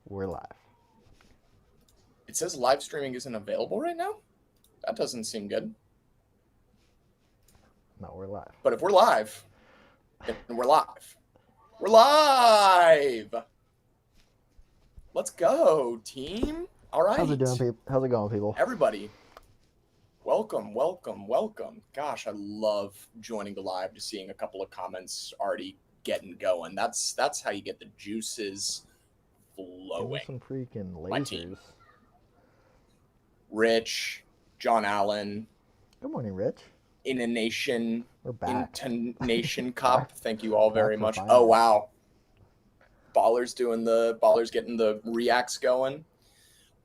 We're live. It says live streaming isn't available right now? That doesn't seem good. No, we're live. But if we're live, then we're live. We're live! Let's go, team. All right. How's it doing, people? How's it going, people? Everybody, welcome. Gosh, I love joining the live, just seeing a couple of comments already getting going. That's how you get the juices flowing. Give me some freaking My team. lasers. Rich, John Allen, Good morning, Rich. Intonation We're back. Intonation Cup. Thank you all very much. finance. Oh wow. Ballers getting the reacts going.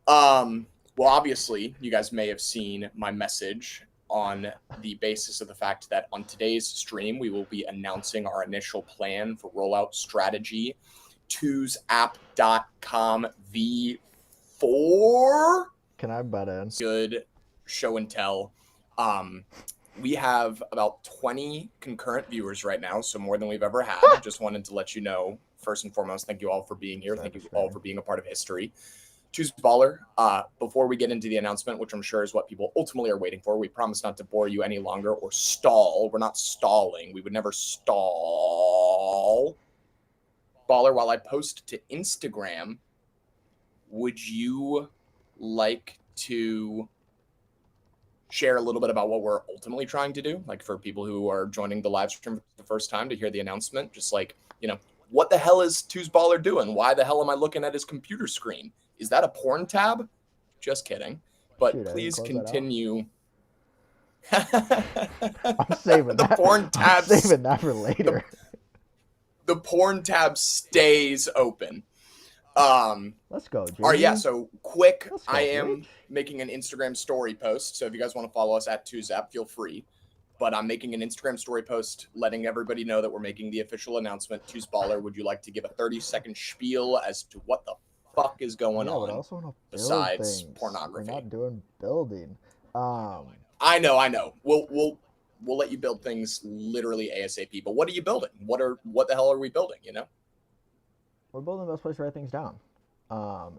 Well, obviously, you guys may have seen my message on the basis of the fact that on today's stream, we will be announcing our initial plan for rollout strategy. TwoSapp.com V4. Can I butt in? Good show and tell. We have about 20 concurrent viewers right now, so more than we've ever had. Just wanted to let you know, first and foremost, thank you all for being here. Thank you all for being a part of history. Choose Baller. Before we get into the announcement, which I'm sure is what people ultimately are waiting for, we promise not to bore you any longer or stall. We're not stalling. We would never stall. Baller, while I post to Instagram, would you like to share a little bit about what we're ultimately trying to do? Like for people who are joining the live stream for the first time to hear the announcement, just like, what the hell is Two's Baller doing? Why the hell am I looking at his computer screen? Is that a porn tab? Just kidding. But please continue. I'm saving the that. porn tab. I'm saving that for later. The porn tab stays open. Let's go, Jimmy. All right, yeah, so quick, I am Rich. making an Instagram story post, so if you guys want to follow us at 2Zap, feel free. But I'm making an Instagram story post letting everybody know that we're making the official announcement. 2's Baller, would you like to give a 30-second spiel as to what the fuck is going on but I also want to besides things. pornography? We're not doing building. I know. We'll let you build things literally ASAP. But what are you building? What the hell are we building, We're building the best place to write things down.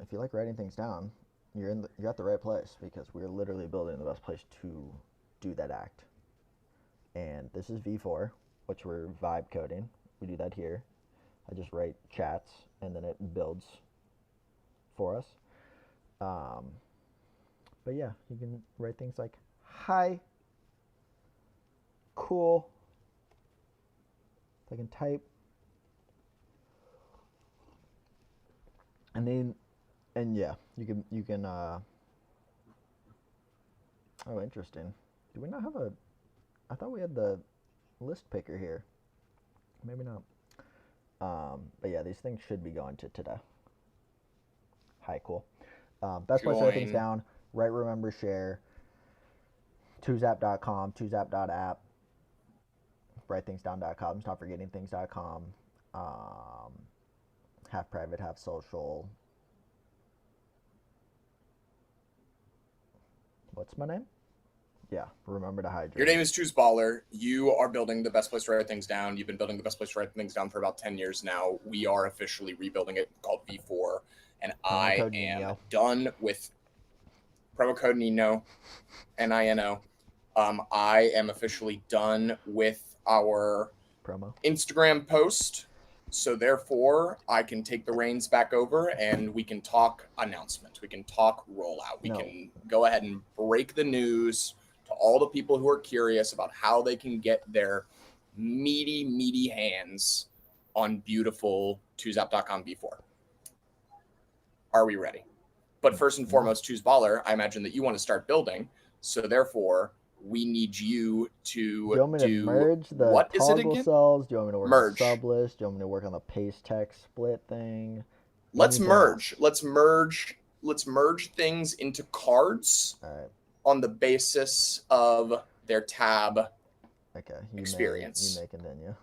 If you like writing things down, you're at the right place, because we're literally building the best place to do that act. And this is V4, which we're vibe coding. We do that here. I just write chats and then it builds for us. But yeah, you can write things like hi, cool. I can type. And yeah, you can oh, interesting. Do we not have I thought we had the list picker here. Maybe not. But yeah, these things should be going to today. Hi, cool. Best place to write things down. Write, remember, share. 2zap.com, 2zap.app. WriteThingsDown.com, StopForgettingThings.com. Half private, half social. What's my name? Yeah, remember to hydrate. Your name is 2's Baller. You are building the best place to write things down. You've been building the best place to write things down for about 10 years now. We are officially rebuilding it, called V4. And I am done with promo code Nino, Nino. I am officially done with our promo Instagram post. So therefore, I can take the reins back over and we can talk announcements. We can talk rollout. We can go ahead and break the news to all the people who are curious about how they can get their meaty hands on beautiful 2zap.com V4. Are we ready? But first and foremost, 2's Baller, I imagine that you want to start building. So therefore, we need you to do merge the what is it again? Cells? Do you want me to work on sublist? Do you want me to work on the paste text split thing? Let's merge. Let's merge things into cards on the basis of their tab experience. You may continue.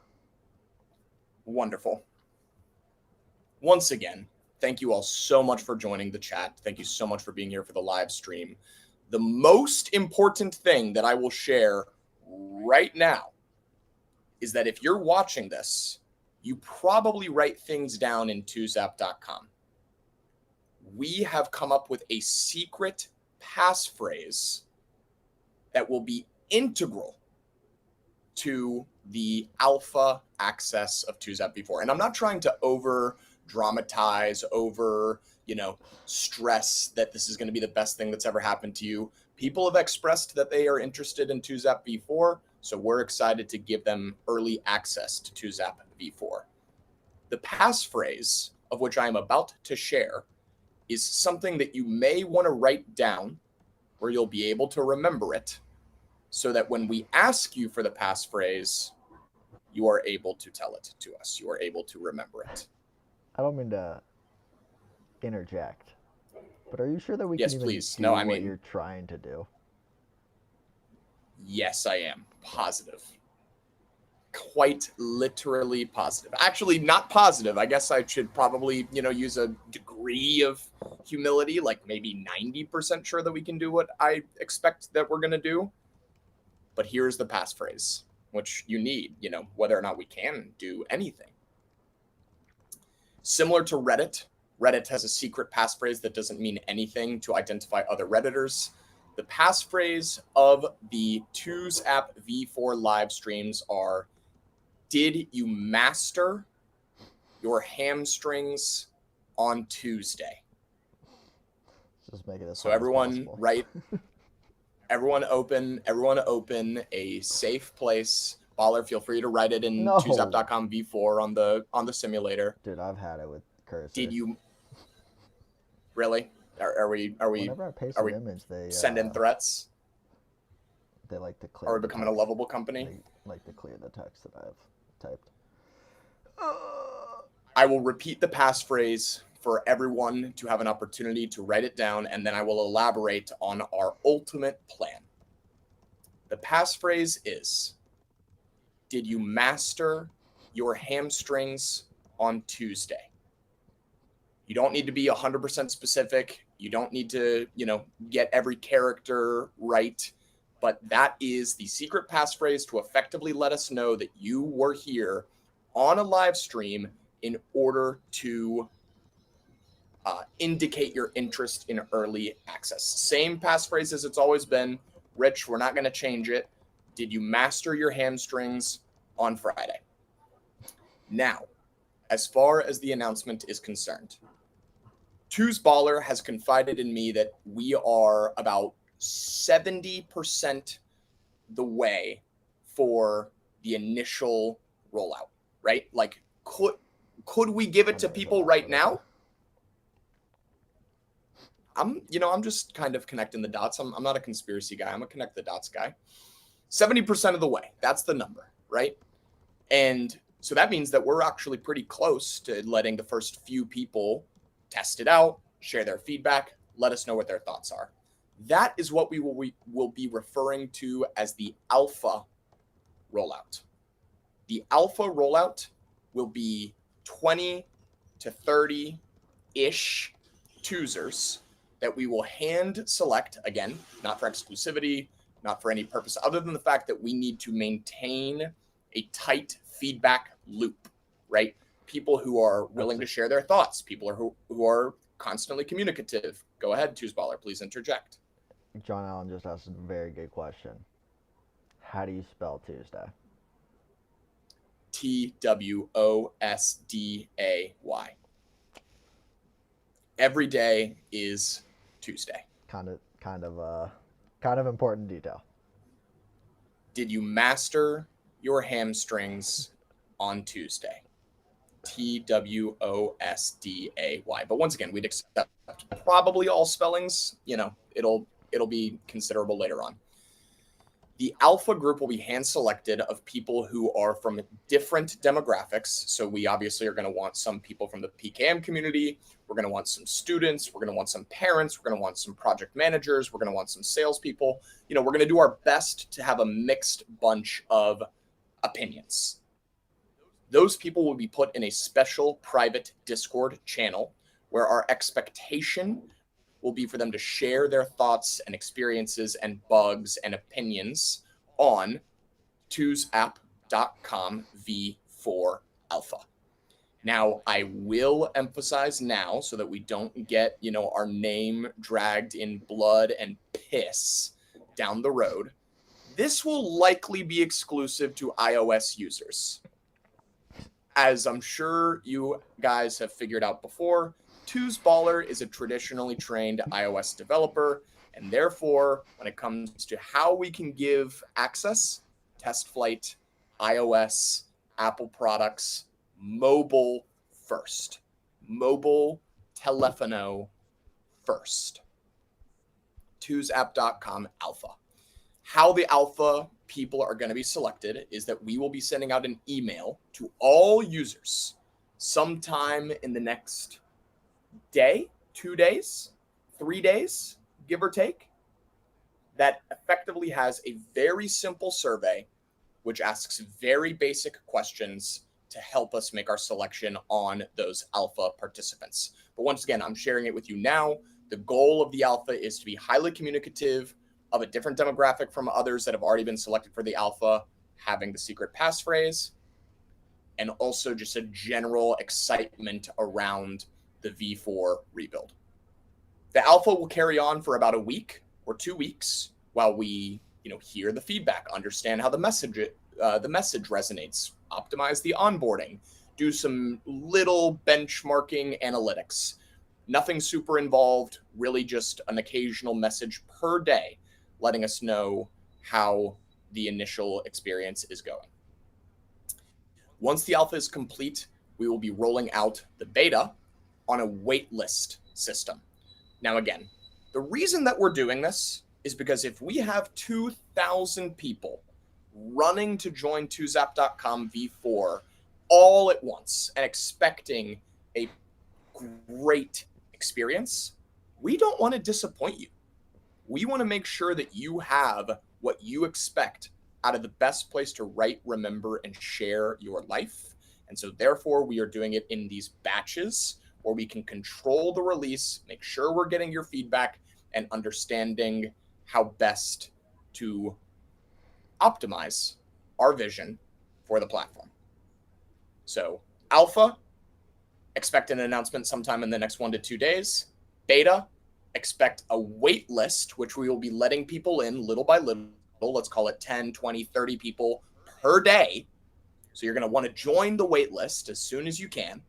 Wonderful. Once again, thank you all so much for joining the chat. Thank you so much for being here for the live stream. The most important thing that I will share right now is that if you're watching this, you probably write things down in 2zap.com. we have come up with a secret passphrase that will be integral to the alpha access of 2ZAP v4. And I'm not trying to over dramatize, stress that this is going to be the best thing that's ever happened to you. People have expressed that they are interested in 2ZAP v4, so we're excited to give them early access to 2ZAP v4. The passphrase of which I am about to share is something that you may want to write down where you'll be able to remember it, so that when we ask you for the passphrase, you are able to tell it to us. You are able to remember it. I don't mean to interject, but are you sure that we Yes, can even please. do No, I what mean, you're trying to do? yes, I am positive. Quite literally positive. Actually, not positive. I guess I should probably, use a degree of humility, like maybe 90% sure that we can do what I expect that we're going to do. But here's the passphrase, which you need, whether or not we can do anything. Similar to Reddit, Reddit has a secret passphrase that doesn't mean anything to identify other Redditors. The passphrase of the 2ZAP v4 live streams are, did you master your hamstrings on Tuesday? Just make it as So hard as everyone, possible. right? Everyone open a safe place. Baller, feel free to write it in No. 2zap.com v4 on the simulator. Dude, I've had it with cursor. Did you really? Are we Whenever I paste an image, they send in threats? They like to clear. Are we becoming a lovable company? They like to clear the text that I've typed. I will repeat the passphrase for everyone to have an opportunity to write it down, and then I will elaborate on our ultimate plan. The passphrase is, did you master your hamstrings on Tuesday? You don't need to be 100% specific. You don't need to, get every character right. But that is the secret passphrase to effectively let us know that you were here on a live stream in order to indicate your interest in early access. Same passphrase as it's always been. Rich, we're not going to change it. Did you master your hamstrings on Friday? Now, as far as the announcement is concerned, Two's Baller has confided in me that we are about 70% the way for the initial rollout, right? Like, could we give it to people right now? I'm just kind of connecting the dots. I'm not a conspiracy guy. I'm a connect the dots guy. 70% of the way. That's the number, right? And so that means that we're actually pretty close to letting the first few people test it out, share their feedback, let us know what their thoughts are. That is what we will be referring to as the alpha rollout. The alpha rollout will be 20 to 30-ish choosers that we will hand select, again, not for exclusivity, not for any purpose other than the fact that we need to maintain a tight feedback loop, right? People who are willing to share their thoughts, people who are constantly communicative. Go ahead, Two's Baller, please interject. John Allen just asked a very good question. How do you spell Tuesday? TWOSDAY. Every day is Tuesday. Kind of important detail. Did you master your hamstrings on Tuesday? TWOSDAY. But once again, we'd accept probably all spellings. It'll be considerable later on. The alpha group will be hand selected of people who are from different demographics. So we obviously are going to want some people from the PKM community. We're going to want some students. We're going to want some parents. We're going to want some project managers. We're going to want some salespeople. We're going to do our best to have a mixed bunch of opinions. Those people will be put in a special private Discord channel where our expectation will be for them to share their thoughts and experiences and bugs and opinions on 2zap.com v4 alpha. Now, I will emphasize now so that we don't get, our name dragged in blood and piss down the road. This will likely be exclusive to iOS users. As I'm sure you guys have figured out before, Two's Baller is a traditionally trained iOS developer, and therefore, when it comes to how we can give access, test flight, iOS, Apple products, mobile first. Mobile telephono first. Two'sApp.com alpha. How the alpha people are going to be selected is that we will be sending out an email to all users sometime in the next day, 2 days, 3 days, give or take, that effectively has a very simple survey which asks very basic questions to help us make our selection on those alpha participants. But once again, I'm sharing it with you now. The goal of the alpha is to be highly communicative, of a different demographic from others that have already been selected for the alpha, having the secret passphrase, and also just a general excitement around the V4 rebuild. The alpha will carry on for about a week or 2 weeks while we, hear the feedback, understand how the message resonates, optimize the onboarding, do some little benchmarking analytics. Nothing super involved, really just an occasional message per day letting us know how the initial experience is going. Once the alpha is complete, we will be rolling out the beta on a waitlist system. Now, again, the reason that we're doing this is because if we have 2,000 people running to join twozap.com v4 all at once and expecting a great experience, we don't want to disappoint you. We want to make sure that you have what you expect out of the best place to write, remember, and share your life. And so therefore, we are doing it in these batches where we can control the release, make sure we're getting your feedback, and understanding how best to optimize our vision for the platform. So alpha, expect an announcement sometime in the next 1 to 2 days. Beta, expect a wait list, which we will be letting people in little by little. Let's call it 10, 20, 30 people per day. So you're going to want to join the wait list as soon as you can.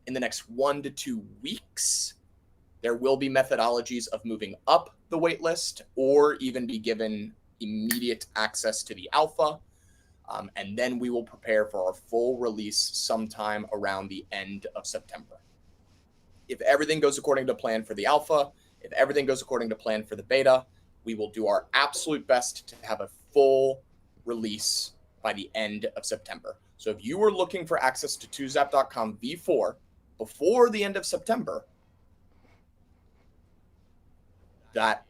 In the next 1 to 2 weeks, there will be methodologies of moving up the wait list or even be given immediate access to the alpha. And then we will prepare for our full release sometime around the end of September. If everything goes according to plan for the alpha, if everything goes according to plan for the beta, we will do our absolute best to have a full release by the end of September. So if you were looking for access to twozap.com v4 before the end of September, that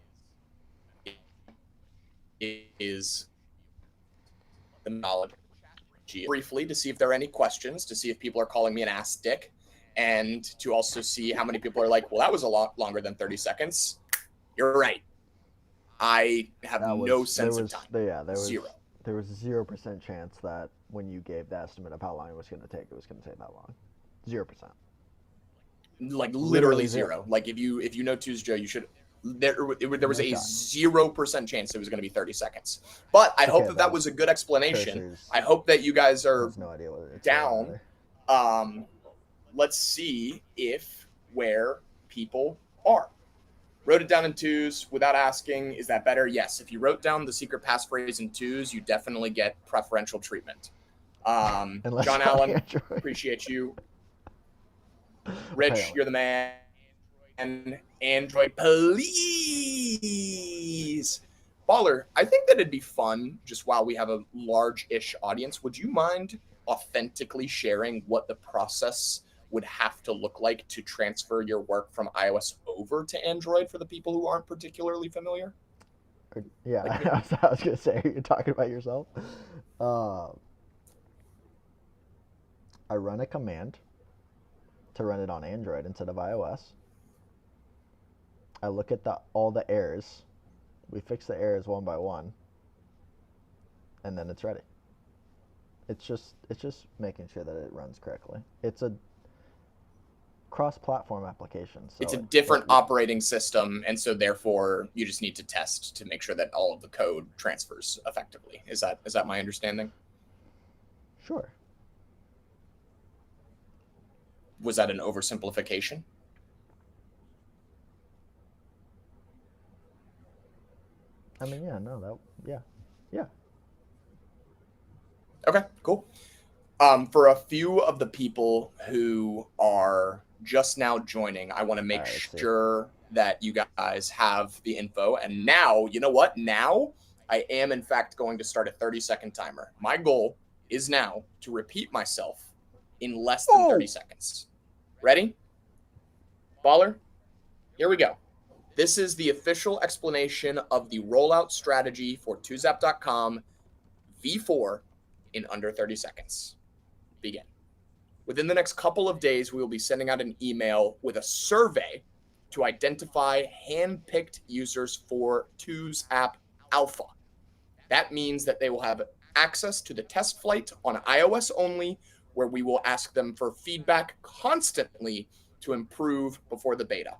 is the knowledge. Briefly, to see if there are any questions, to see if people are calling me an ass dick, and to also see how many people are like, well, that was a lot longer than 30 seconds. You're right. I have no sense of time. Zero. There was 0% chance that when you gave the estimate of how long it was going to take that long. 0%. Like literally zero. Like if you know Twos Joe, you should. There was a 0% chance it was going to be 30 seconds. But I hope that was a good explanation. I hope that you guys are down. Let's see where people are. Wrote it down in twos without asking, is that better? Yes. If you wrote down the secret passphrase in twos, you definitely get preferential treatment. John Allen, appreciate you. Rich, you're the man. Android, please. Baller, I think that it'd be fun, just while we have a large-ish audience, would you mind authentically sharing what the process would have to look like to transfer your work from iOS over to Android for the people who aren't particularly familiar? Yeah, I was going to say, you're talking about yourself. I run a command to run it on Android instead of iOS. I look at all the errors. We fix the errors one by one, and then it's ready. It's just making sure that it runs correctly. It's a cross-platform application. So it's a different operating system, and so therefore you just need to test to make sure that all of the code transfers effectively. Is that my understanding? Sure. Was that an oversimplification? I mean, yeah, no, yeah. Okay, cool. For a few of the people who are just now joining, I want to make sure that you guys have the info. And now, you know what? Now I am, in fact, going to start a 30-second timer. My goal is now to repeat myself in less than 30 seconds. Ready? Baller? Here we go. This is the official explanation of the rollout strategy for 2zap.com v4 in under 30 seconds. Begin. Within the next couple of days, we will be sending out an email with a survey to identify hand-picked users for 2zap Alpha. That means that they will have access to the test flight on iOS only, where we will ask them for feedback constantly to improve before the beta.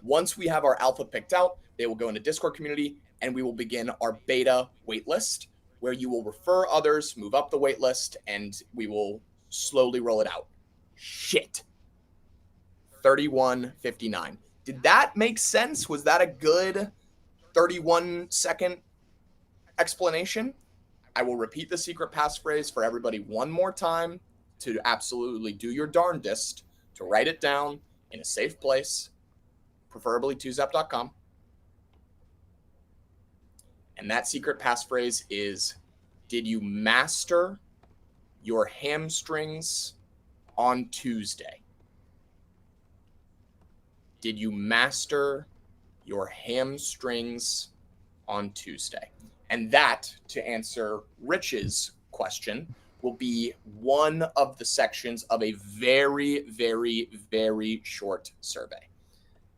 Once we have our alpha picked out, they will go into Discord community, and we will begin our beta waitlist, where you will refer others, move up the waitlist, and we will slowly roll it out. Shit. 31:59. Did that make sense? Was that a good 31-second explanation? I will repeat the secret passphrase for everybody one more time to absolutely do your darndest to write it down in a safe place, preferably 2zap.com. And that secret passphrase is, did you master your hamstrings on Tuesday? Did you master your hamstrings on Tuesday? And that, to answer Rich's question, will be one of the sections of a very, very, very short survey.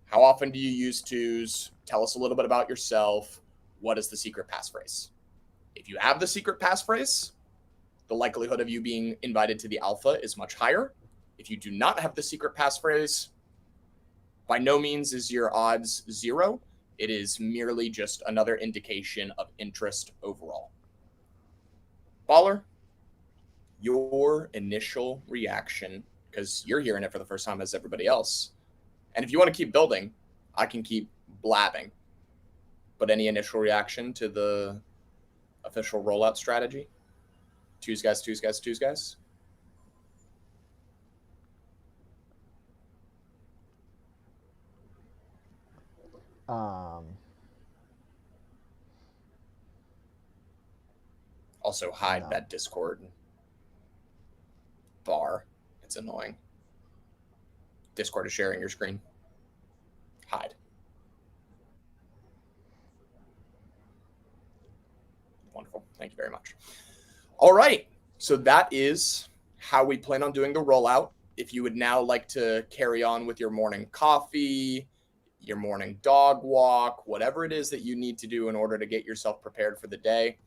How often do you use twos? Tell us a little bit about yourself. What is the secret passphrase? If you have the secret passphrase, the likelihood of you being invited to the alpha is much higher. If you do not have the secret passphrase, by no means is your odds zero. It is merely just another indication of interest overall. Baller, your initial reaction, because you're hearing it for the first time as everybody else. And if you want to keep building, I can keep blabbing. But any initial reaction to the official rollout strategy? Twos guys. Also, hide that Discord bar. It's annoying. Discord is sharing your screen. Hide. Wonderful. Thank you very much. All right. So that is how we plan on doing the rollout. If you would now like to carry on with your morning coffee, your morning dog walk, whatever it is that you need to do in order to get yourself prepared for the day,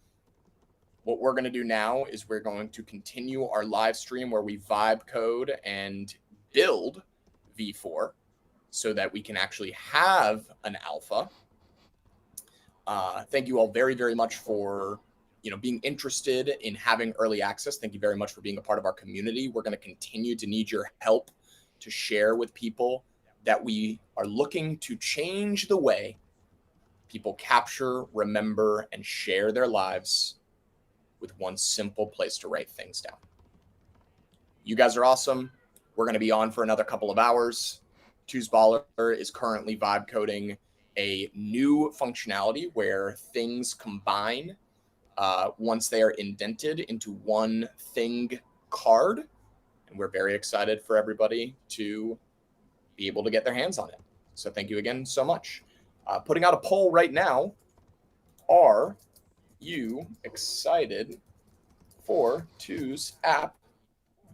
what we're going to do now is we're going to continue our live stream where we vibe code and build V4 so that we can actually have an alpha. Thank you all very, very much for being interested in having early access. Thank you very much for being a part of our community. We're going to continue to need your help to share with people that we are looking to change the way people capture, remember, and share their lives with one simple place to write things down. You guys are awesome. We're going to be on for another couple of hours. Baller is currently vibe coding a new functionality where things combine once they are indented into one thing card. And we're very excited for everybody to be able to get their hands on it. So thank you again so much. Putting out a poll right now. Are you excited for 2zap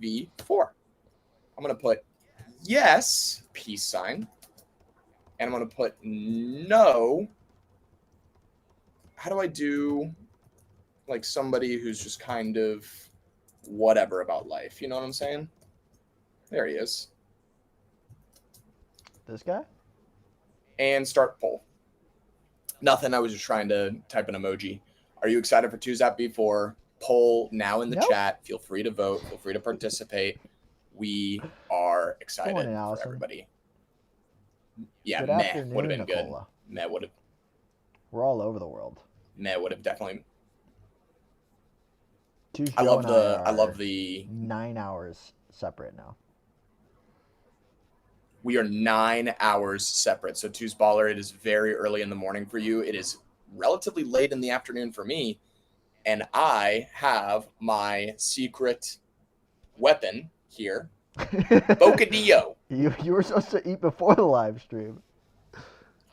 v4? I'm going to put yes, peace sign. And I'm going to put no. How do I do like somebody who's just kind of whatever about life? You know what I'm saying? There he is. This guy? And start poll. Nothing. I was just trying to type an emoji. Are you excited for 2Zap V4? Poll now in the chat. Feel free to vote. Feel free to participate. We are excited for everybody. Yeah, good afternoon, would have been Nicola. good. Meh would have. We're all over the world. Meh would have definitely. I love the 9 hours separate now. We are 9 hours separate. So Two's Baller, it is very early in the morning for you. It is relatively late in the afternoon for me. And I have my secret weapon here. Bocadillo. You were supposed to eat before the live stream.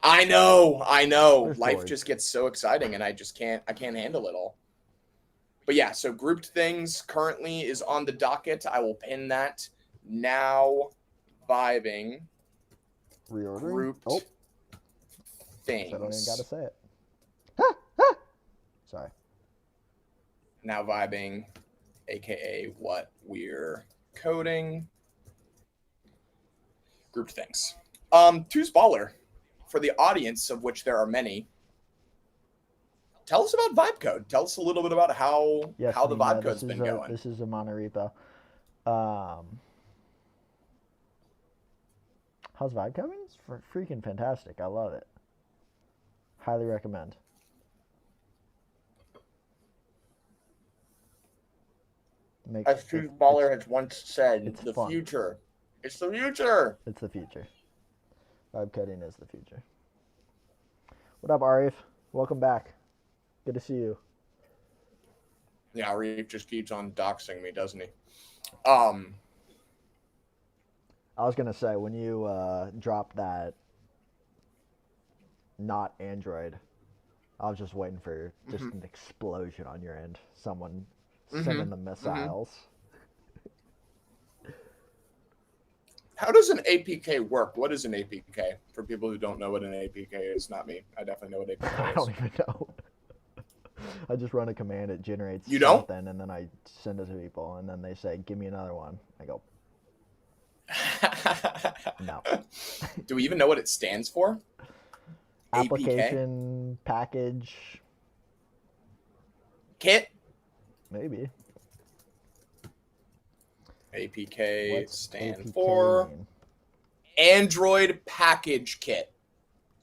I know. Life just gets so exciting and I can't handle it all. But yeah, so grouped things currently is on the docket. I will pin that. Now vibing. Reordering? Grouped things. I don't even gotta say it. Sorry. Now vibing, aka what we're coding. Grouped things. Two's Baller, for the audience of which there are many. Tell us about vibe code. Tell us a little bit about how the vibe code's been going. This is a monorepo. How's vibe code? It's freaking fantastic. I love it. Highly recommend. As Two's Baller has once said, it's the fun. future. It's the future. It's the future. Vibe coding is the future. What up, Arif? Welcome back. Good to see you. Yeah, Arif just keeps on doxing me, doesn't he? I was gonna say, when you dropped that not Android, I was just waiting for just an explosion on your end. Someone sending the missiles. How does an APK work? What is an APK? For people who don't know what an APK is, not me. I definitely know what APK is. I don't even know. I just run a command, it generates something, and then I send it to people, and then they say, give me another one. I go, no. Do we even know what it stands for? Application APK? package kit? Maybe. APK What's stand APK for mean? Android Package Kit.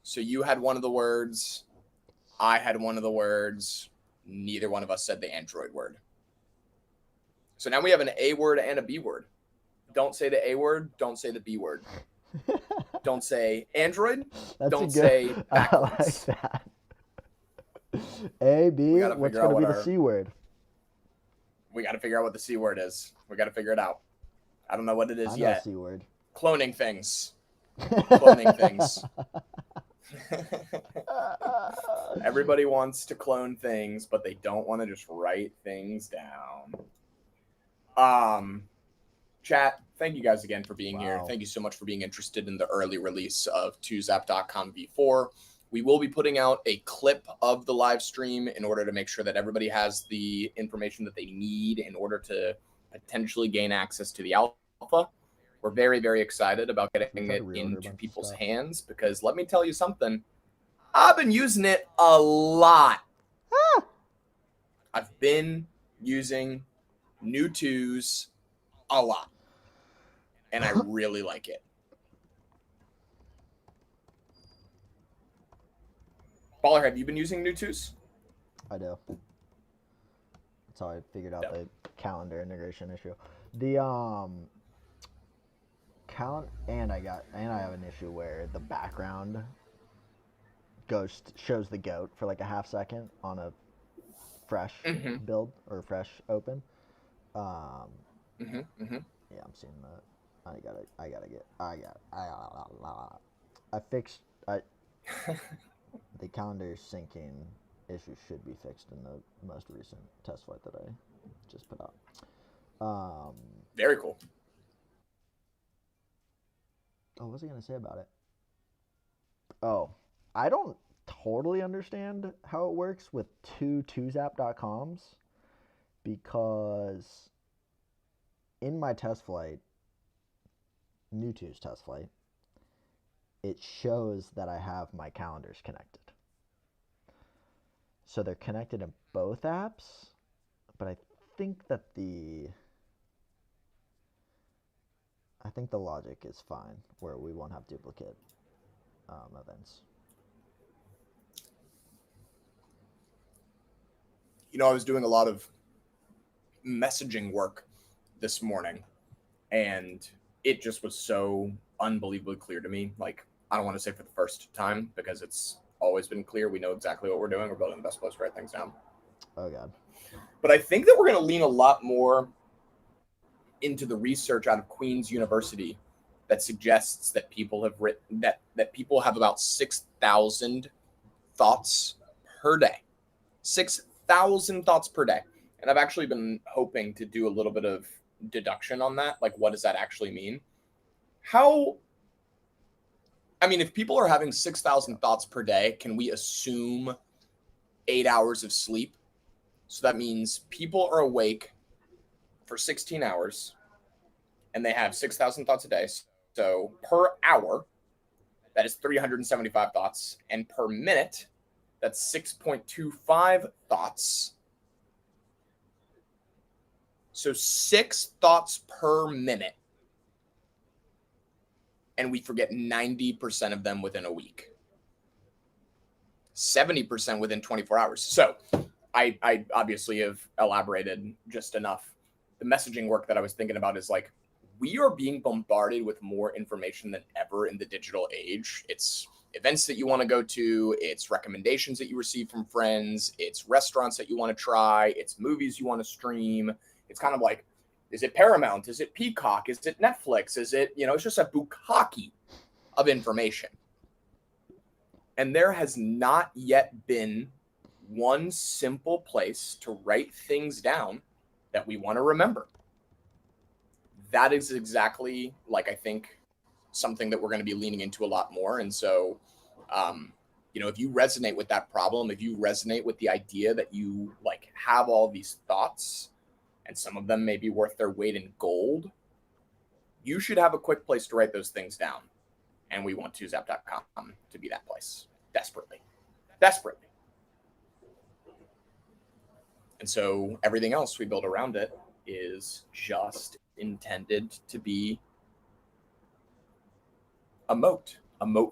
So you had one of the words, I had one of the words. Neither one of us said the Android word. So now we have an A word and a B word. Don't say the A word. Don't say the B word. Don't say Android. Don't say backwards. I like that. A, B, what's going to be the C word? We got to figure out what the C word is. We got to figure it out. I don't know what it is yet. C word. Cloning things. Cloning things. Everybody wants to clone things, but they don't want to just write things down. Chat, thank you guys again for being here. Thank you so much for being interested in the early release of 2zap.com v4. We will be putting out a clip of the live stream in order to make sure that everybody has the information that they need in order to potentially gain access to the alpha. We're very, very excited about getting it into people's hands because let me tell you something. I've been using it a lot. I've been using new twos a lot. And I really like it. Baller, have you been using new twos? I do. That's how I figured out the calendar integration issue. The and I have an issue where the background shows the goat for like a half second on a fresh build or fresh open. Yeah, I'm seeing that. I fixed the calendar syncing issue should be fixed in the most recent test flight that I just put out. Very cool. Oh, what was I going to say about it? Oh, I don't totally understand how it works with two 2zap.coms because in my test flight, new 2's test flight, it shows that I have my calendars connected. So they're connected in both apps, but I think that I think the logic is fine where we won't have duplicate events. You know, I was doing a lot of messaging work this morning, and it just was so unbelievably clear to me. Like, I don't want to say for the first time, because it's always been clear. We know exactly what we're doing. We're building the best place to write things down. Oh, God. But I think that we're going to lean a lot more into the research out of Queen's University that suggests that people have written that people have about 6,000 thoughts per day. 6,000 thoughts per day. And I've actually been hoping to do a little bit of deduction on that. Like, what does that actually mean? If people are having 6,000 thoughts per day, can we assume 8 hours of sleep? So that means people are awake for 16 hours and they have 6,000 thoughts a day. So per hour, that is 375 thoughts. And per minute, that's 6.25 thoughts. So 6 thoughts per minute. And we forget 90% of them within a week. 70% within 24 hours. So I obviously have elaborated just enough. The messaging work that I was thinking about is like, we are being bombarded with more information than ever in the digital age. It's events that you want to go to. It's recommendations that you receive from friends. It's restaurants that you want to try. It's movies you want to stream. It's kind of like, is it Paramount? Is it Peacock? Is it Netflix? Is it, it's just a bukkake of information. And there has not yet been one simple place to write things down that we want to remember. That is exactly, like, I think, something that we're going to be leaning into a lot more. And so, if you resonate with that problem, if you resonate with the idea that you like have all these thoughts and some of them may be worth their weight in gold, you should have a quick place to write those things down. And we want TwoZap.com to be that place. Desperately. And so everything else we build around it is just intended to be a moat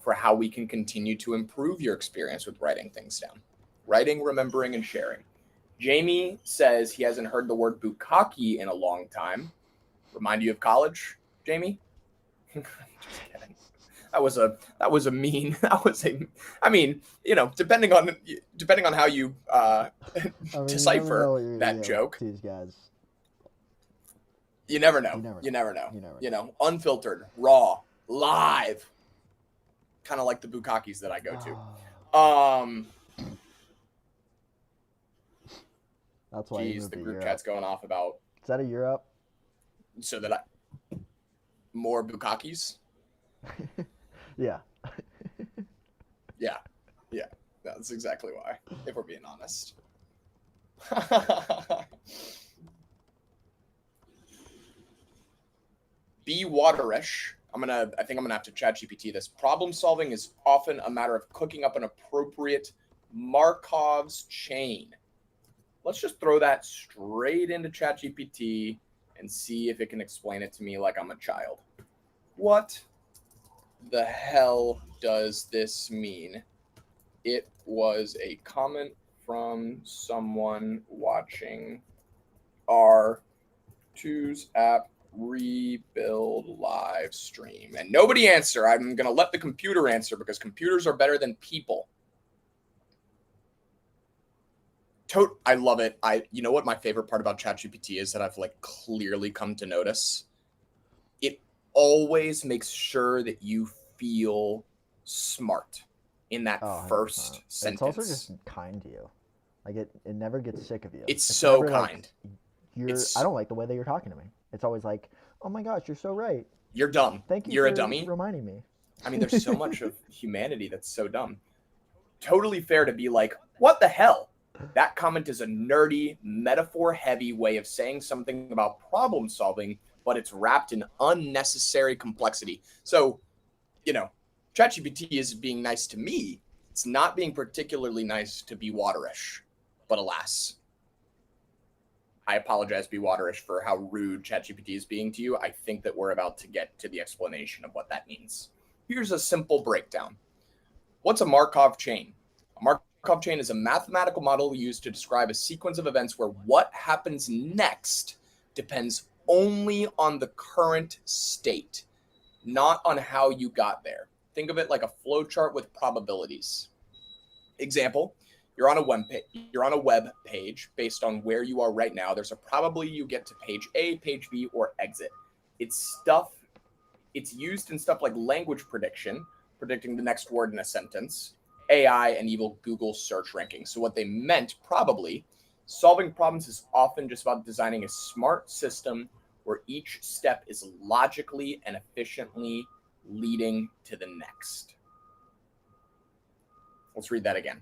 for how we can continue to improve your experience with writing things down. Writing, remembering, and sharing. Jamie says he hasn't heard the word bukkake in a long time. Remind you of college, Jamie? Just kidding. That was a mean. Depending on how you decipher that joke. These guys. You never know. Unfiltered, raw, live. Kind of like the bukkakes that I go to. That's why. Geez, the group chat's going off about. Is that a year up? So that more bukkakes. Yeah. Yeah. That's exactly why, if we're being honest. Be waterish. I think I'm gonna have to ChatGPT this. Problem solving is often a matter of cooking up an appropriate Markov's chain. Let's just throw that straight into ChatGPT and see if it can explain it to me like I'm a child. What the hell does this mean? It was a comment from someone watching our TwoZap rebuild live stream, and nobody answer. I'm gonna let the computer answer because computers are better than people. I love it. You know what my favorite part about ChatGPT is that I've like clearly come to notice? It always makes sure that you feel smart in that first sentence. It's also just kind to you. Like it never gets sick of you. It's so kind. Like, I don't like the way that you're talking to me. It's always like, oh my gosh, you're so right. You're dumb. Thank you You're for a dummy. reminding me. There's so much of humanity that's so dumb. Totally fair to be like, what the hell? That comment is a nerdy, metaphor-heavy way of saying something about problem solving, but it's wrapped in unnecessary complexity. So, ChatGPT is being nice to me. It's not being particularly nice to Be Waterish. But alas, I apologize, Be Waterish, for how rude ChatGPT is being to you. I think that we're about to get to the explanation of what that means. Here's a simple breakdown. What's a Markov chain? A Markov chain is a mathematical model used to describe a sequence of events where what happens next depends only on the current state, not on how you got there. Think of it like a flowchart with probabilities. Example, you're on a web page based on where you are right now. There's a probability you get to page A, page B, or exit. It's used in stuff like language prediction, predicting the next word in a sentence, AI, and even Google search rankings. So what they meant, probably, solving problems is often just about designing a smart system where each step is logically and efficiently leading to the next. Let's read that again.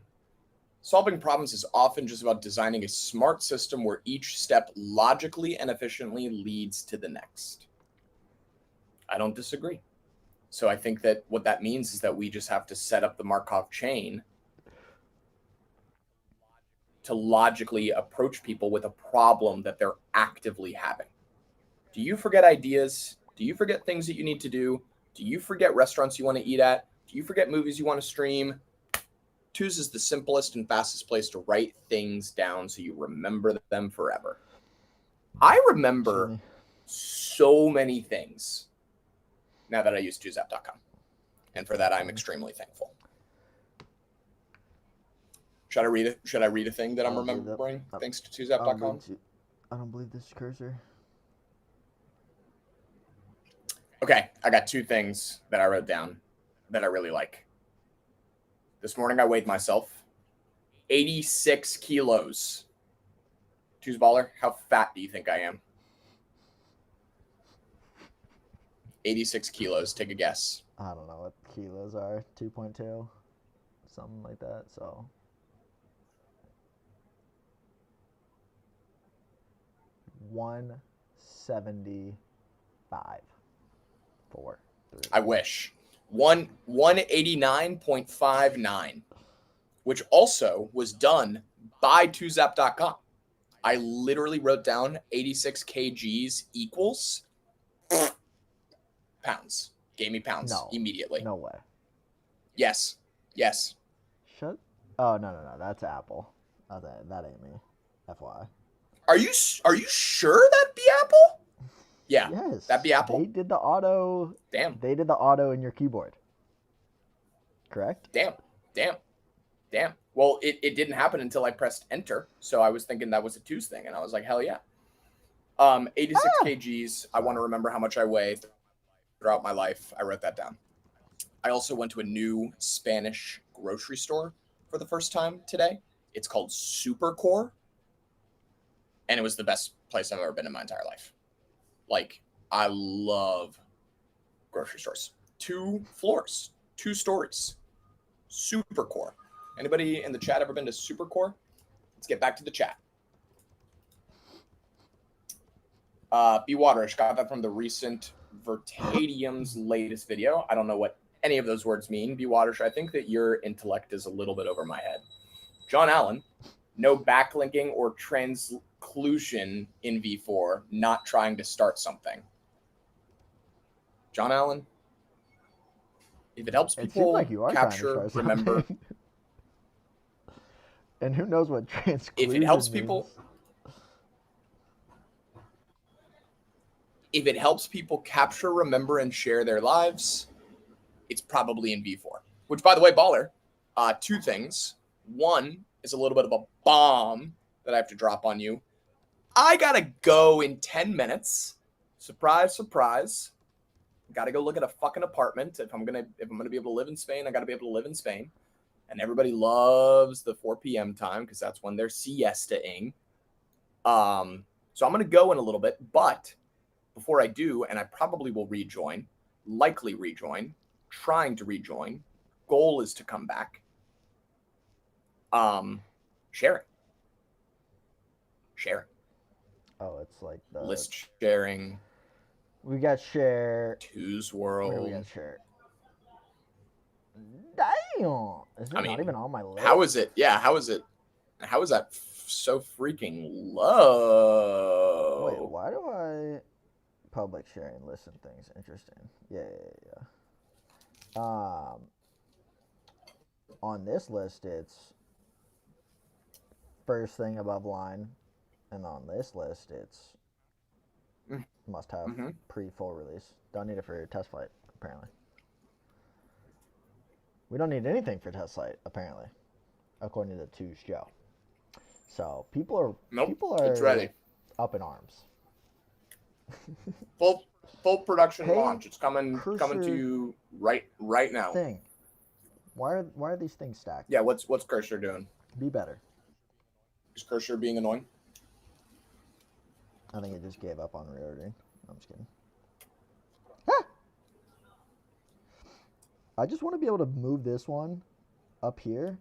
Solving problems is often just about designing a smart system where each step logically and efficiently leads to the next. I don't disagree. So I think that what that means is that we just have to set up the Markov chain to logically approach people with a problem that they're actively having. Do you forget ideas? Do you forget things that you need to do? Do you forget restaurants you want to eat at? Do you forget movies you want to stream? Twos is the simplest and fastest place to write things down so you remember them forever. I remember so many things now that I use twosap.com. And for that, I'm extremely thankful. Should I read a thing that I'm remembering thanks to twosap.com? I don't believe this cursor. Okay, I got two things that I wrote down that I really like. This morning I weighed myself. 86 kilos. Twos baller, how fat do you think I am? 86 kilos. Take a guess. I don't know what kilos are. 2.2, something like that. So 175. 4. 3. I wish. 189.59, which also was done by twozap.com. I literally wrote down 86 kgs equals pounds. Gave me pounds immediately. No way. Yes. Shut. Oh no. That's Apple. Oh, that ain't me. FYI. Are you sure that'd be Apple? Yeah. Yes. That'd be Apple. They did the auto. Damn. They did the auto in your keyboard. Correct? Damn. Well, it didn't happen until I pressed enter. So I was thinking that was a twos thing, and I was like, hell yeah. 86 kgs. I want to remember how much I weigh throughout my life. I wrote that down. I also went to a new Spanish grocery store for the first time today. It's called Supercore, and it was the best place I've ever been in my entire life. Like, I love grocery stores. 2 floors, 2 stories. Supercore. Anybody in the chat ever been to Supercore? Let's get back to the chat. Be Waterish got that from the recent Vertadium's latest video. I don't know what any of those words mean. Be Waterish, I think that your intellect is a little bit over my head. John Allen, no backlinking or transclusion in V4, not trying to start something. John Allen, if it helps people like you are capture, remember. And who knows what transclusion If it helps means. people, if it helps people capture, remember, and share their lives, it's probably in V4. Which, by the way, baller, 2 things. One is a little bit of a bomb that I have to drop on you. I gotta go in 10 minutes. Surprise, surprise. Gotta go look at a fucking apartment. If I'm gonna be able to live in Spain, I gotta be able to live in Spain. And everybody loves the 4 p.m. time because that's when they're siesta-ing. So I'm gonna go in a little bit, but before I do, and I probably will likely rejoin, trying to rejoin. Goal is to come back. Sharing. Oh, it's like the list sharing. We got share. Twos World. We got share. Damn. Is it I mean, not even on my list? How is it? Yeah, how is it? How is that so freaking low? Wait, why do I public sharing listen things? Interesting. Yeah. On this list, it's first thing above line, and on this list, it's must have pre-full release. Don't need it for your test flight, apparently. We don't need anything for test flight, apparently, according to Two's Joe. So people are It's ready. Up in arms. Full production Hey, launch. It's coming to you right now. Thing. Why are these things stacked? Yeah, what's Cursor doing? Be better. Is Cursor being annoying? I think it just gave up on reordering. I'm just kidding. Ah! I just want to be able to move this one up here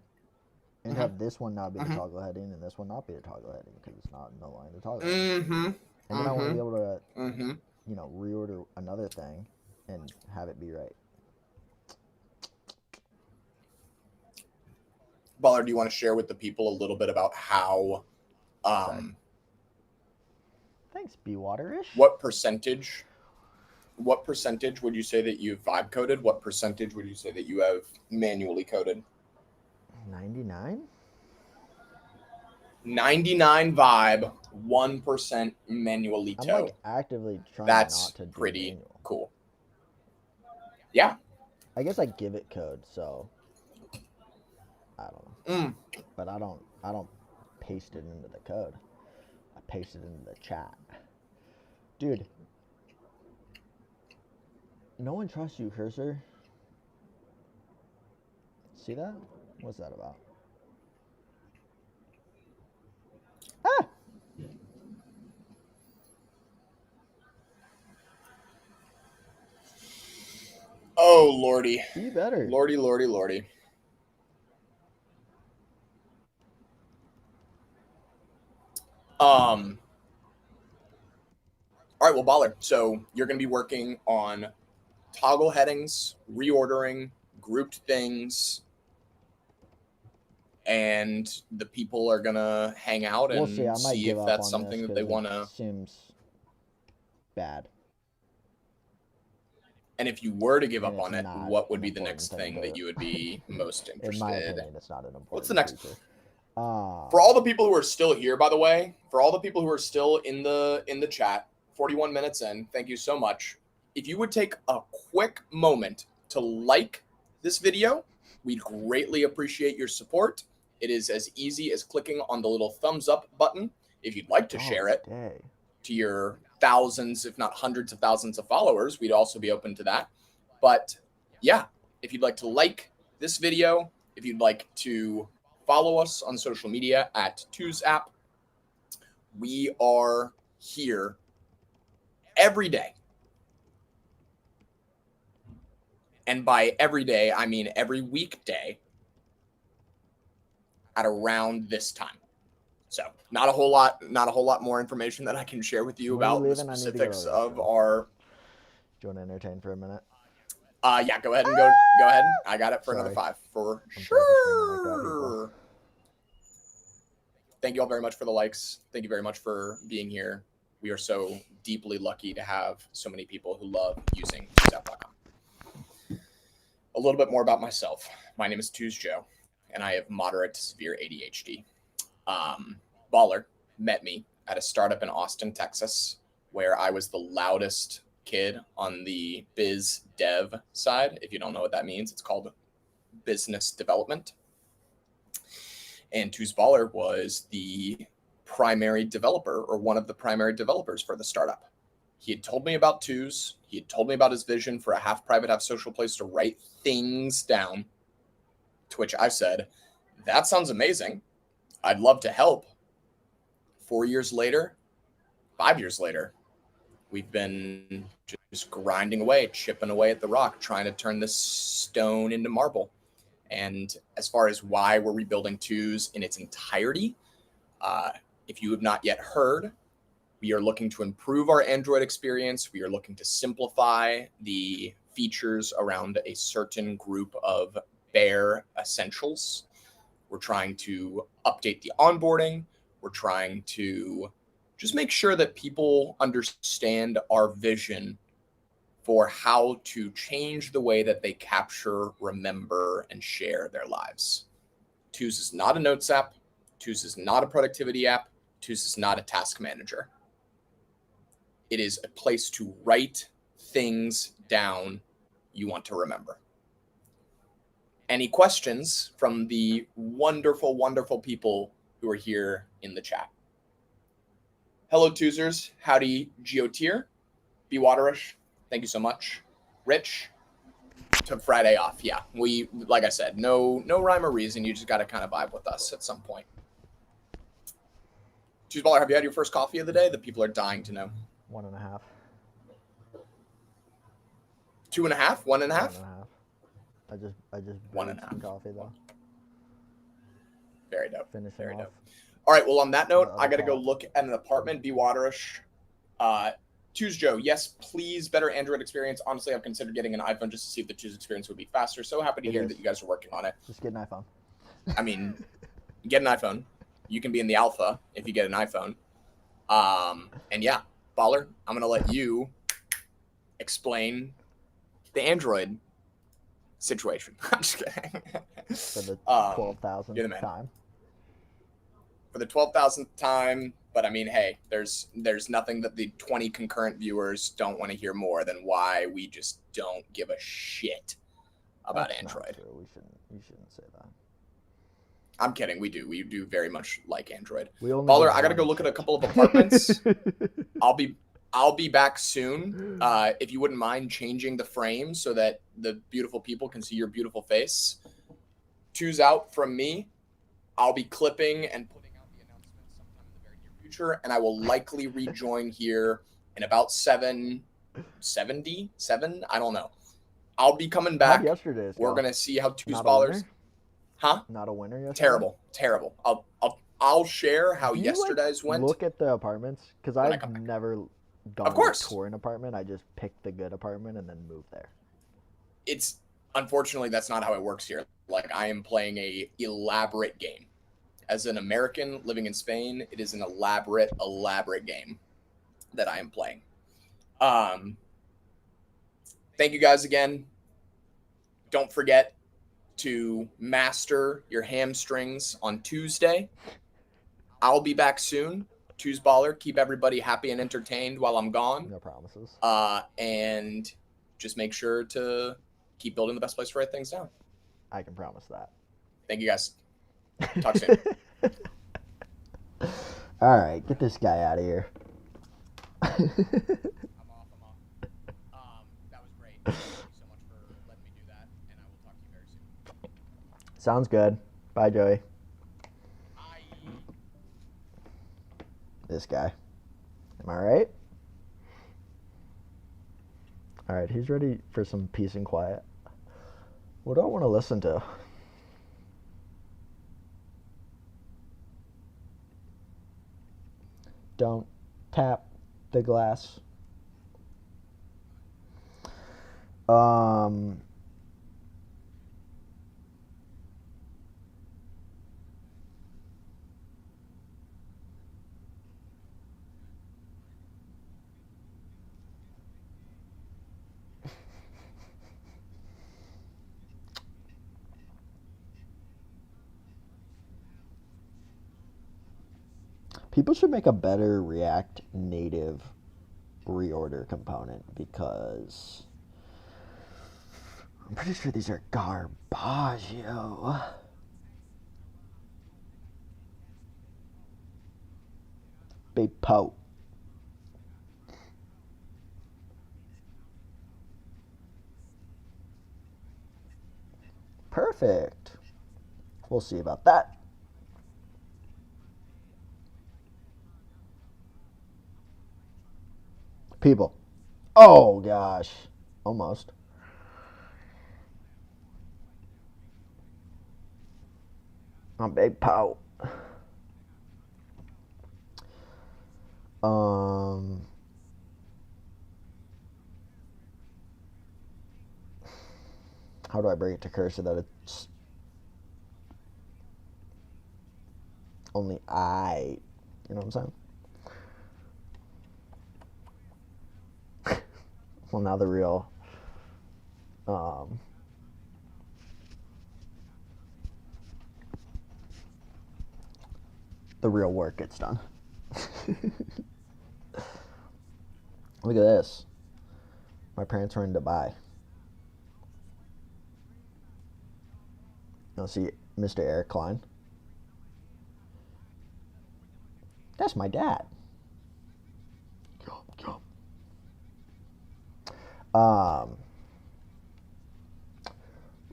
and have this one not be the toggle heading and this one not be the toggle heading because it's not no longer the toggle heading. And then I want to be able to, reorder another thing and have it be right. Baller, do you want to share with the people a little bit about how Thanks, Be-Waterish. What percentage would you say that you've vibe coded? What percentage would you say that you have manually coded? 99? 99 vibe, 1% manually toe. I'm like actively trying not to do pretty manual. Cool. Yeah. I guess I give it code, so I don't know. But I don't paste it into the code. I paste it into the chat. Dude. No one trusts you, Cursor. See that? What's that about? Ah! Oh, lordy. Be better. Lordy. All right, well, Baller, so you're going to be working on toggle headings, reordering, grouped things, and the people are going to hang out and see if that's something that they want to. Seems bad. And if you were to give up on it, what would be the next thing that you would be most interested in? In my opinion, it's not an important What's the next? feature. For all the people who are still here, by the way, for all the people who are still in the chat, 41 minutes in, thank you so much. If you would take a quick moment to like this video, we'd greatly appreciate your support. It is as easy as clicking on the little thumbs up button. If you'd like to share it to your thousands, if not hundreds of thousands of followers, we'd also be open to that. But yeah, if you'd like to like this video, if you'd like to follow us on social media at Two's App, we are here every day. And by every day, I mean every weekday at around this time. So not a whole lot more information that I can share with you about the specifics of our. Do you want to entertain for a minute? Yeah, go ahead and go ahead. I got it for another 5 for sure. Thank you all very much for the likes. Thank you very much for being here. We are so deeply lucky to have so many people who love using twosapp.com. A little bit more about myself. My name is Two's Joe, and I have moderate to severe ADHD. Baller met me at a startup in Austin, Texas, where I was the loudest kid on the biz dev side. If you don't know what that means, it's called business development. And Two's Baller was the primary developer, or one of the primary developers for the startup. He had told me about Two's. He had told me about his vision for a half private, half social place to write things down, to which I said, that sounds amazing. I'd love to help. 4 years later, 5 years later, we've been just grinding away, chipping away at the rock, trying to turn this stone into marble. And as far as why we're rebuilding Two's in its entirety, if you have not yet heard, we are looking to improve our Android experience. We are looking to simplify the features around a certain group of bare essentials. We're trying to update the onboarding. We're trying to just make sure that people understand our vision for how to change the way that they capture, remember, and share their lives. Twos is not a notes app. Twos is not a productivity app. Twos is not a task manager. It is a place to write things down you want to remember. Any questions from the wonderful, wonderful people who are here in the chat? Hello, Toozers. Howdy, Geotier. B. Waterish. Thank you so much. Rich. Took Friday off. Yeah, we, like I said, no rhyme or reason. You just got to kind of vibe with us at some point. Choose-baller, have you had your first coffee of the day? The people are dying to know. 1.5. 2.5? 1.5? 1.5. I just One brewed and a some half. coffee though. Very dope. Finishing Very off. dope. All right. Well, on that note, The I got to other go pot. look at an apartment. Be Waterish. Choose Joe. Yes, please. Better Android experience. Honestly, I've considered getting an iPhone just to see if the Choose experience would be faster. So happy to It hear is. that you guys are working on it. Just get an iPhone. I mean, get an iPhone. You can be in the alpha if you get an iPhone. And yeah, Baller, I'm going to let you explain the Android situation. I'm just kidding. For the you're 12,000th the man. time. For the 12,000th time, but I mean, hey, there's nothing that the 20 concurrent viewers don't want to hear more than why we just don't give a shit about That's Android. Not true. You shouldn't say that. I'm kidding. We do very much like Android. We only Baller, give I gotta go one look at a shit. couple of apartments. I'll be back soon. If you wouldn't mind changing the frame so that the beautiful people can see your beautiful face. Two's out from me. I'll be clipping and putting out the announcements sometime in the very near future, and I will likely rejoin here in about 7:77. I don't know. I'll be coming back. Yesterday's We're go? gonna see how Two's Not a ballers. winner? Huh? Not a winner yesterday? Terrible. I'll share how Do you, yesterday's went. Look at the apartments, because when I I've come back. never gone Of course. to tour an apartment. I just pick the good apartment and then move there. It's unfortunately that's not how it works here. Like, I am playing a elaborate game. As an American living in Spain, it is an elaborate game that I am playing. Thank you guys again. Don't forget to master your hamstrings on Tuesday. I'll be back soon. Tuesday Baller, keep everybody happy and entertained while I'm gone. No promises. And just make sure to keep building the best place to write things down. I can promise that. Thank you guys. Talk soon. All right, get this guy out of here. I'm off. That was great. Thank you so much for letting me do that, and I will talk to you very soon. Sounds good. Bye, Joey. Bye. This guy. Am I right? All right, he's ready for some peace and quiet. What do I want to listen to? Don't tap the glass. People should make a better React Native reorder component because I'm pretty sure these are garbaggio. Big po. Perfect. We'll see about that. People. Oh gosh. Almost. I'm big pout. How do I bring it to cursor that it's only I, you know what I'm saying? Well, now the real work gets done. Look at this. My parents were in Dubai. You'll see Mr. Eric Klein. That's my dad.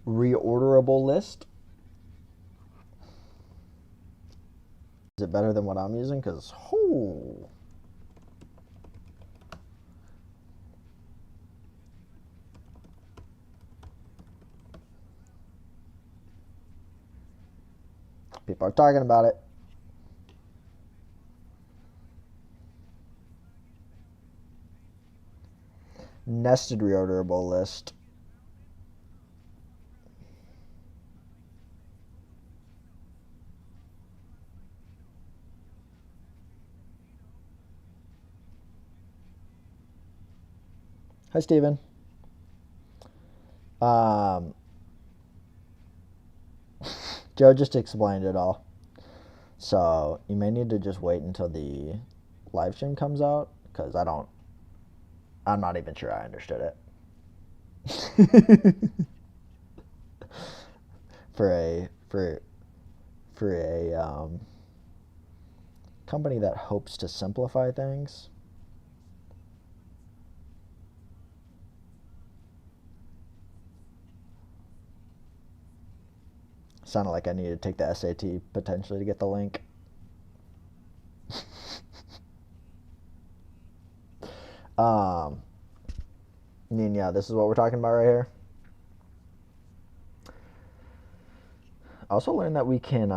Reorderable list. Is it better than what I'm using? Because, oh. People are talking about it. Nested reorderable list. Hi, Steven. Joe just explained it all. So you may need to just wait until the live stream comes out, because I'm not even sure I understood it. for a company that hopes to simplify things. Sounded like I needed to take the SAT potentially to get the link. Yeah, this is what we're talking about right here. I also learned that we can you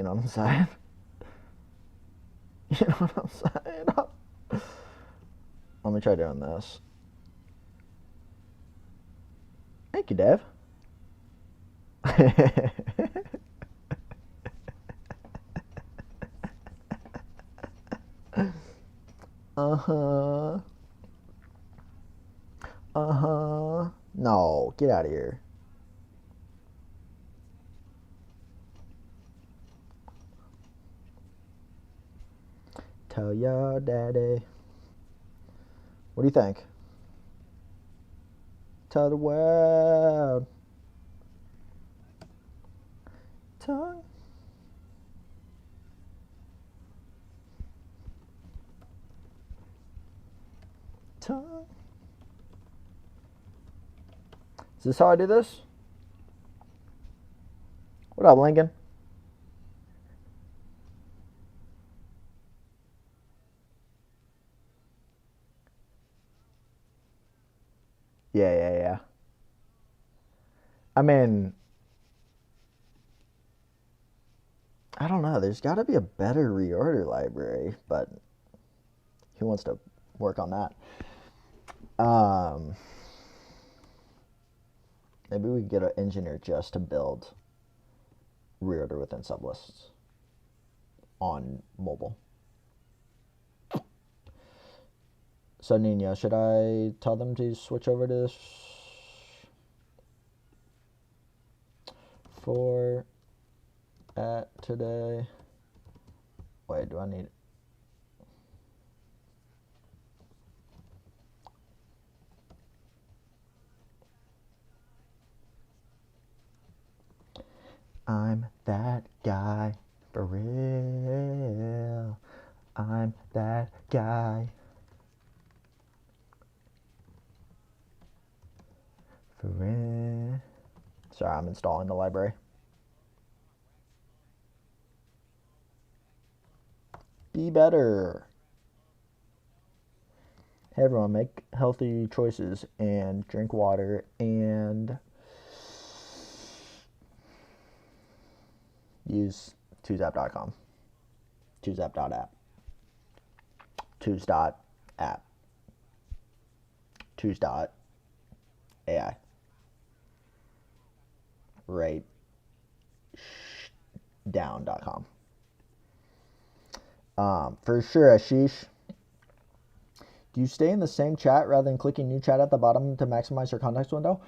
know what I'm saying? You know what I'm saying? Let me try doing this. Thank you, Dev. Uh-huh. Uh-huh. No, get out of here. Tell your daddy. What do you think? Tell the world. Tongue. Tongue. Is this how I do this? What up, Lincoln? Yeah. I mean, I don't know. There's got to be a better reorder library, but who wants to work on that? Maybe we could get an engineer just to build reorder within sublists on mobile. So Nino, should I tell them to switch over to this for at today? Wait, do I need? I'm that guy for real. I'm that guy for real. Sorry, I'm installing the library. Be better. Hey everyone, make healthy choices and drink water and use 2zap.com. 2zap.app, 2s.app, 2s.ai, right down.com. For sure, Ashish. Do you stay in the same chat rather than clicking new chat at the bottom to maximize your context window?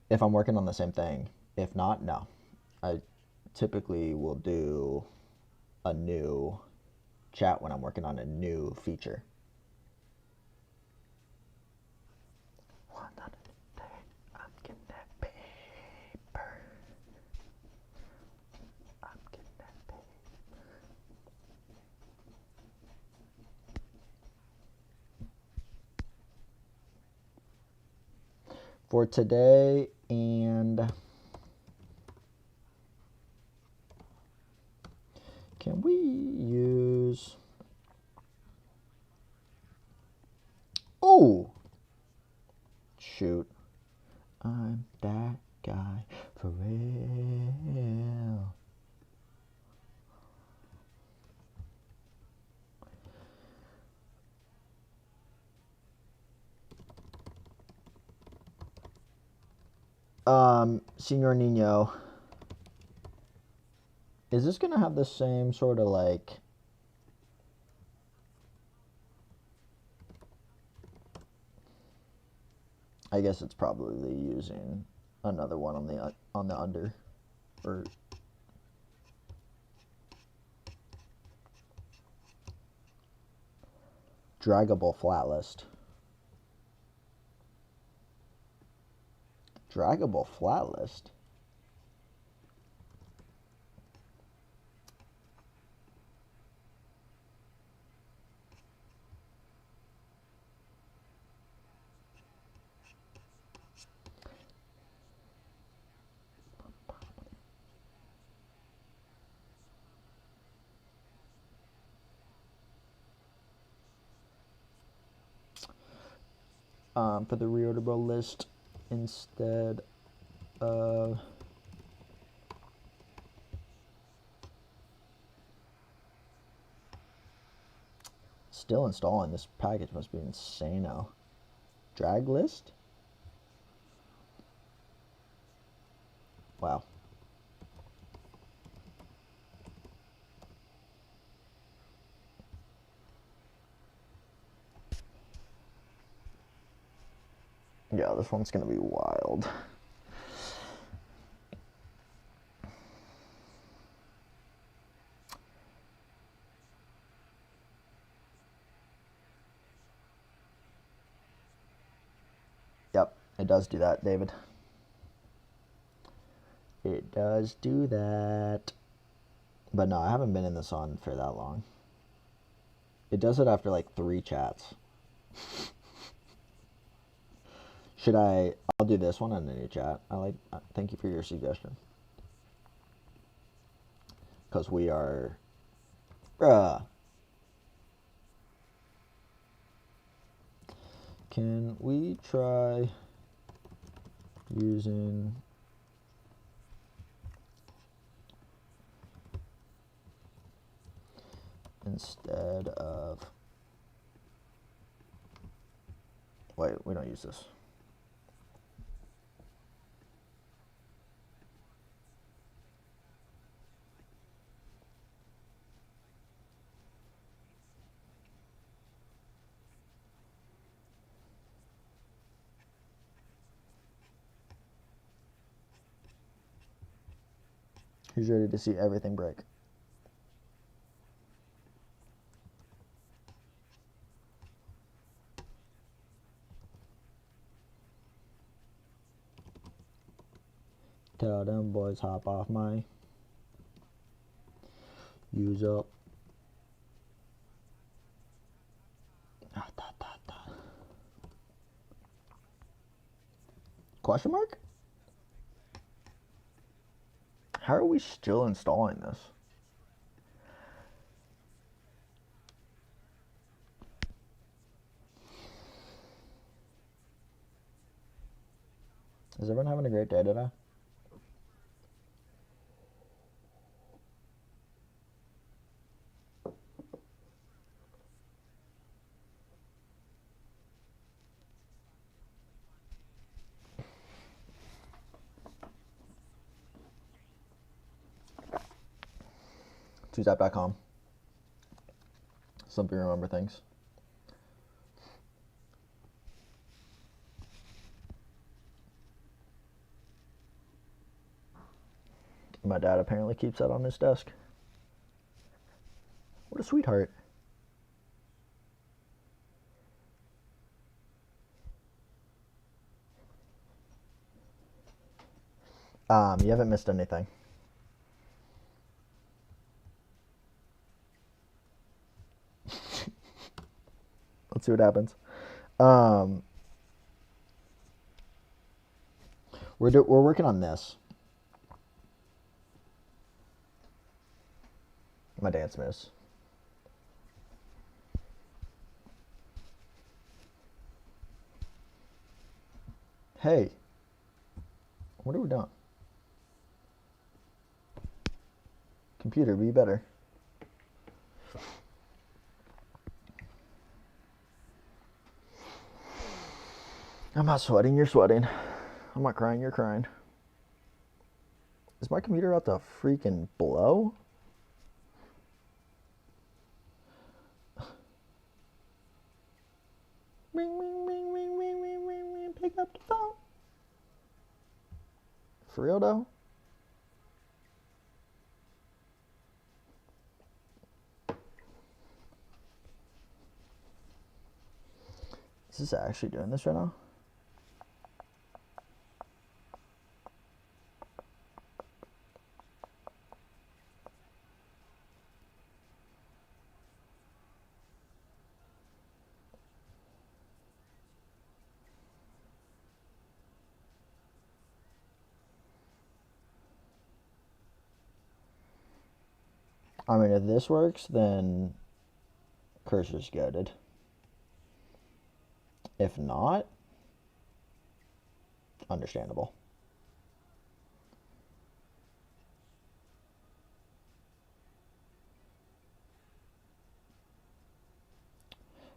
If I'm working on the same thing. If not, no. I typically will do a new chat when I'm working on a new feature. One other day, I'm getting that paper. I'm getting that paper. For today, and can we use, oh, shoot, I'm that guy for real. Senor Nino, is this gonna have the same sort of like, I guess it's probably using another one on the under, or draggable flat list. Draggable flat list. For the reorderable list instead of still installing. This package must be insane now. Drag list? Wow. Yeah, this one's gonna be wild. Yep, it does do that, David. It does do that. But no, I haven't been in this on for that long. It does it after like 3 chats. Should I'll do this one in a new chat. Thank you for your suggestion. Because we are, can we try using instead of, wait, we don't use this. Who's ready to see everything break? Tell them boys hop off my use up. Question mark? How are we still installing this? Is everyone having a great day today? 2zap.com. Something to remember things. My dad apparently keeps that on his desk. What a sweetheart. You haven't missed anything. Let's see what happens. We're working on this. My dance moves. Hey, what are we doing? Computer, be better. I'm not sweating, you're sweating. I'm not crying, you're crying. Is my computer about to freaking blow? Ring, ring, ring, ring, ring, ring, ring, ring, pick up the phone. For real though? Is this actually doing this right now? I mean, if this works, then cursor's goaded. If not, understandable.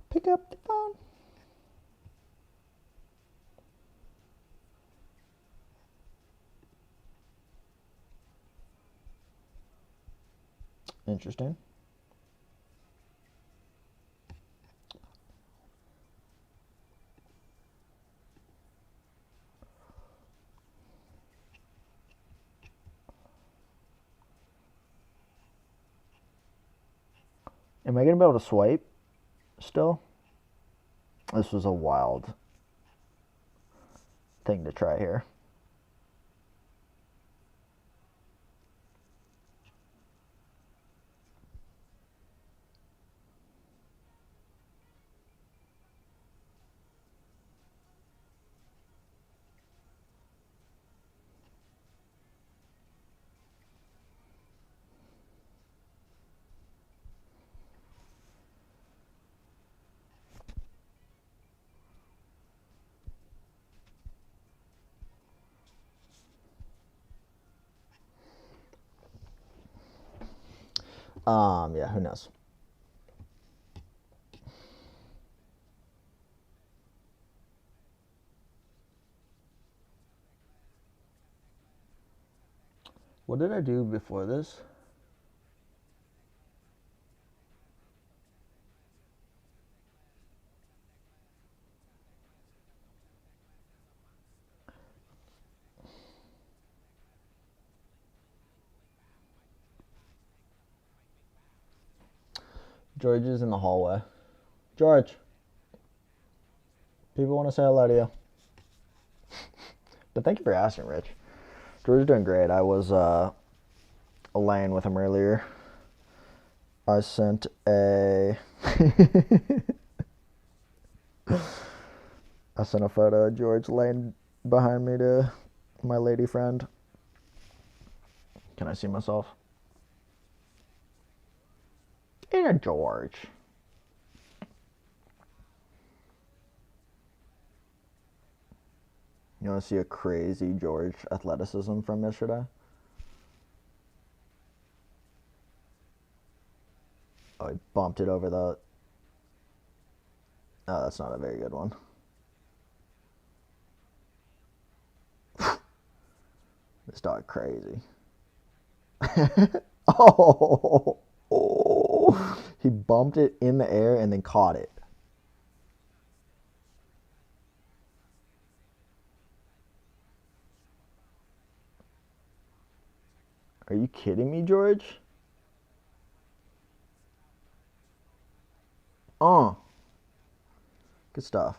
Pick up the phone. Interesting. Am I gonna be able to swipe still? This was a wild thing to try here. Yeah, who knows? What did I do before this? George is in the hallway. George, people want to say hello to you. But thank you for asking, Rich. George is doing great. I was laying with him earlier. I sent a I sent a photo of George laying behind me to my lady friend. Can I see myself? And George. You want to see a crazy George athleticism from yesterday? Oh, he bumped it over the... Oh, that's not a very good one. This dog crazy. Oh! bumped it in the air and then caught it. Are you kidding me, George? Good stuff.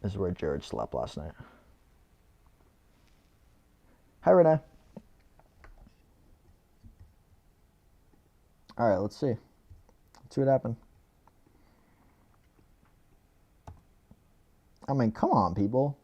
This is where George slept last night. Hi, Renee. All right, let's see. Let's see what happened. I mean, come on, people.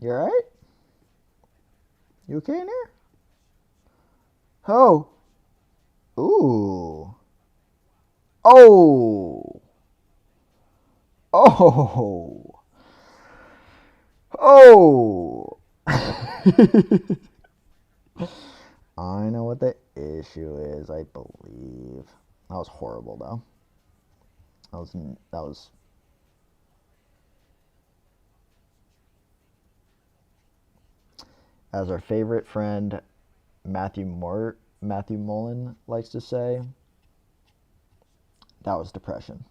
You all right? You okay in here? Oh. Ooh. Oh. Oh. Oh. I know what the issue is, I believe. That was horrible, though. That was as our favorite friend Matthew Mullen likes to say, that was depression.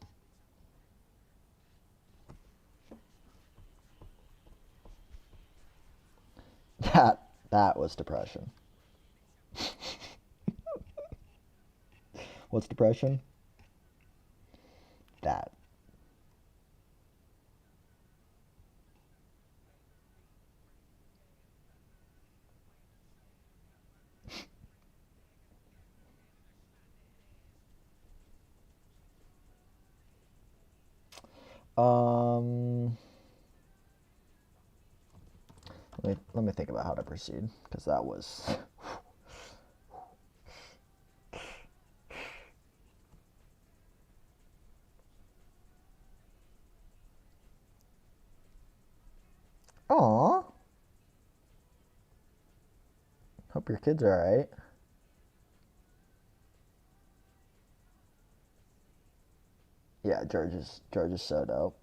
That was depression. What's depression? That. Let me think about how to proceed, because that was Aw. Hope your kids are alright. Yeah, George is so dope.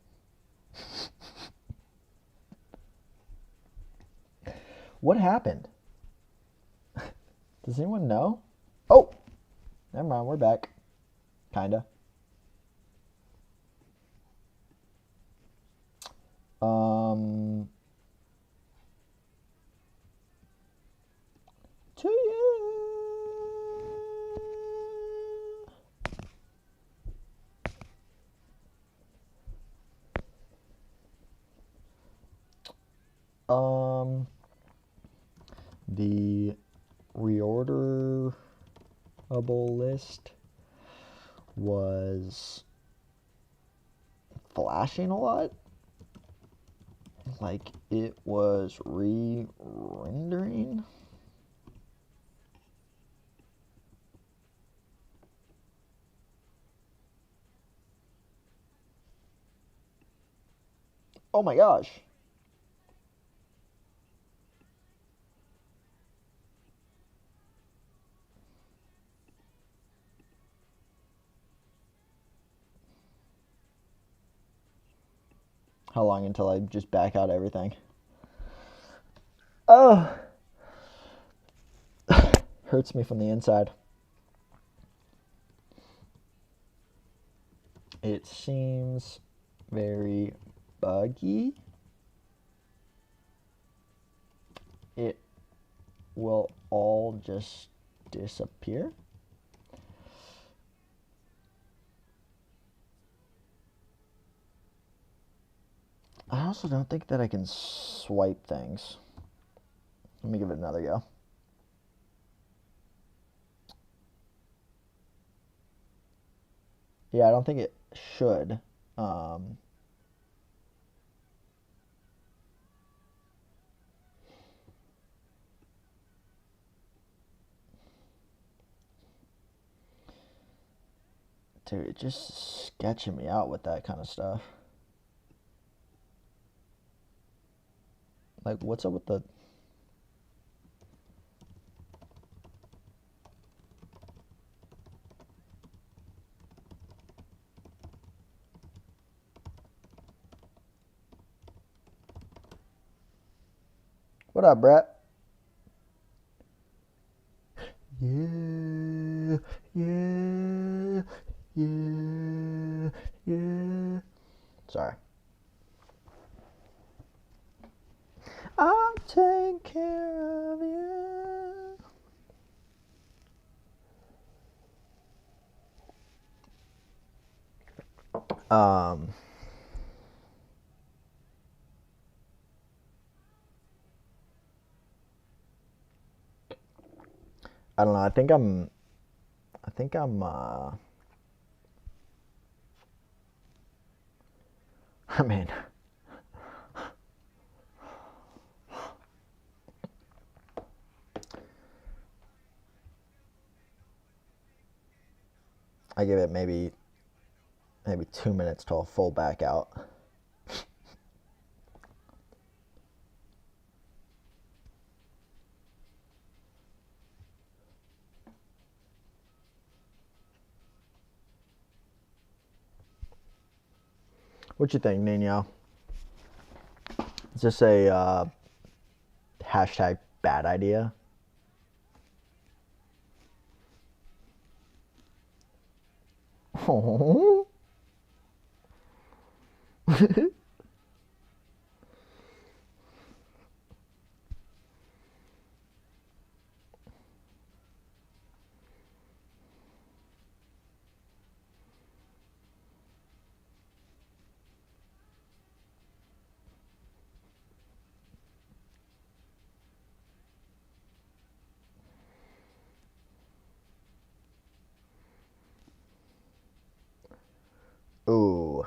What happened? Does anyone know? Oh, never mind. We're back. Kinda. To you. The reorderable list was flashing a lot. Like it was re-rendering. Oh my gosh. How long until I just back out everything? Oh. Hurts me from the inside. It seems very buggy. It will all just disappear. I also don't think that I can swipe things. Let me give it another go. Yeah, I don't think it should. Dude, it's just sketching me out with that kind of stuff. Like, what's up with the... What up, Brett? Yeah, yeah, yeah, yeah. Sorry. I'll take care of you. I don't know. I think I'm I mean, I give it maybe 2 minutes till a full back out. What you think, Nino? Is this a hashtag bad idea? Oh. Ooh.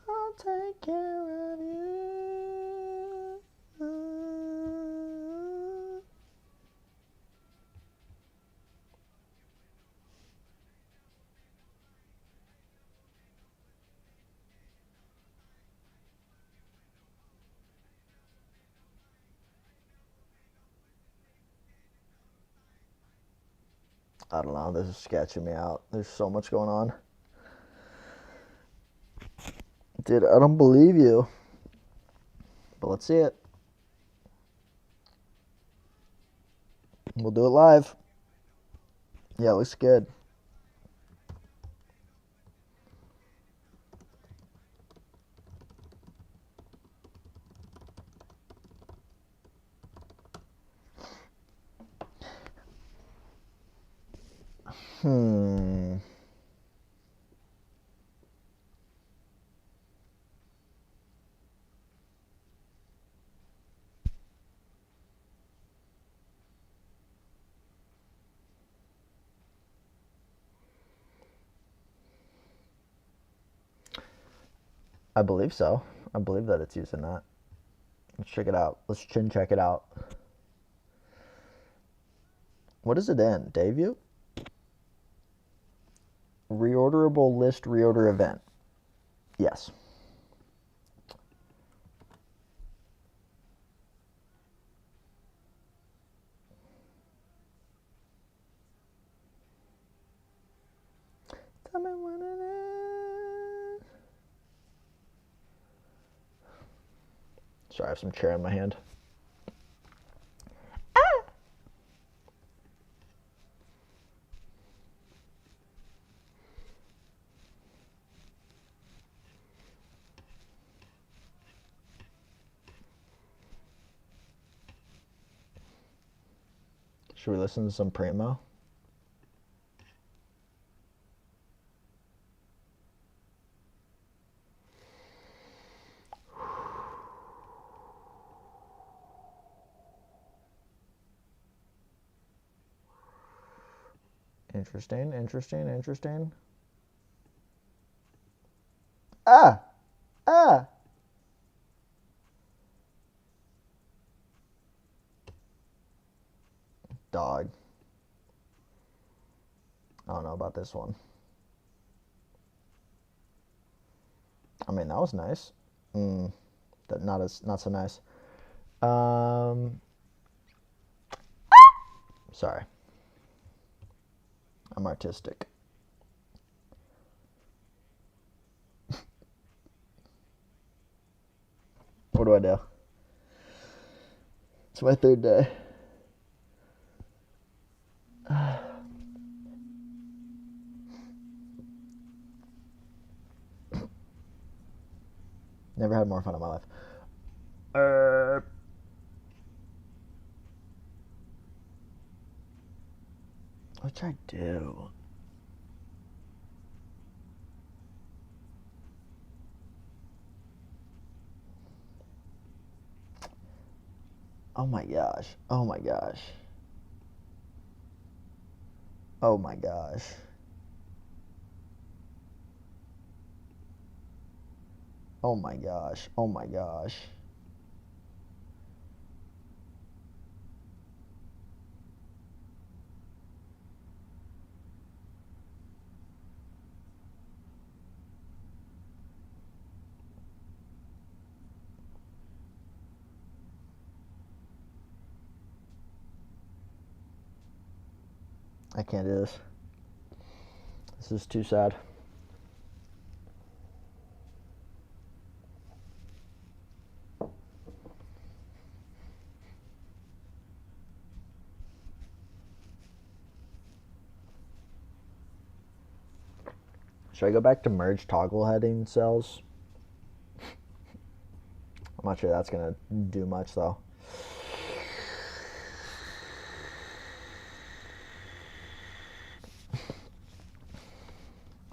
I'll take care of you. I don't know. This is sketching me out. There's so much going on. Dude, I don't believe you. But let's see it. We'll do it live. Yeah, it looks good. I believe so. I believe that it's using that. Let's check it out. Let's chin check it out. What is it in? Dayview? Reorderable list reorder event. Yes. Tell me what it is. Sorry, I have some chair in my hand. Should we listen to some Primo? Interesting, interesting, interesting. Ah! Ah! dog. I don't know about this one. I mean, that was nice. Not so nice. Sorry. I'm artistic. What do I do? It's my third day. Never had more fun in my life. What should I do? Oh my gosh. Oh my gosh. Oh my gosh. Oh my gosh. Oh my gosh. I can't do this. This is too sad. Should I go back to merge toggle heading cells? I'm not sure that's gonna do much though.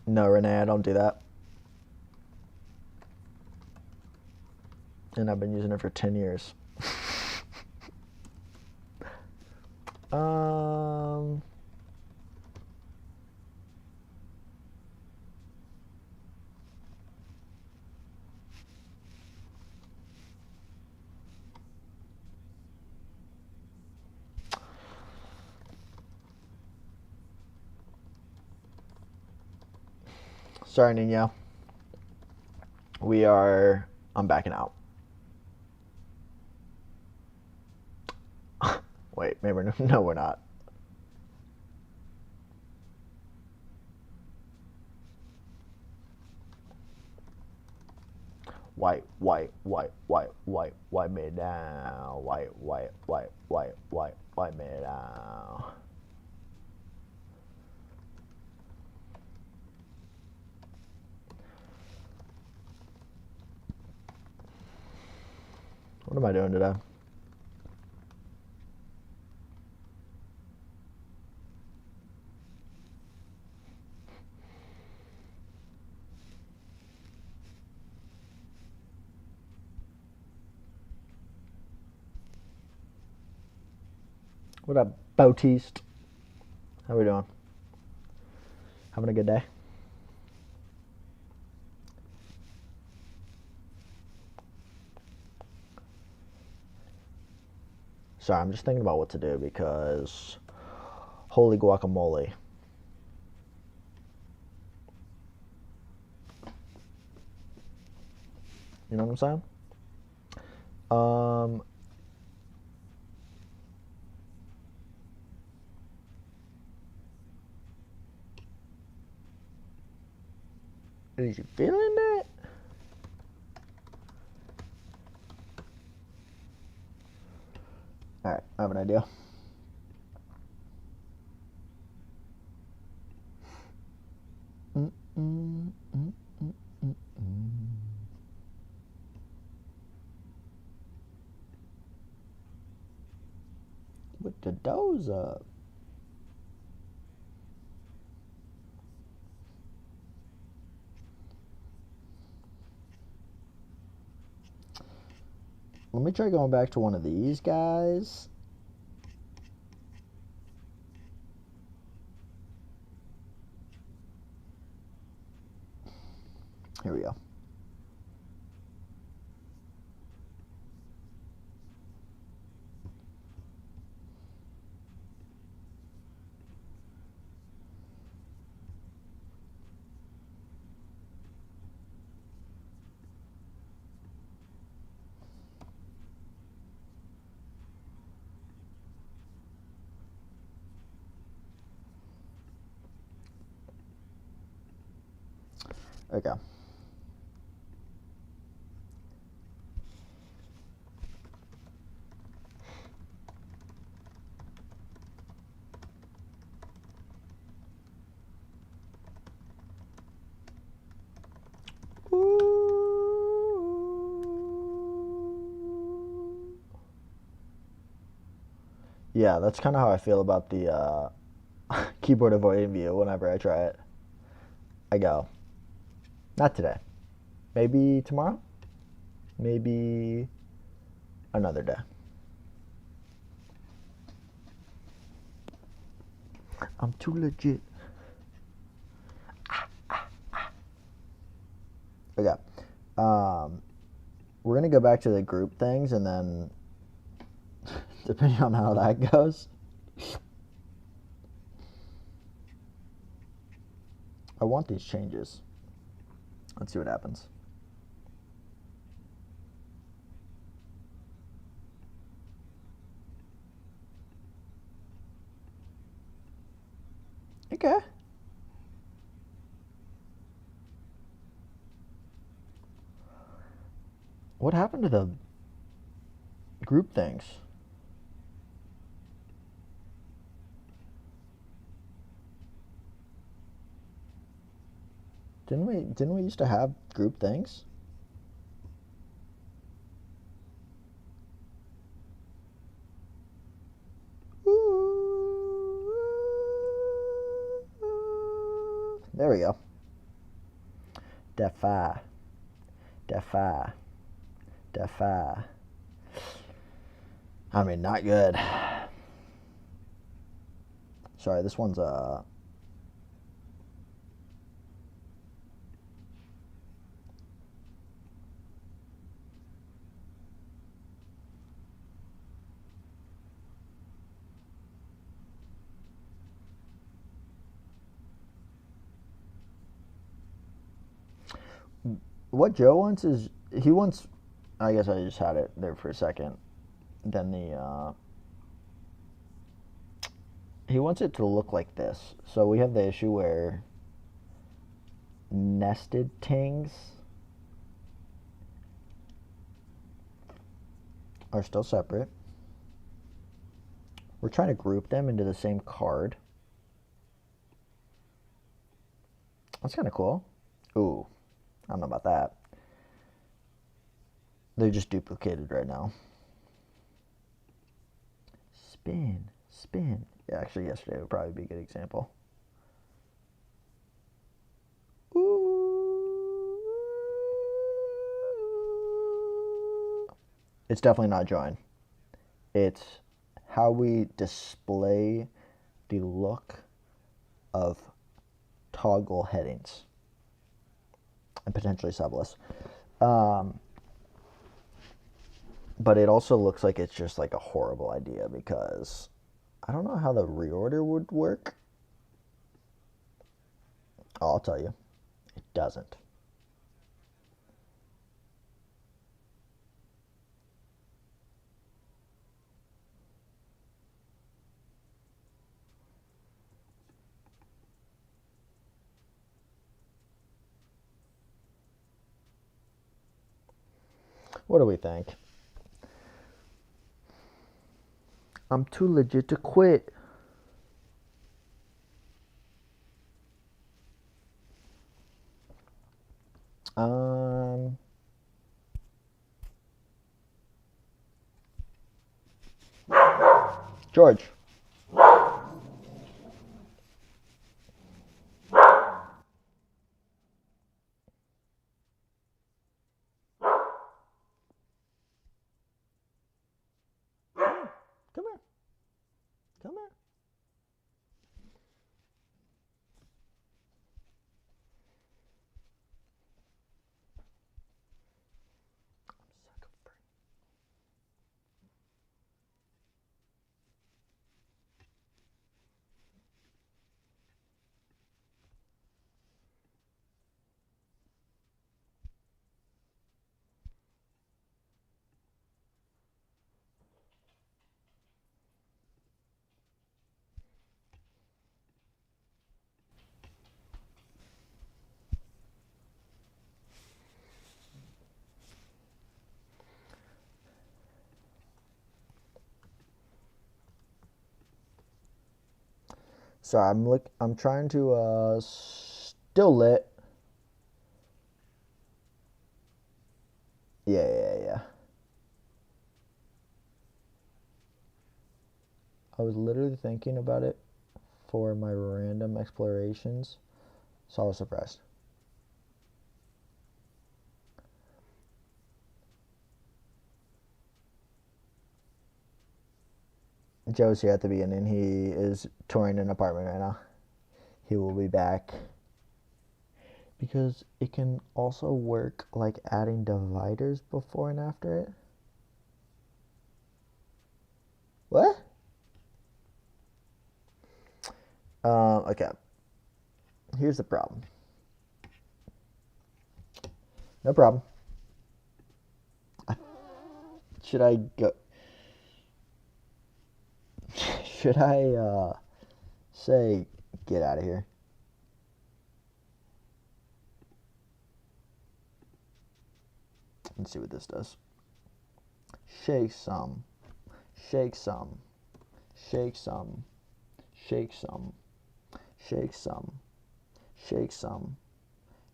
No, Renee, I don't do that. And I've been using it for 10 years. Sorry, Nino. I'm backing out. Wait, maybe no, we're not. White me down. White me down. What am I doing today? What up, Bautiste? How we doing? Having a good day? Sorry, I'm just thinking about what to do because holy guacamole. You know what I'm saying? Is you feeling that? Alright, I have an idea. With the doors up. Let me try going back to one of these guys. Here we go. Okay. Yeah, that's kind of how I feel about the keyboard avoiding view whenever I try it. I go, not today. Maybe tomorrow? Maybe another day. I'm too legit. Okay. We're going to go back to the group things, and then depending on how that goes, I want these changes. Let's see what happens. Okay. What happened to the group things? Didn't we used to have group things? There we go. Defy. Defy. Defy. I mean, not good. Sorry, this one's what Joe wants is he wants. I guess I just had it there for a second. Then he wants it to look like this. So we have the issue where nested tings are still separate. We're trying to group them into the same card. That's kind of cool. Ooh, I don't know about that. They're just duplicated right now. Spin, spin. Yeah, actually yesterday would probably be a good example. Ooh. It's definitely not join. It's how we display the look of toggle headings and potentially subless. But it also looks like it's just like a horrible idea because I don't know how the reorder would work. Oh, I'll tell you, it doesn't. What do we think? I'm too legit to quit. George. Come here. Come here. Sorry, I'm trying to still lit. Yeah. I was literally thinking about it for my random explorations, so I was surprised. Joe's here at the beginning. He is touring an apartment right now. He will be back. Because it can also work like adding dividers before and after it. What? Okay. Here's the problem. No problem. Should I go? Should I say get out of here? Let's see what this does. Shake some. Shake some. Shake some. Shake some. Shake some. Shake some.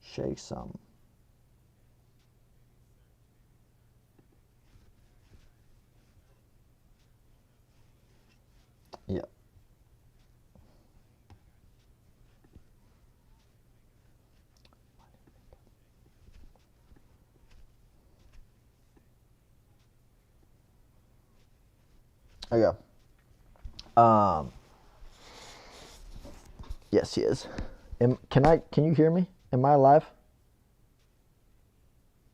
Shake some. Yep. Okay. Yes, he is. Can you hear me? Am I alive?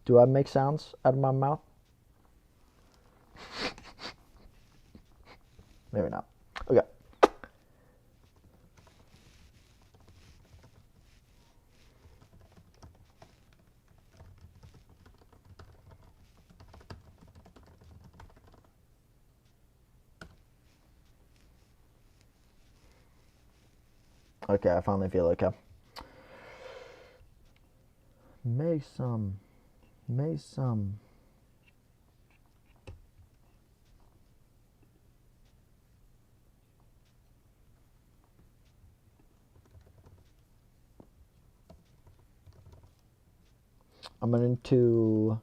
Do I make sounds out of my mouth? Maybe not. Okay. Okay, I finally feel okay. Make some. Make some. I'm going to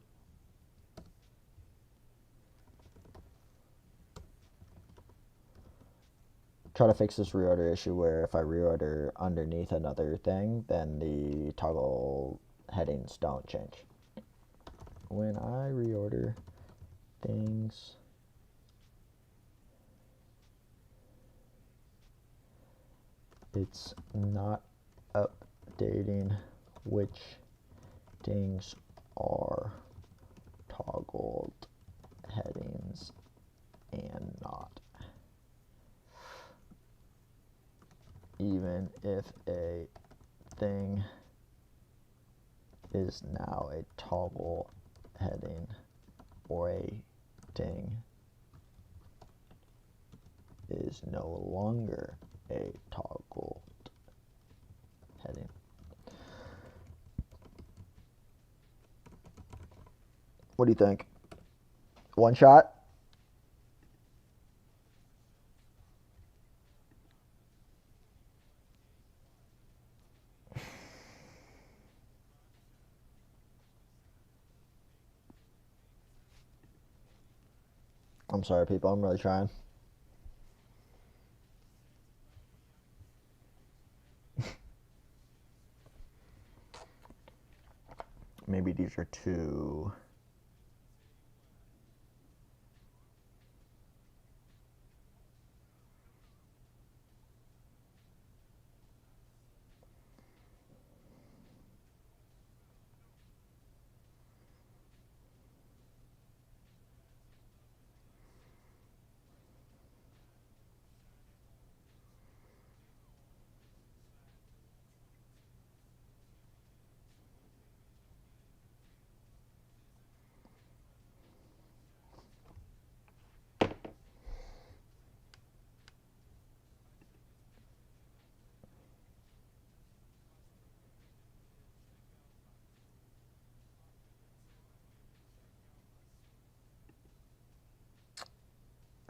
try to fix this reorder issue where if I reorder underneath another thing, then the toggle headings don't change. When I reorder things, it's not updating which things are toggled headings and not. Even if a thing is now a toggle heading or a thing is no longer a toggled heading. What do you think? One shot? I'm sorry, people. I'm really trying. Maybe these are too...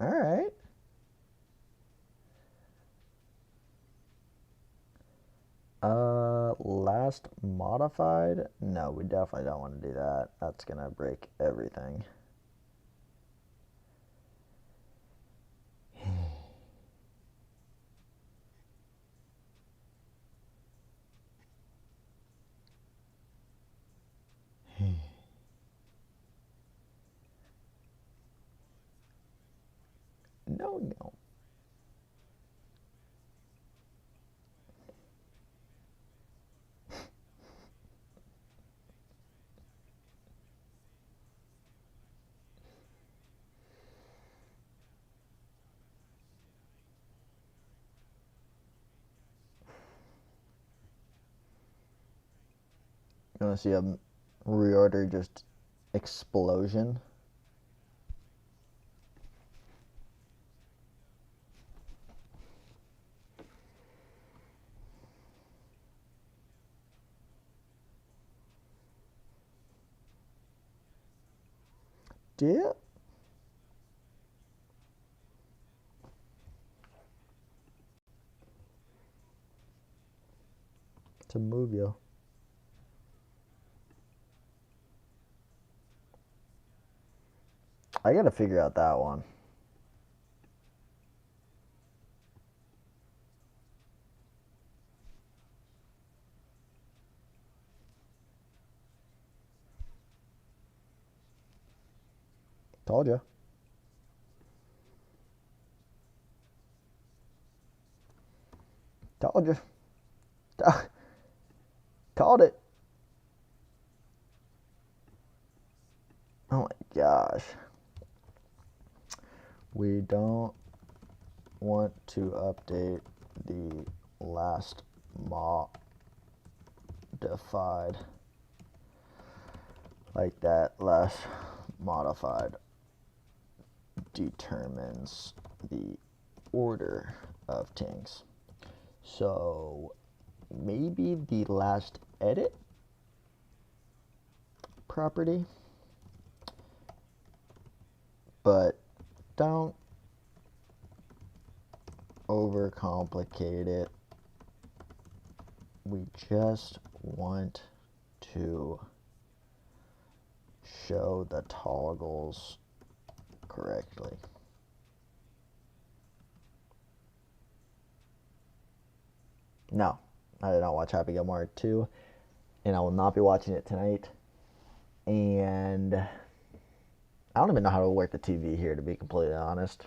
All right. last modified? No, we definitely don't want to do that. That's going to break everything. No. You want to see a reorder just explosion? Dip. To move you. I gotta figure out that one. Told you. Told you. Called it. Oh my gosh. We don't want to update the last modified like that. Last modified determines the order of things. So maybe the last edit property, but don't overcomplicate it. We just want to show the toggles correctly. No, I did not watch Happy Gilmore 2, and I will not be watching it tonight. And I don't even know how to work the TV here, to be completely honest.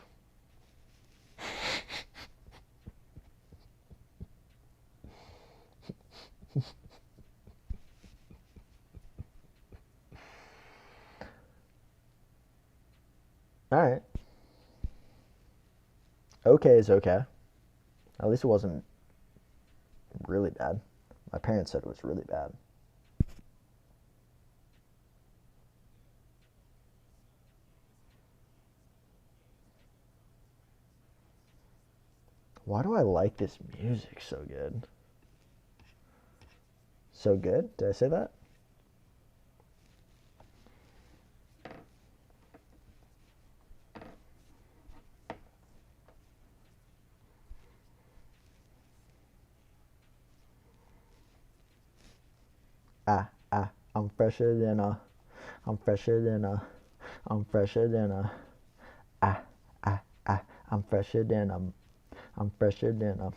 Alright. Okay is okay. At least it wasn't really bad. My parents said it was really bad. Why do I like this music so good? So good? Did I say that? I'm fresher than a, I'm fresher than a, I'm fresher than a, I'm fresher than a, I'm fresher than a,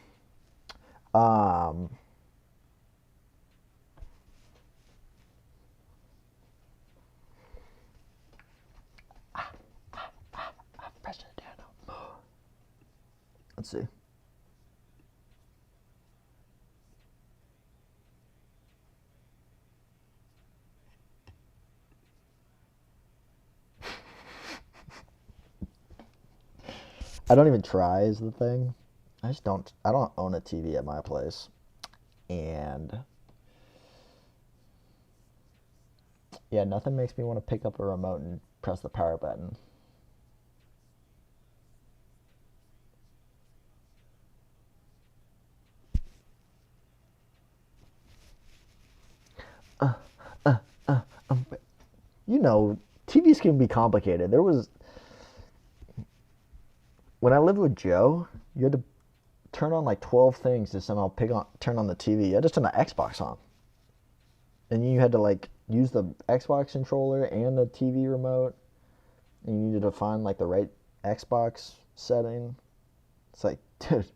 fresher than a, let's see. I don't even try is the thing. I don't own a TV at my place. And yeah, nothing makes me want to pick up a remote and press the power button. You know, TVs can be complicated. When I lived with Joe, you had to turn on like 12 things to somehow turn on the TV. I just turned the Xbox on. And you had to like use the Xbox controller and the TV remote, and you needed to find like the right Xbox setting. It's like, dude,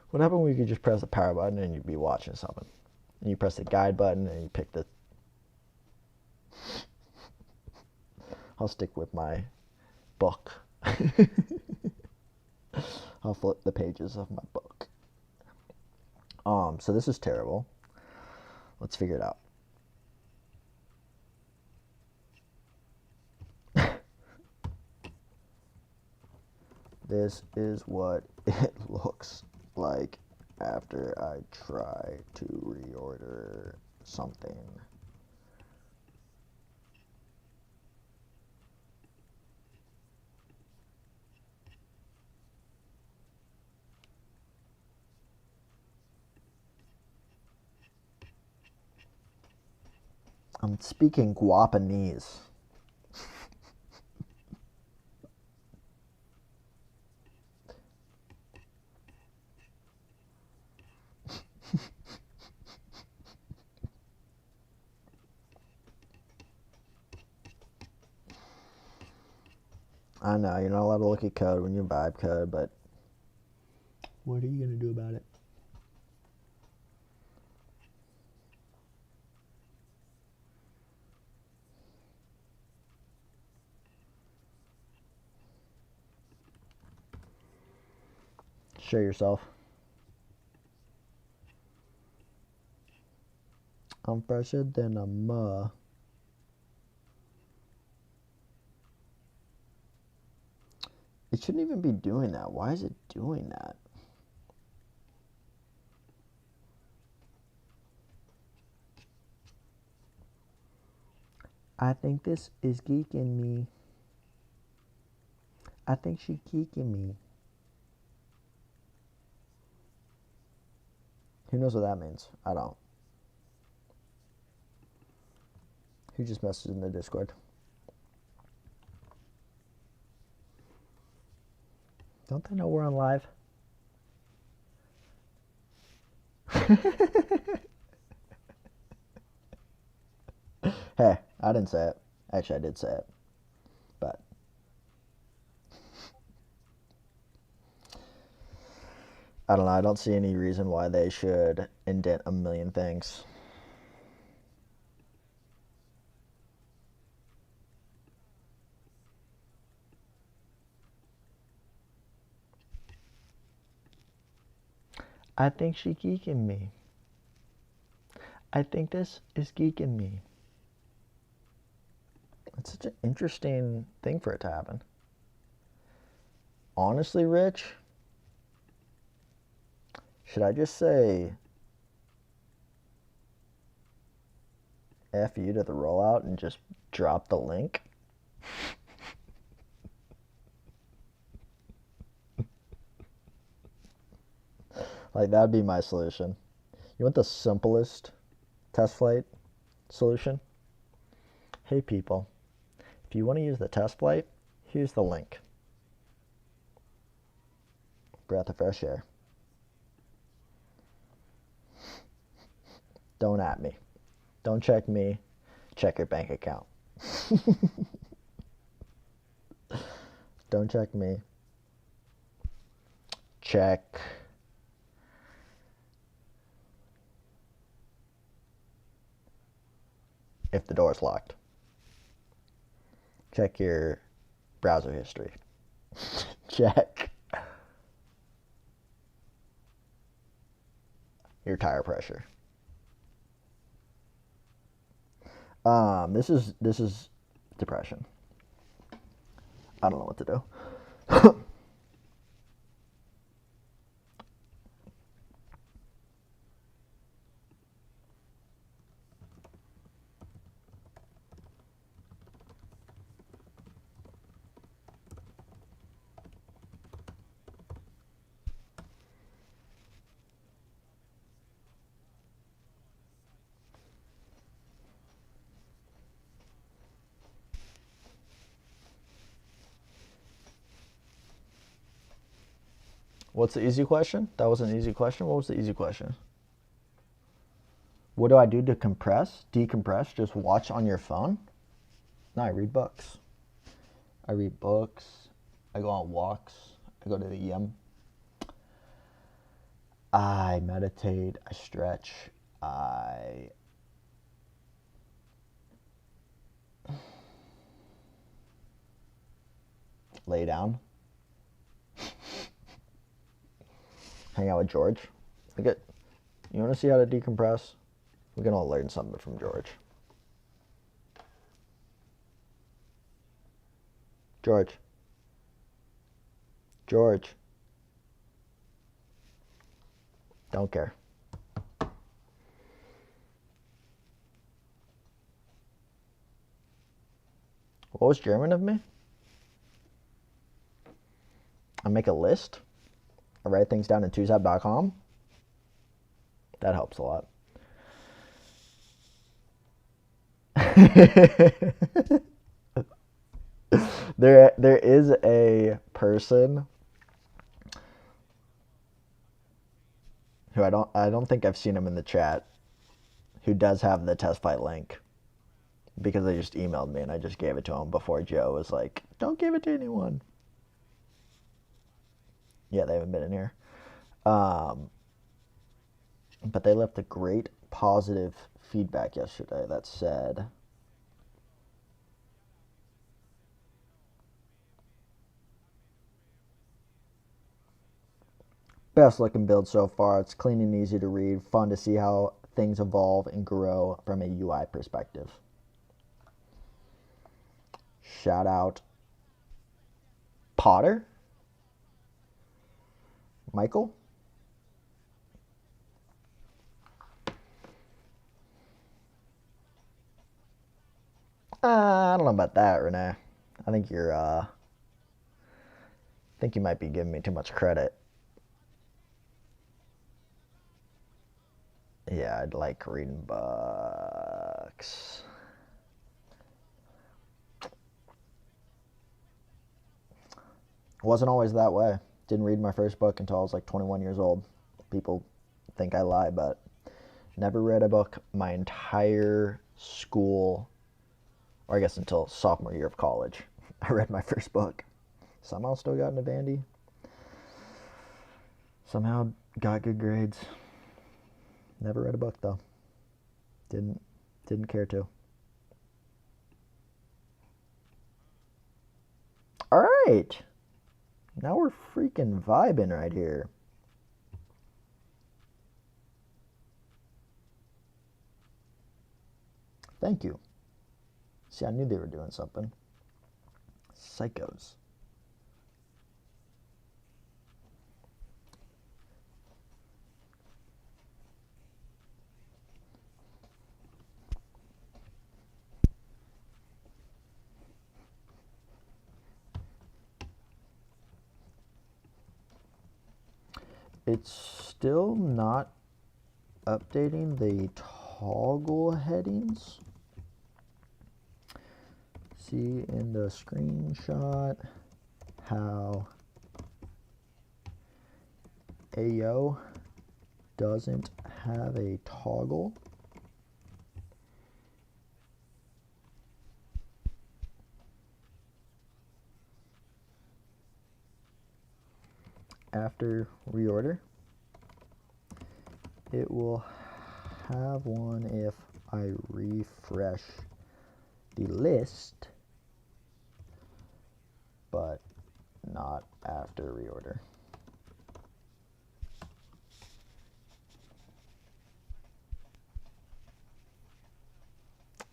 what happened when you could just press the power button and you'd be watching something? And you press the guide button and you pick the. I'll stick with my book. I'll flip the pages of my book. So this is terrible. Let's figure it out. This is what it looks like after I try to reorder something. I'm speaking Guapanese. I know, you're not allowed to look at code when you vibe code, but what are you going to do about it? Show yourself. I'm fresher than a mug. It shouldn't even be doing that. Why is it doing that? I think this is geeking me. I think she geeking me. Who knows what that means? I don't. Who just messaged in the Discord? Don't they know we're on live? Hey, I didn't say it. Actually, I did say it. But I don't know. I don't see any reason why they should indent a million things. I think she geeking me. I think this is geeking me. It's such an interesting thing for it to happen. Honestly, Rich, should I just say F you to the rollout and just drop the link? Like, that'd be my solution. You want the simplest test flight solution? Hey people, if you want to use the test flight, here's the link. Breath of fresh air. Don't at me. Don't check me. Check your bank account. Don't check me. Check if the door's locked. Check your browser history. Check your tire pressure. This is depression. I don't know what to do. What's the easy question? That was an easy question. What was the easy question? What do I do to compress? Decompress? Just watch on your phone? No, I read books. I read books. I go on walks. I go to the gym. I meditate. I stretch. I lay down. Hang out with George. You want to see how to decompress? We can all learn something from George. George. George. Don't care. What was German of me? I make a list. I write things down in twosap.com. That helps a lot. There is a person who I don't think I've seen him in the chat, who does have the test flight link, because they just emailed me and I just gave it to him before Joe was like, don't give it to anyone. Yeah, they haven't been in here. But they left a great positive feedback yesterday that said, best looking build so far. It's clean and easy to read. Fun to see how things evolve and grow from a UI perspective. Shout out Potter. Michael. I don't know about that, Renee. I think you might be giving me too much credit. Yeah, I'd like reading books. Wasn't always that way. Didn't read my first book until I was like 21 years old. People think I lie, but never read a book my entire school, or I guess until sophomore year of college. I read my first book. Somehow still got into Vandy. Somehow got good grades. Never read a book though. Didn't care to. All right. Now we're freaking vibing right here. Thank you. See, I knew they were doing something. Psychos. It's still not updating the toggle headings. See in the screenshot how AO doesn't have a toggle. After reorder, it will have one if I refresh the list, but not after reorder.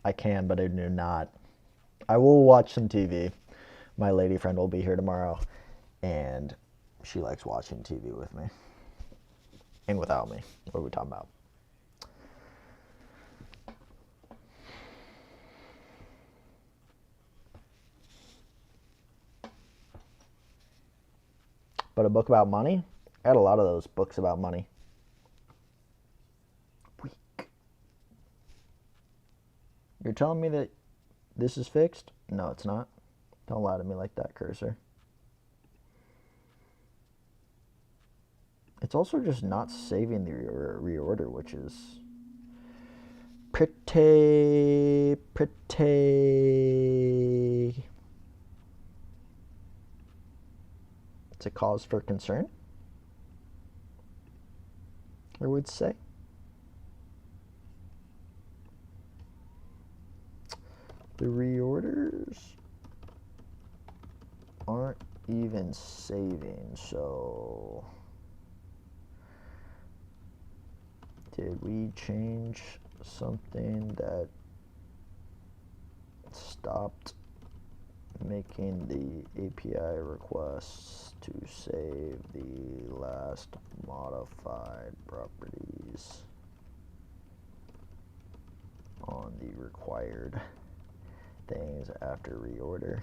I can, but I do not. I will watch some TV. My lady friend will be here tomorrow, and she likes watching TV with me. And without me. What are we talking about? But a book about money? I had a lot of those books about money. Weak. You're telling me that this is fixed? No, it's not. Don't lie to me like that, cursor. It's also just not saving the reorder, which is pretty. It's a cause for concern, I would say. The reorders aren't even saving, so did we change something that stopped making the API requests to save the last modified properties on the required things after reorder?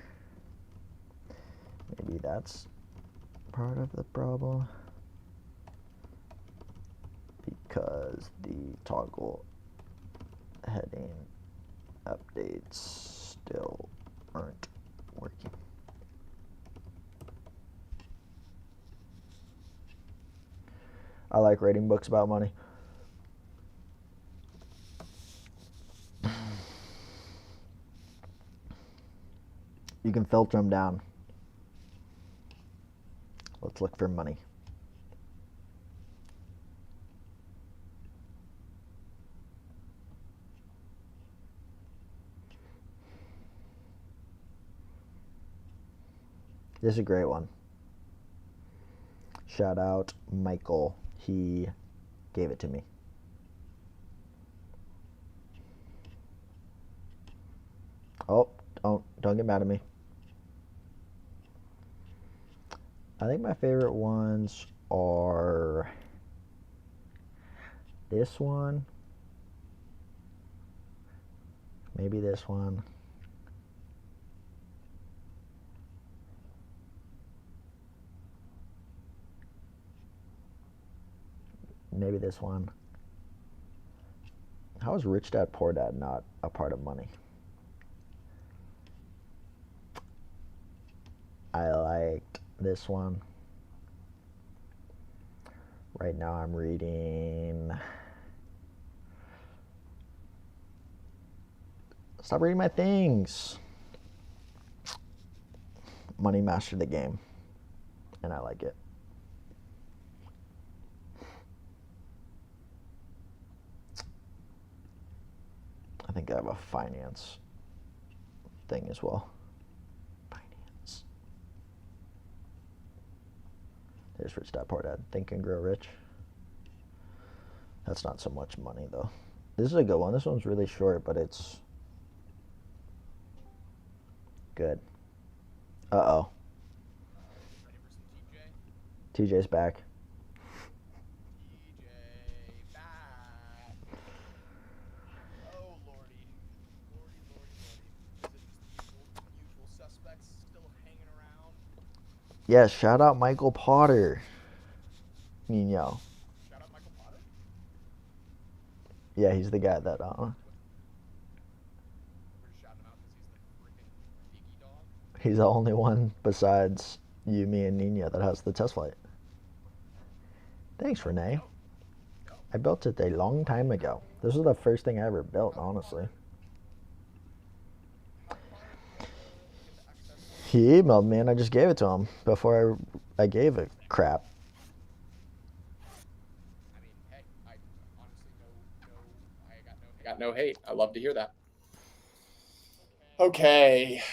Maybe that's part of the problem, because the toggle heading updates still aren't working. I like writing books about money. You can filter them down. Let's look for money. This is a great one. Shout out Michael. He gave it to me. Oh, don't get mad at me. I think my favorite ones are this one, maybe this one, maybe this one. How is Rich Dad Poor Dad not a part of money? I liked this one. Right now I'm reading... Stop reading my things. Money Mastered the Game. And I like it. I think I have a finance thing as well. Finance. There's Rich Dad Poor Dad. Think and Grow Rich. That's not so much money though. This is a good one. This one's really short, but it's good. Uh-oh. TJ's back. TJ back. Oh, lordy. Lordy, lordy, lordy. Is it just the usual suspects still hanging around? Yes, shout out Michael Potter. Nino. Shout out Michael Potter? Yeah, he's the guy that, We're just shouting him out because he's the freaking Iggy dog? he's the only one besides you, me, and Nina that has the test flight. Thanks, Renee. I built it a long time ago. This was the first thing I ever built, honestly. He emailed me and I just gave it to him before I gave a crap. I mean, hey, I honestly got no hate. I love to hear that. Okay.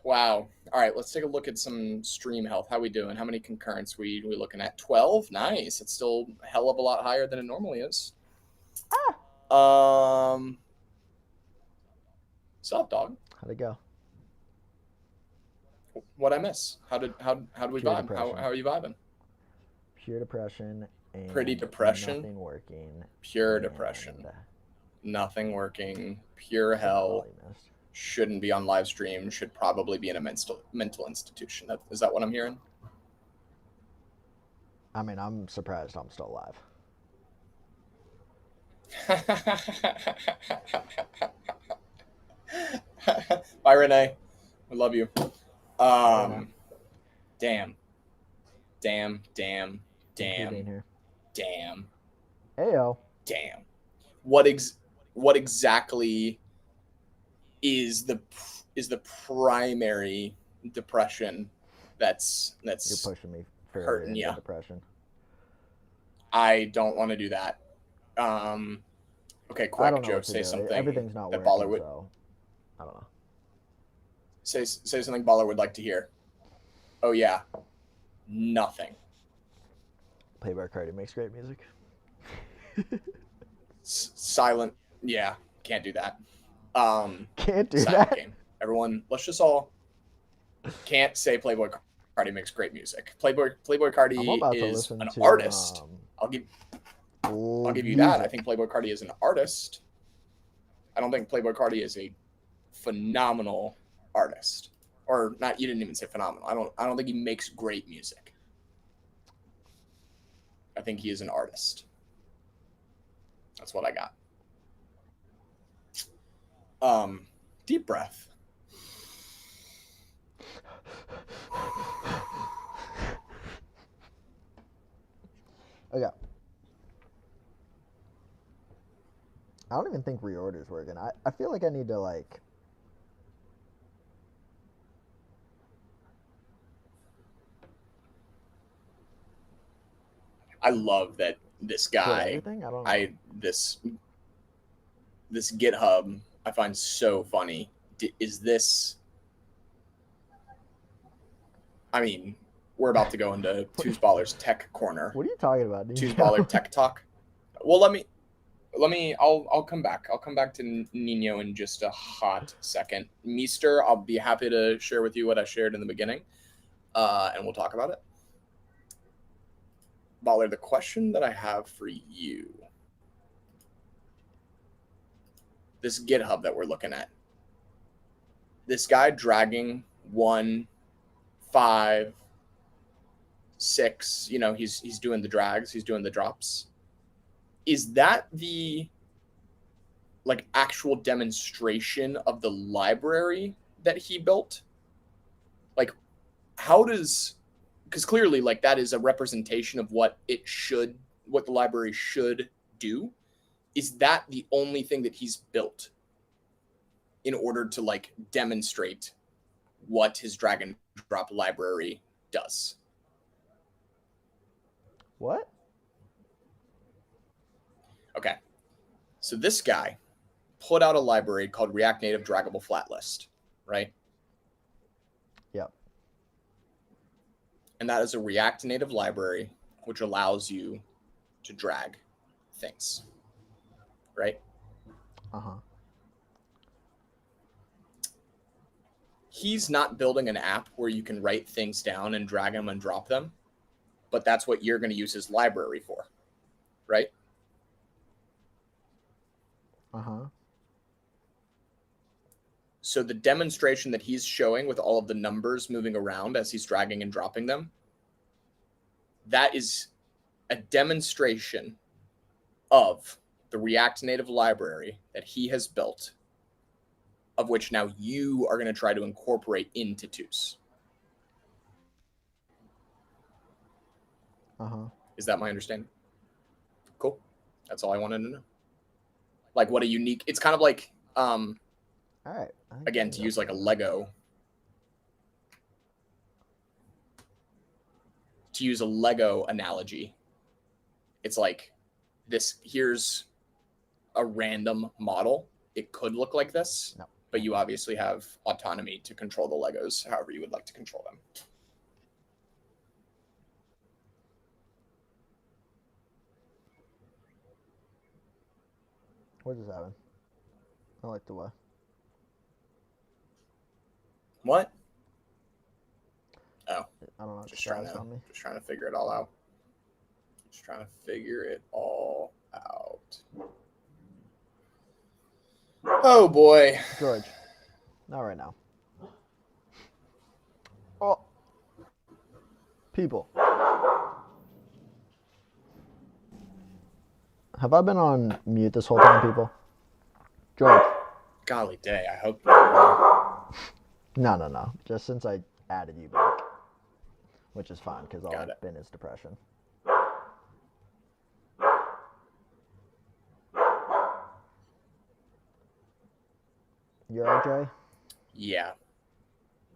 Wow. All right, let's take a look at some stream health. How we doing? How many concurrents we looking at? 12? Nice. It's still a hell of a lot higher than it normally is. Sup, dog? How'd it go? What'd I miss? How did we Pure vibe? depression. How are you vibing? Pure depression and Pretty depression. nothing working. Pure depression. Nothing working. Pure hell. Shouldn't be on live stream. Should probably be in a mental institution. Is that what I'm hearing? I mean, I'm surprised I'm still alive. Bye, Renee. I love you. Damn. Damn. Damn. Ayo. Damn. What what exactly is the primary depression that's You're pushing me further hurting into you. depression. I don't want to do that. Okay, I quick, don't know Joe. what to Say do. something Everything's not that working, Baller would so I don't know. say something Baller would like to hear. Oh yeah, nothing. Playboy Cardi makes great music. Silent. Yeah, can't do that. Can't do silent that. game. Everyone, let's just all can't say Playboy Cardi makes great music. Playboy I'm Cardi about to is listen an to artist. I'll give you that. I think Playboy Cardi is an artist. I don't think Playboy Cardi is a phenomenal artist. Or not, you didn't even say phenomenal. I don't think he makes great music. I think he is an artist. That's what I got. Deep breath. Okay. I don't even think reorder's working. I feel like I need to like. I love that this guy. Everything? I don't know. This GitHub I find so funny. Is this? I mean, we're about to go into Two's Baller's Tech Corner. What are you talking about, Nino? Two's Baller Tech Talk. Well, let me. I'll come back. I'll come back to Nino in just a hot second. Meester, I'll be happy to share with you what I shared in the beginning, and we'll talk about it. Baller, the question that I have for you, this GitHub that we're looking at, this guy dragging 1, 5, 6, he's doing the drags, he's doing the drops. Is that the like actual demonstration of the library that he built? Like, how does, because clearly like that is a representation of what the library should do. Is that the only thing that he's built in order to like demonstrate what his drag and drop library does? What? Okay. So this guy put out a library called React Native Draggable Flat List, right? Yep. And that is a React Native library which allows you to drag things, right? Uh-huh. He's not building an app where you can write things down and drag them and drop them, but that's what you're going to use his library for, right? Uh-huh. So the demonstration that he's showing with all of the numbers moving around as he's dragging and dropping them, that is a demonstration of the React Native library that he has built, of which now you are going to try to incorporate into Two's. Uh-huh. Is that my understanding? Cool. That's all I wanted to know. Like what a unique, it's kind of like, all right. Again, to use like a Lego, to use a Lego analogy, it's like this, here's a random model. It could look like this, No. But you obviously have autonomy to control the Legos however you would like to control them. What just happened? I like the way. What? Oh, I don't know. just trying to figure it all out. Just trying to figure it all out. Oh boy, George, not right now. Oh, people. Have I been on mute this whole time, people? George. Golly day, I hope not. No. Just since I added you back, which is fine because all I've been is depression. You're right, Jay? Yeah.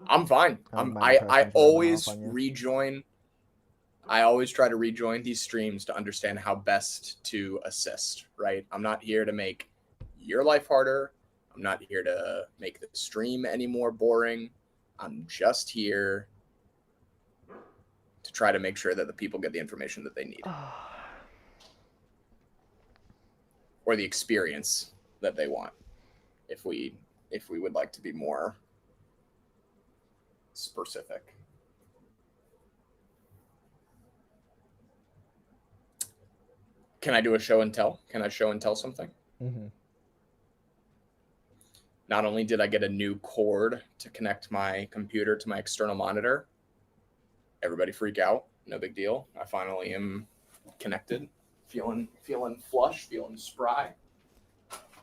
I'm fine. Mind I pressing rubbing always off on you? rejoin. I always try to rejoin these streams to understand how best to assist, right? I'm not here to make your life harder. I'm not here to make the stream any more boring. I'm just here to try to make sure that the people get the information that they need or the experience that they want. If we would like to be more specific. Can I do a show and tell? Can I show and tell something? Mm-hmm. Not only did I get a new cord to connect my computer to my external monitor, everybody freak out, no big deal. I finally am connected, feeling flush, feeling spry.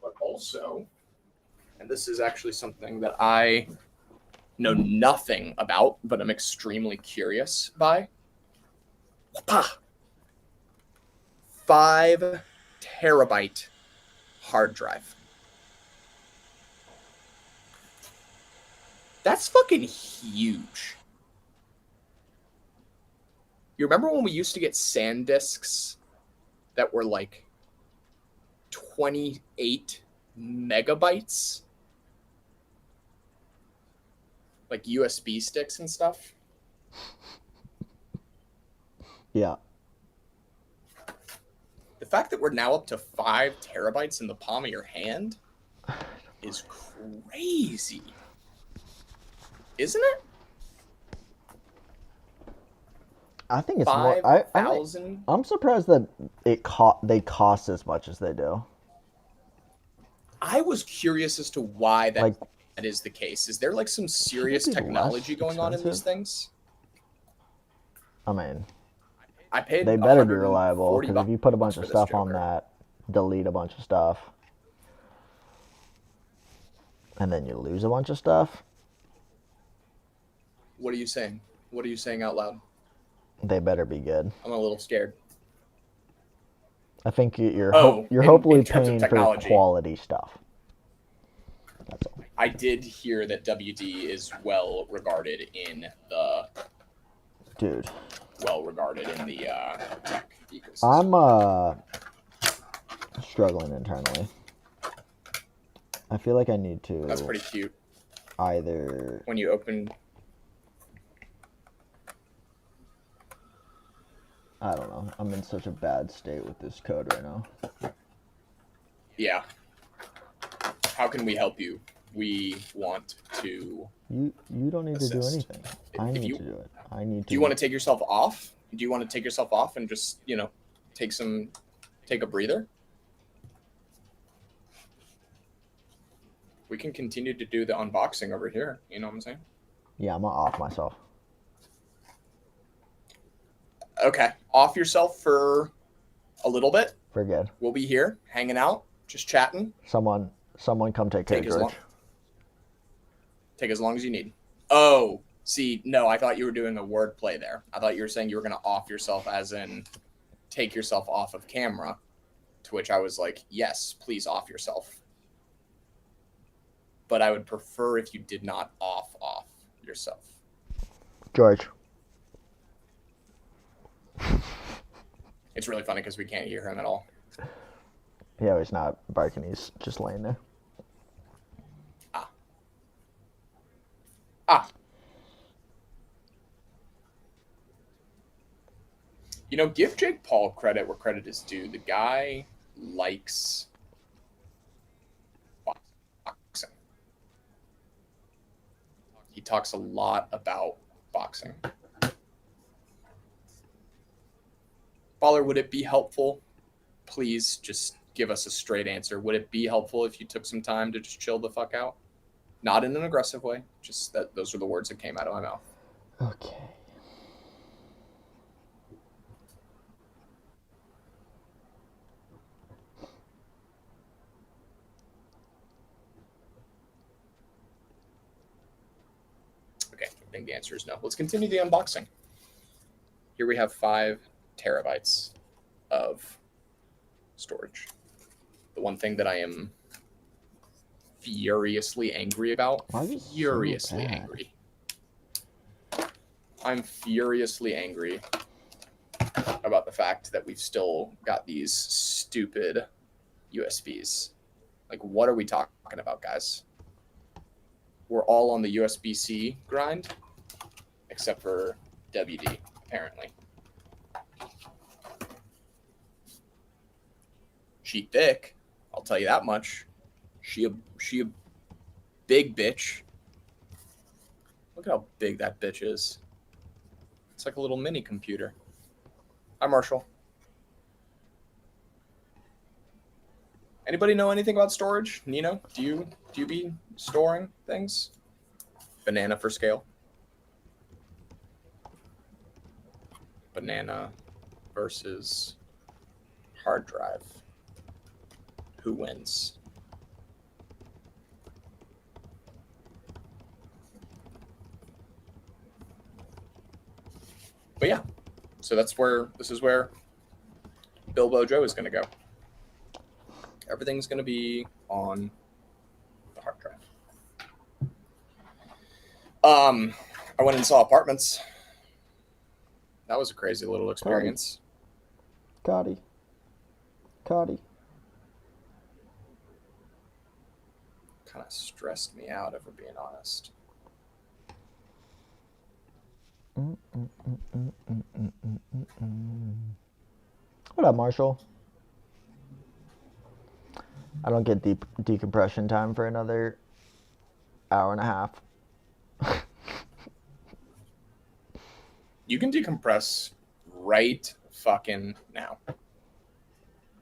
But also, and this is actually something that I know nothing about, but I'm extremely curious by. 5 terabyte hard drive. That's fucking huge. You remember when we used to get SanDisks that were like 28 megabytes? Like USB sticks and stuff? Yeah. The fact that we're now up to 5 terabytes in the palm of your hand is crazy. Isn't it? I think it's more. I'm surprised that they cost as much as they do. I was curious as to why that is the case. Is there like some serious technology going on in these things? I mean, I paid. They better be reliable, because if you put a bunch of stuff on that, delete a bunch of stuff, and then you lose a bunch of stuff. What are you saying? What are you saying out loud? They better be good. I'm a little scared. I think you're hopefully paying for quality stuff. That's all. I did hear that WD is well regarded in the tech ecosystem. I'm struggling internally. I feel like I need to. That's pretty cute. Either when you open. I don't know. I'm in such a bad state with this code right now. Yeah. How can we help you? We want to. You don't need assist. To do anything. I need to do it. I need to. Do you want to take yourself off? Do you want to take yourself off and just, take a breather? We can continue to do the unboxing over here. You know what I'm saying? Yeah, I'm gonna off myself. Okay, off yourself for a little bit. We're good. We'll be here, hanging out, just chatting. Someone come take care of George. Take as long as you need. Oh, see, no, I thought you were doing a word play there. I thought you were saying you were going to off yourself as in take yourself off of camera, to which I was like, yes, please off yourself. But I would prefer if you did not off yourself. George. It's really funny because we can't hear him at all. Yeah, he's not barking. He's just laying there. Give Jake Paul credit where credit is due. The guy likes boxing. He talks a lot about boxing. Baller, would it be helpful? Please just give us a straight answer. Would it be helpful if you took some time to just chill the fuck out? Not in an aggressive way. Just that those are the words that came out of my mouth. Okay. Okay, I think the answer is no. Let's continue the unboxing. Here we have 5 terabytes of storage. The one thing that I am furiously angry about. Why is it so Furiously bad? angry. I'm furiously angry about the fact that we've still got these stupid USBs. Like, what are we talking about, guys? We're all on the USB-C grind, except for WD, apparently. She thick, I'll tell you that much. She a big bitch. Look at how big that bitch is. It's like a little mini computer. Hi, Marshall. Anybody know anything about storage? Nino, do you be storing things? Banana for scale. Banana versus hard drive. Who wins? But yeah, so this is where Bilbo Joe is going to go. Everything's going to be on the hard drive. I went and saw apartments. That was a crazy little experience. Cotty. Kind of stressed me out, if we're being honest. What up, Marshall? I don't get deep decompression time for another hour and a half. You can decompress right fucking now.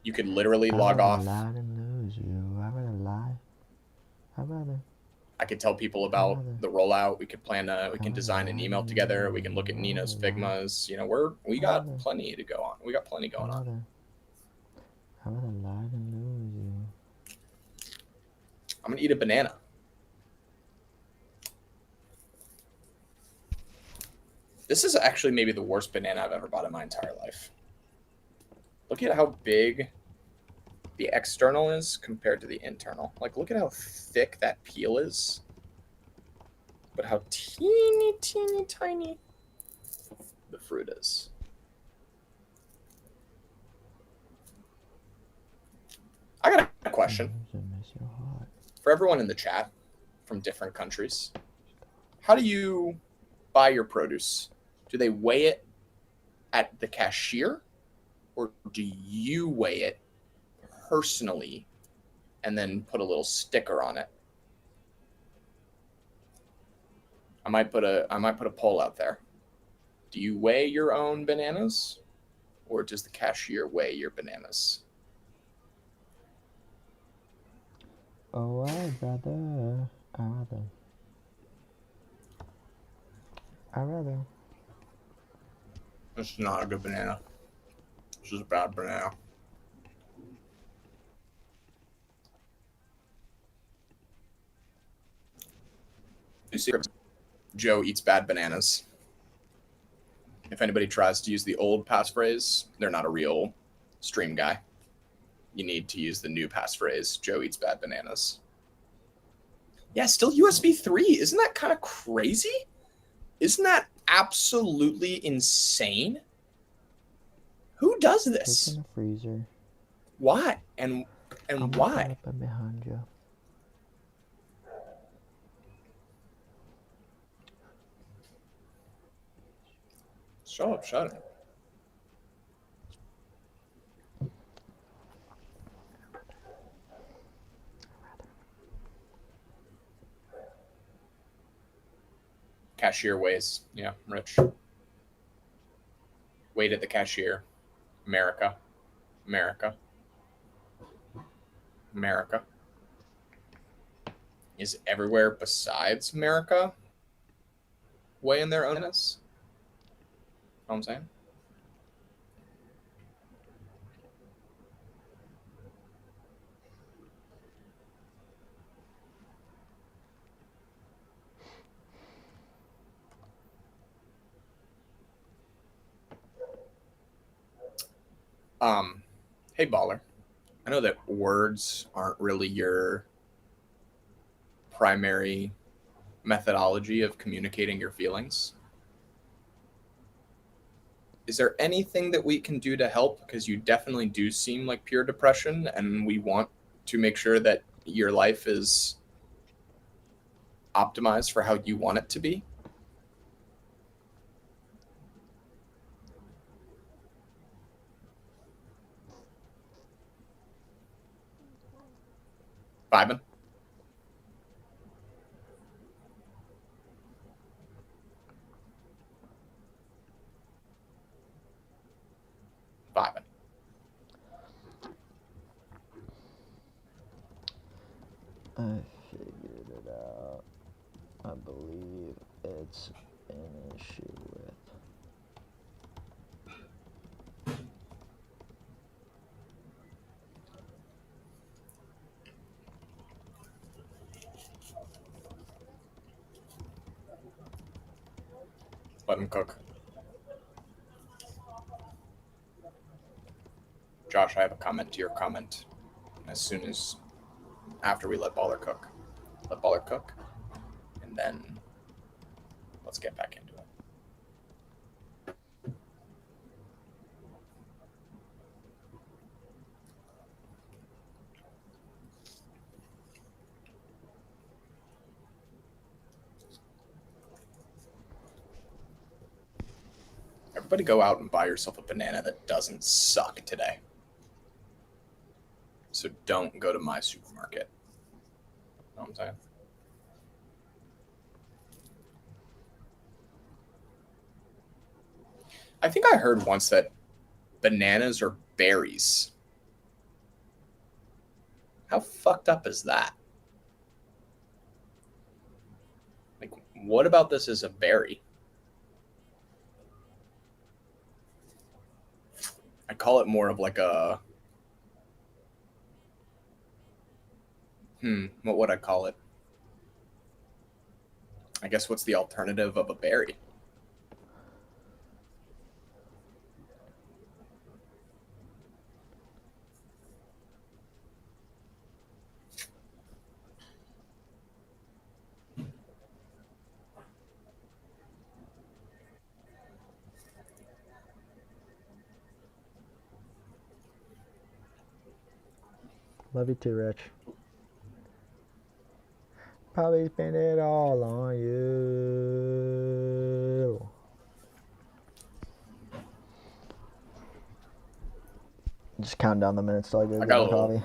You could literally log off. I'd rather lie than lose you. I'd rather lie. I'd rather. I could tell people about the rollout. We could we can design an email together. We can look at Nino's Figmas. You know, we got plenty to go on. We got plenty going on. I'd rather lie than lose you. I'm gonna eat a banana. This is actually maybe the worst banana I've ever bought in my entire life. Look at how big the external is compared to the internal. Like, look at how thick that peel is, but how teeny, teeny, tiny the fruit is. I got a question for everyone in the chat from different countries. How do you buy your produce? Do they weigh it at the cashier, or do you weigh it personally and then put a little sticker on it? I might put a poll out there. Do you weigh your own bananas, or does the cashier weigh your bananas? Oh, I'd rather. This is not a good banana. This is a bad banana. You see, Joe eats bad bananas. If anybody tries to use the old passphrase, they're not a real stream guy. You need to use the new passphrase. Joe eats bad bananas. Yeah, still USB 3. Isn't that kind of crazy? Isn't that absolutely insane? Who does this? It's in the freezer. Why? And why? I'm behind you. Shut up, shut up. Cashier weighs. Yeah, Rich. Wait at the cashier. America. Is everywhere besides America weighing their ownness? Know what I'm saying? Hey, baller. I know that words aren't really your primary methodology of communicating your feelings. Is there anything that we can do to help? Because you definitely do seem like pure depression, and we want to make sure that your life is optimized for how you want it to be. Vibing? Vibing. I figured it out. I believe it's an issue with. Let him cook. Josh, I have a comment to your comment as soon as after we let Baller cook. Let Baller cook, and then let's get back into it. Everybody go out and buy yourself a banana that doesn't suck today. So don't go to my supermarket. You know what I'm saying? I think I heard once that bananas are berries. How fucked up is that? Like, what about this is a berry? I call it more of like a... what would I call it? I guess what's the alternative of a berry? Love you too, Rich. Probably spend it all on you. Just count down the minutes till I go get my coffee.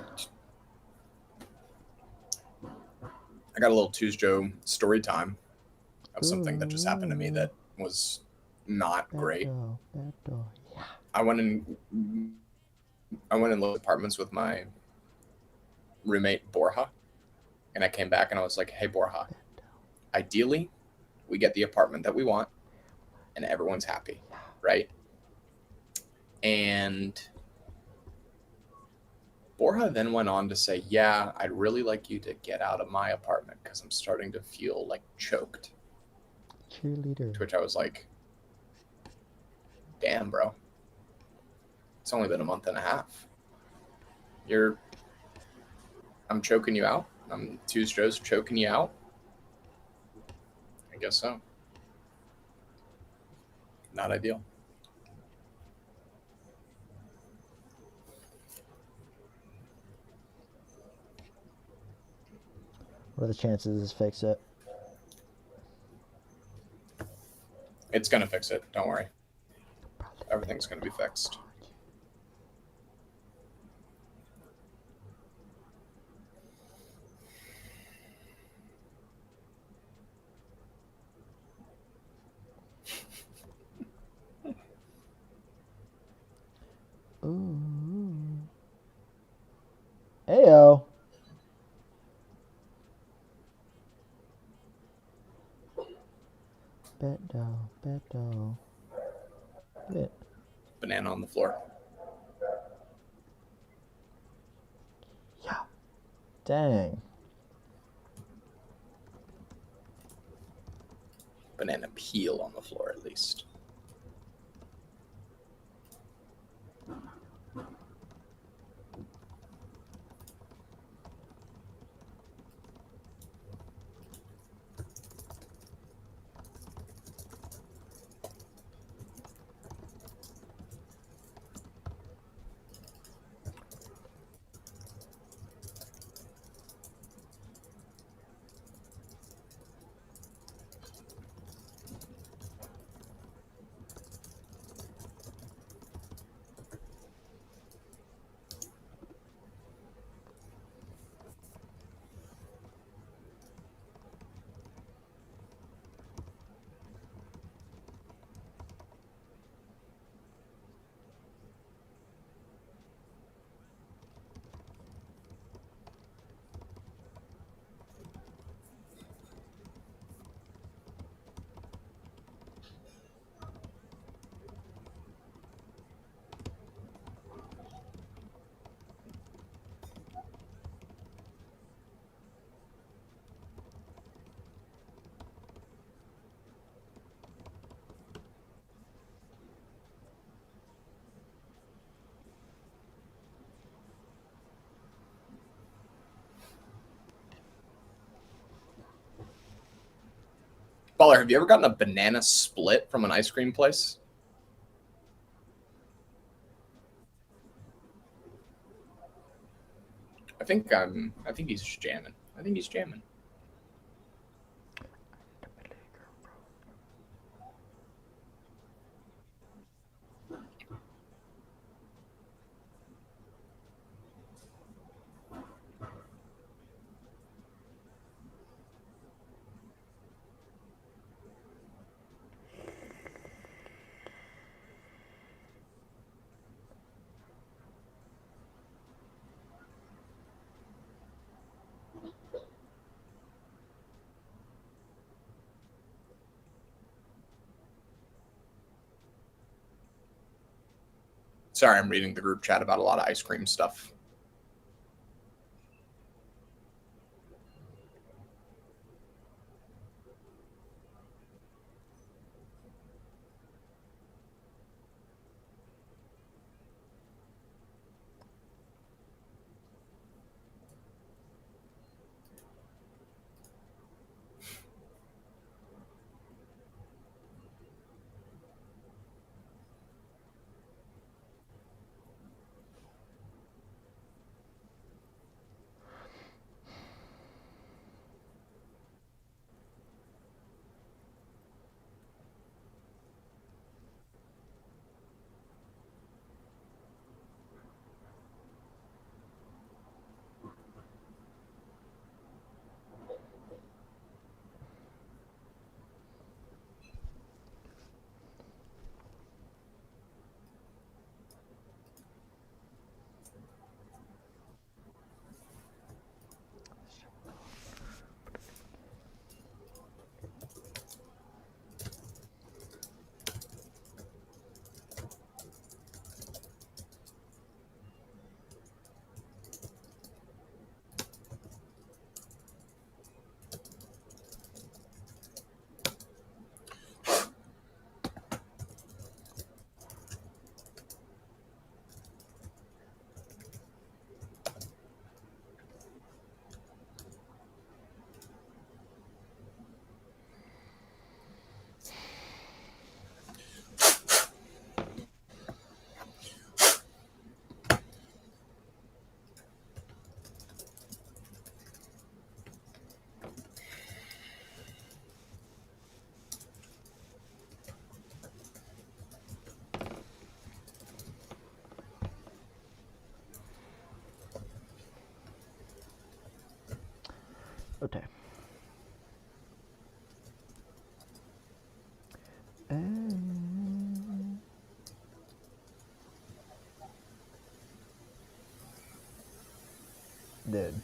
I got a little Tuesday story time of something that just happened to me that was not great. I went and looked at apartments with my roommate Borja, and I came back and I was like, "Hey Borja, ideally, we get the apartment that we want, and everyone's happy, right?" And Borja then went on to say, "Yeah, I'd really like you to get out of my apartment because I'm starting to feel like choked." Cheerleader. To which I was like, "Damn, bro. It's only been a month and a half. I'm choking you out. I'm Tuesday's choking you out. I guess so. Not ideal." What are the chances this fix it? It's going to fix it. Don't worry. Everything's going to be fixed. Ooh. Ayo. Beto. Bit. Banana on the floor. Yeah. Dang. Banana peel on the floor, at least. Baller, have you ever gotten a banana split from an ice cream place? I think he's jamming. I think he's jamming. Sorry, I'm reading the group chat about a lot of ice cream stuff. Okay. Dude.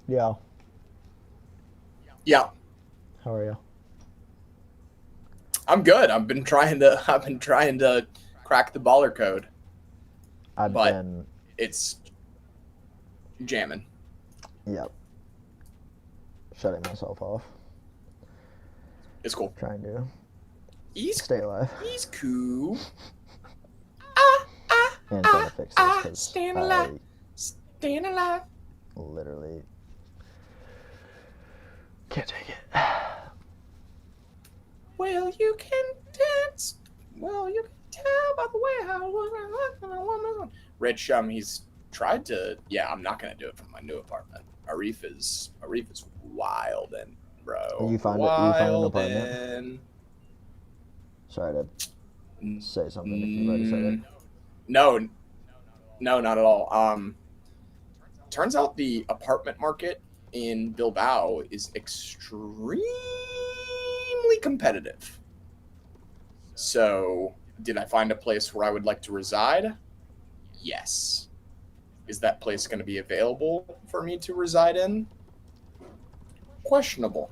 Yeah. Yeah, How are you? I'm good. I've been trying to crack the baller code, I've but been. it's jamming. Yep. Shutting myself off. It's cool. Trying to He's stay alive. he's cool. And trying to fix this because Staying I alive. Staying alive. literally can't take it. Well, you can dance. Well, you can tell by the way I was. Rich, he's tried to. Yeah, I'm not gonna do it from my new apartment. Arif is wild and bro. You find an apartment? Wildin'. Sorry to say something if you've already said it. No, not at all. Turns out the apartment market in Bilbao is extremely competitive. So, did I find a place where I would like to reside? Yes. Is that place going to be available for me to reside in? Questionable.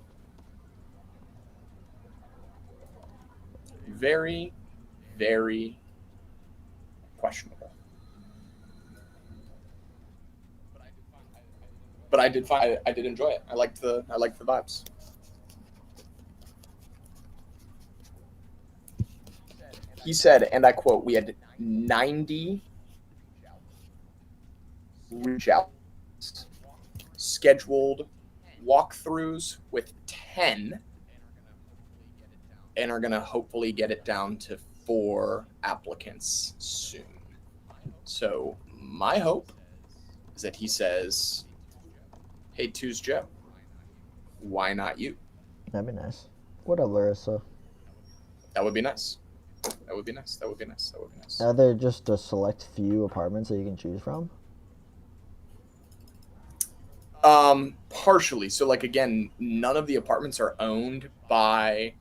Very, very questionable. But I did enjoy it. I liked the vibes. He said, and I quote, we had 90 reach outs, scheduled walkthroughs with 10, and are going to hopefully get it down to 4 applicants soon. So my hope is that he says, hey, Two's Joe, why not you? That'd be nice. What up, Larissa? That would be nice. That would be nice. That would be nice. That would be nice. Are there just a select few apartments that you can choose from? Partially. So, like, again, none of the apartments are owned by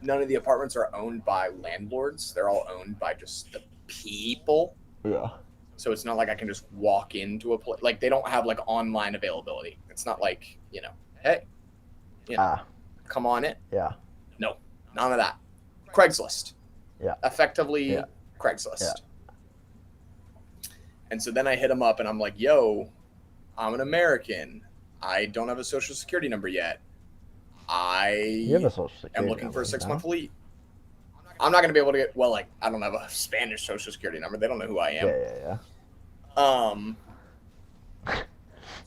landlords. They're all owned by just the people. Yeah. So it's not like I can just walk into a place. Like, they don't have like online availability. It's not like, hey, come on in. Yeah. No, none of that. Craigslist. Yeah. Effectively, Yeah. Craigslist. Yeah. And so then I hit him up and I'm like, yo, I'm an American. I don't have a social security number yet. You have a social security am looking for a number, 6-month leave. I'm not going to be able to get, well, like, I don't have a Spanish social security number. They don't know who I am. Yeah.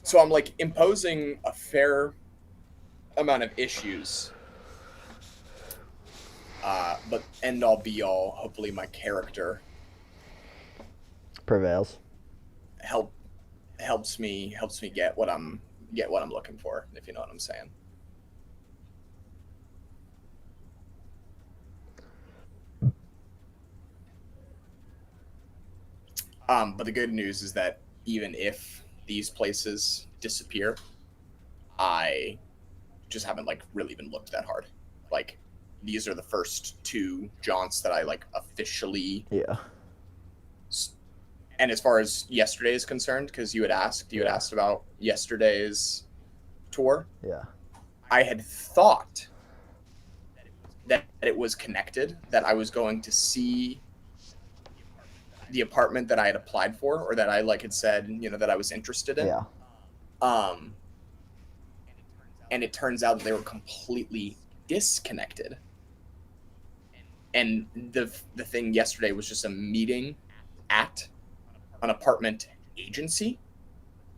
So I'm like imposing a fair amount of issues. But end all be all, hopefully my character prevails. Helps me get what I'm looking for, if you know what I'm saying. But the good news is that even if these places disappear, I just haven't like really even looked that hard. Like, these are the first 2 jaunts that I like officially. Yeah. And as far as yesterday is concerned, because you had asked about yesterday's tour. Yeah. I had thought that it was connected, that I was going to see the apartment that I had applied for, or that I like had said, that I was interested in. Yeah. And it turns out that they were completely disconnected. And the thing yesterday was just a meeting at an apartment agency,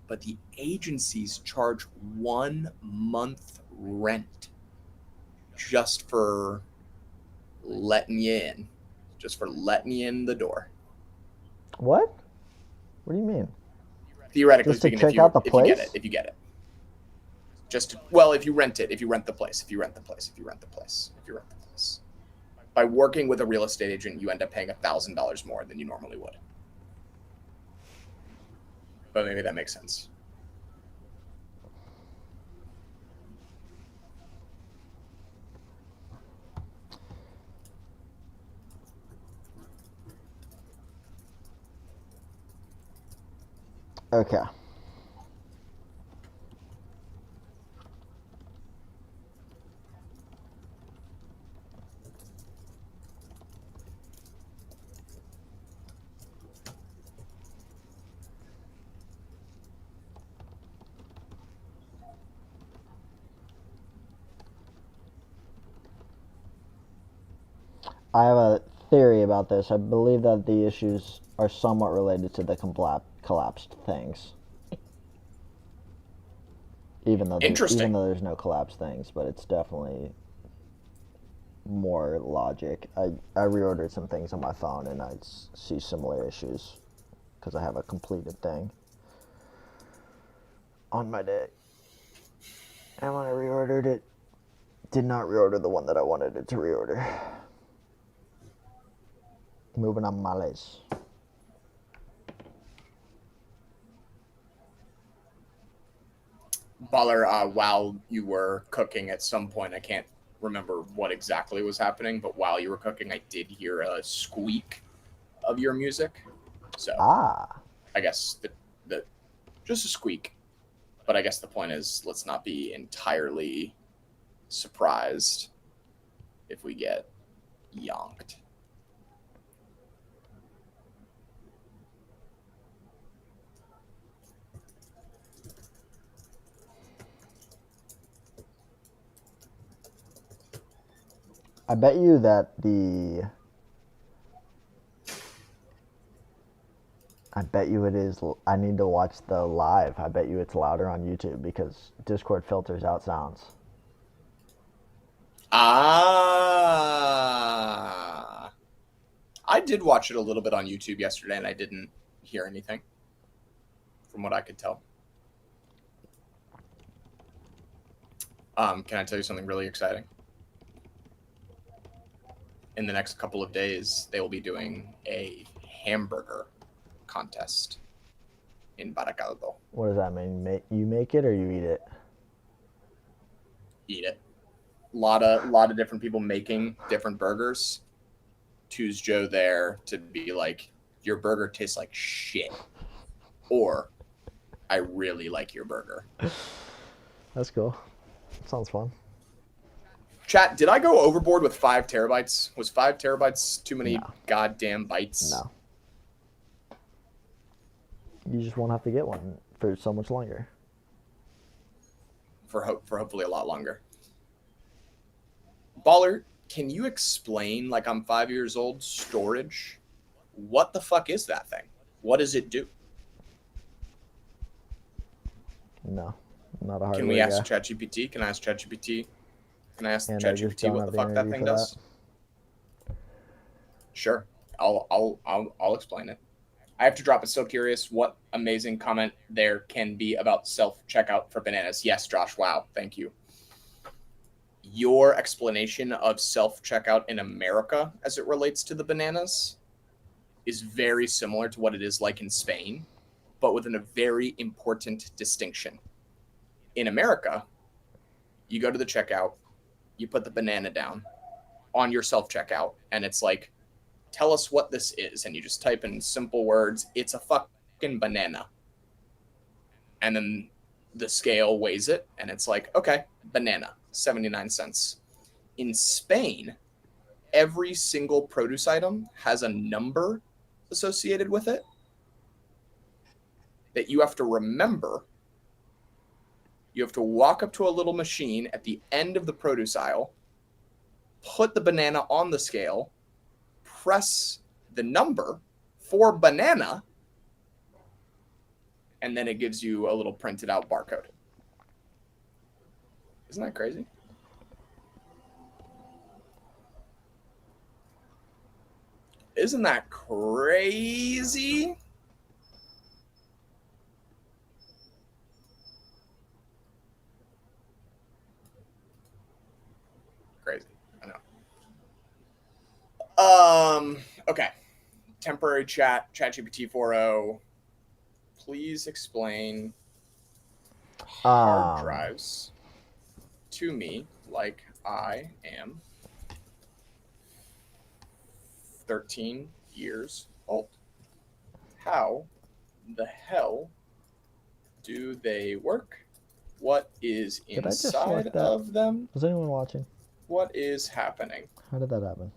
but the agencies charge 1 month rent just for letting you in, the door. What? What do you mean? Theoretically just to speaking, check out the place? If you get it. Just, well, if you rent it, if you rent the place. By working with a real estate agent, you end up paying $1,000 more than you normally would. But maybe that makes sense. Okay. I have a theory about this. I believe that the issues are somewhat related to the collapsed things. Even though Interesting. there's no collapsed things, but it's definitely more logic. I reordered some things on my phone and I see similar issues because I have a completed thing on my day. And when I reordered it, did not reorder the one that I wanted it to reorder. Moving on my list. Baller, while you were cooking at some point, I can't remember what exactly was happening, but while you were cooking, I did hear a squeak of your music. So I guess the just a squeak. But I guess the point is, let's not be entirely surprised if we get yonked. I bet you that the... I bet you it is... I need to watch the live. I bet you it's louder on YouTube because Discord filters out sounds. Ah. I did watch it a little bit on YouTube yesterday, and I didn't hear anything from what I could tell. Can I tell you something really exciting? In the next couple of days, they will be doing a hamburger contest in Baracaldo. What does that mean? You make it or you eat it? Eat it. A lot of different people making different burgers. Choose Joe there to be like, your burger tastes like shit, or I really like your burger. That's cool. Sounds fun. Chat, did I go overboard with 5 terabytes? Was 5 terabytes too many goddamn bytes? No. You just won't have to get one for so much longer. For hopefully a lot longer. Baller, can you explain, like I'm 5 years old, storage? What the fuck is that thing? What does it do? No, not a hard. Can we ask ChatGPT? Can I ask ChatGPT? Can I ask ChatGPT what the fuck that thing does? Sure, I'll explain it. I have to drop it. So curious what amazing comment there can be about self-checkout for bananas. Yes, Josh. Wow. Thank you. Your explanation of self-checkout in America as it relates to the bananas is very similar to what it is like in Spain, but with a very important distinction. In America, you go to the checkout, you put the banana down on your self-checkout, and it's like, tell us what this is. And you just type in simple words, it's a fucking banana. And then the scale weighs it, and it's like, okay, banana, 79 cents. In Spain, every single produce item has a number associated with it that you have to remember. You have to walk up to a little machine at the end of the produce aisle, put the banana on the scale, press the number for banana, and then it gives you a little printed out barcode. Isn't that crazy? Isn't that crazy? Crazy. I know. Okay. Temporary ChatGPT 4.0. Please explain hard drives to me like I am 13 years old. How the hell do they work? What is inside of them? Was anyone watching? What is happening? How did that happen?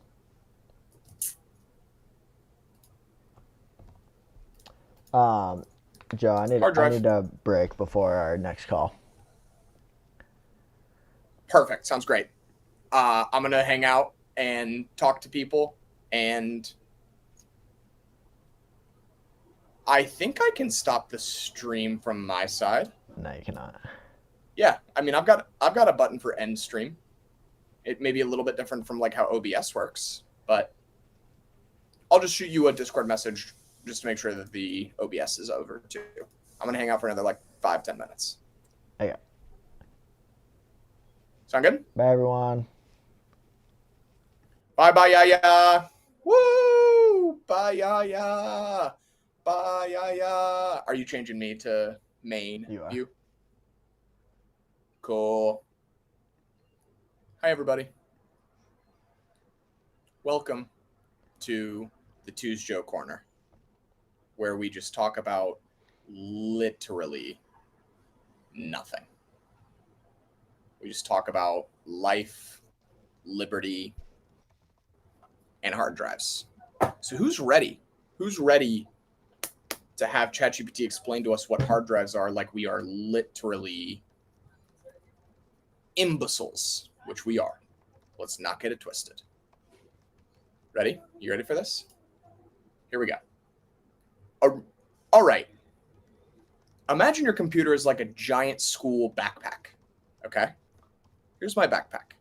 Joe, I need a break before our next call. Perfect. Sounds great. I'm going to hang out and talk to people. And I think I can stop the stream from my side. No, you cannot. Yeah, I mean, I've got a button for end stream. It may be a little bit different from like how OBS works, but I'll just shoot you a Discord message just to make sure that the OBS is over too. I'm gonna hang out for another like 5-10 minutes. Okay. Sound good? Bye, everyone. Bye, bye, ya, ya. Woo! Bye, ya, ya. Bye, ya, ya. Are you changing me to main view? Cool. Hi, everybody. Welcome to the Tues Joe Corner, where we just talk about literally nothing. We just talk about life, liberty, and hard drives. So who's ready? Who's ready to have ChatGPT explain to us what hard drives are like we are literally imbeciles, which we are. Let's not get it twisted. Ready? You ready for this? Here we go. All right. Imagine your computer is like a giant school backpack. Okay? Here's my backpack.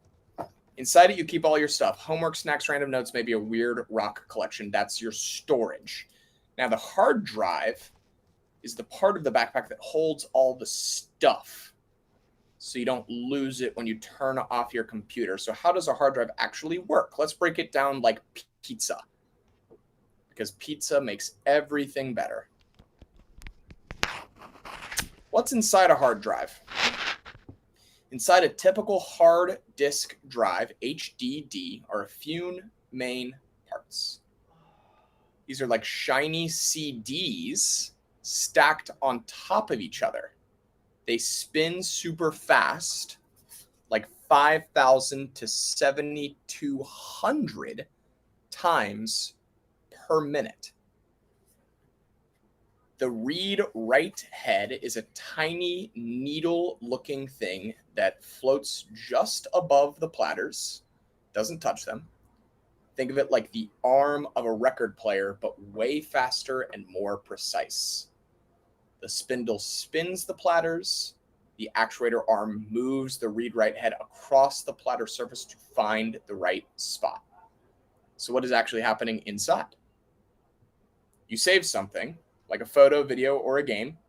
Inside it, you keep all your stuff. Homework, snacks, random notes, maybe a weird rock collection. That's your storage. Now, the hard drive is the part of the backpack that holds all the stuff, so you don't lose it when you turn off your computer. So how does a hard drive actually work? Let's break it down like pizza, because pizza makes everything better. What's inside a hard drive? Inside a typical hard disk drive, HDD, are a few main parts. These are like shiny CDs stacked on top of each other. They spin super fast, like 5,000 to 7,200 times per minute. The read-write head is a tiny needle-looking thing that floats just above the platters, doesn't touch them. Think of it like the arm of a record player, but way faster and more precise. The spindle spins the platters. The actuator arm moves the read-write head across the platter surface to find the right spot. So what is actually happening inside? You save something, like a photo, video, or a game.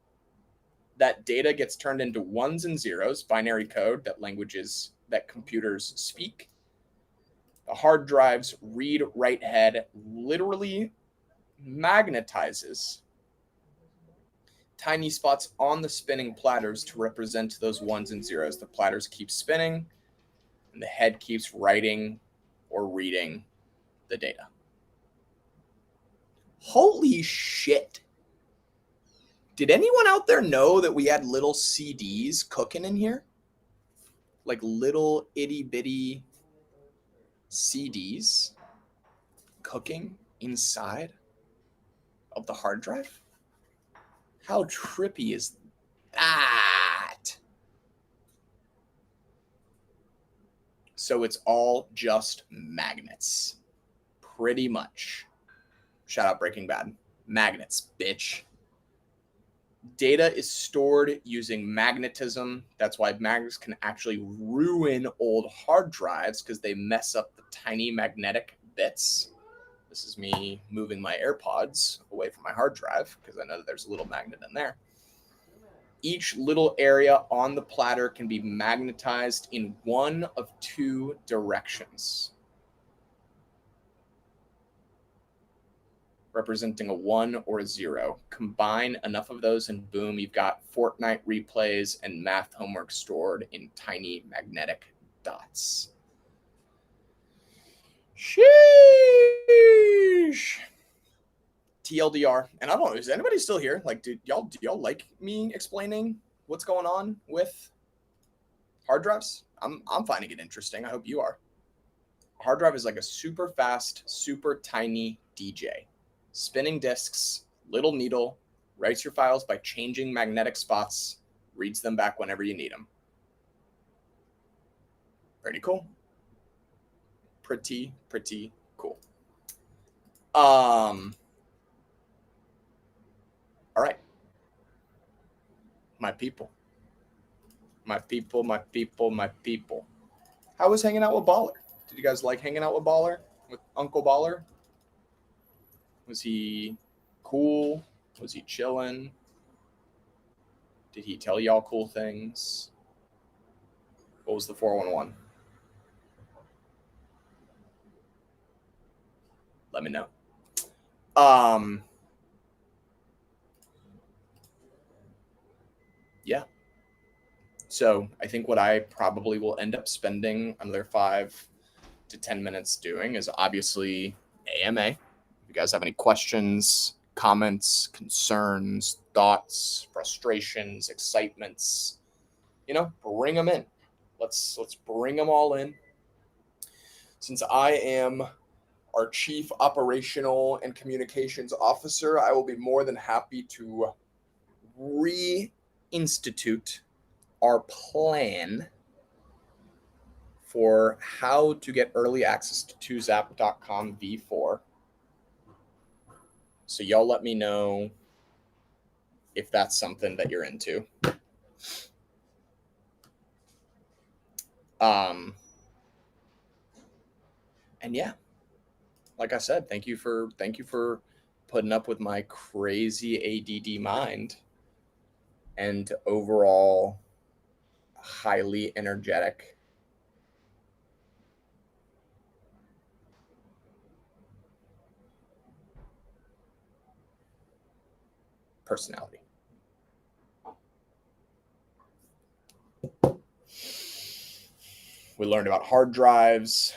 That data gets turned into ones and zeros, binary code that computers speak. The hard drive's read-write head literally magnetizes tiny spots on the spinning platters to represent those ones and zeros. The platters keep spinning, and the head keeps writing or reading the data. Holy shit. Did anyone out there know that we had little CDs cooking in here? Like little itty bitty CDs cooking inside of the hard drive? How trippy is that? So it's all just magnets. Pretty much. Shout out Breaking Bad. Magnets, bitch. Data is stored using magnetism. That's why magnets can actually ruin old hard drives, because they mess up the tiny magnetic bits. This is me moving my AirPods away from my hard drive because I know that there's a little magnet in there. Each little area on the platter can be magnetized in one of two directions, representing a 1 or a 0. Combine enough of those and boom, you've got Fortnite replays and math homework stored in tiny magnetic dots. Sheesh. TLDR. And I don't know, is anybody still here? Like, do y'all like me explaining what's going on with hard drives? I'm finding it interesting. I hope you are. A hard drive is like a super fast, super tiny DJ. Spinning disks, little needle, writes your files by changing magnetic spots, reads them back whenever you need them. Pretty cool. pretty cool. All right. My people. How was hanging out with Baller? Did you guys like hanging out with Baller? With Uncle Baller? Was he cool? Was he chilling? Did he tell y'all cool things? What was the 411? Let me know. Yeah. So I think what I probably will end up spending another 5 to 10 minutes doing is obviously AMA. If you guys have any questions, comments, concerns, thoughts, frustrations, excitements, bring them in. Let's bring them all in. Since I am our Chief Operational and Communications Officer, I will be more than happy to reinstitute our plan for how to get early access to 2zap.com v4. So y'all let me know if that's something that you're into. And yeah, like I said, thank you for putting up with my crazy ADD mind and overall highly energetic personality. We learned about hard drives.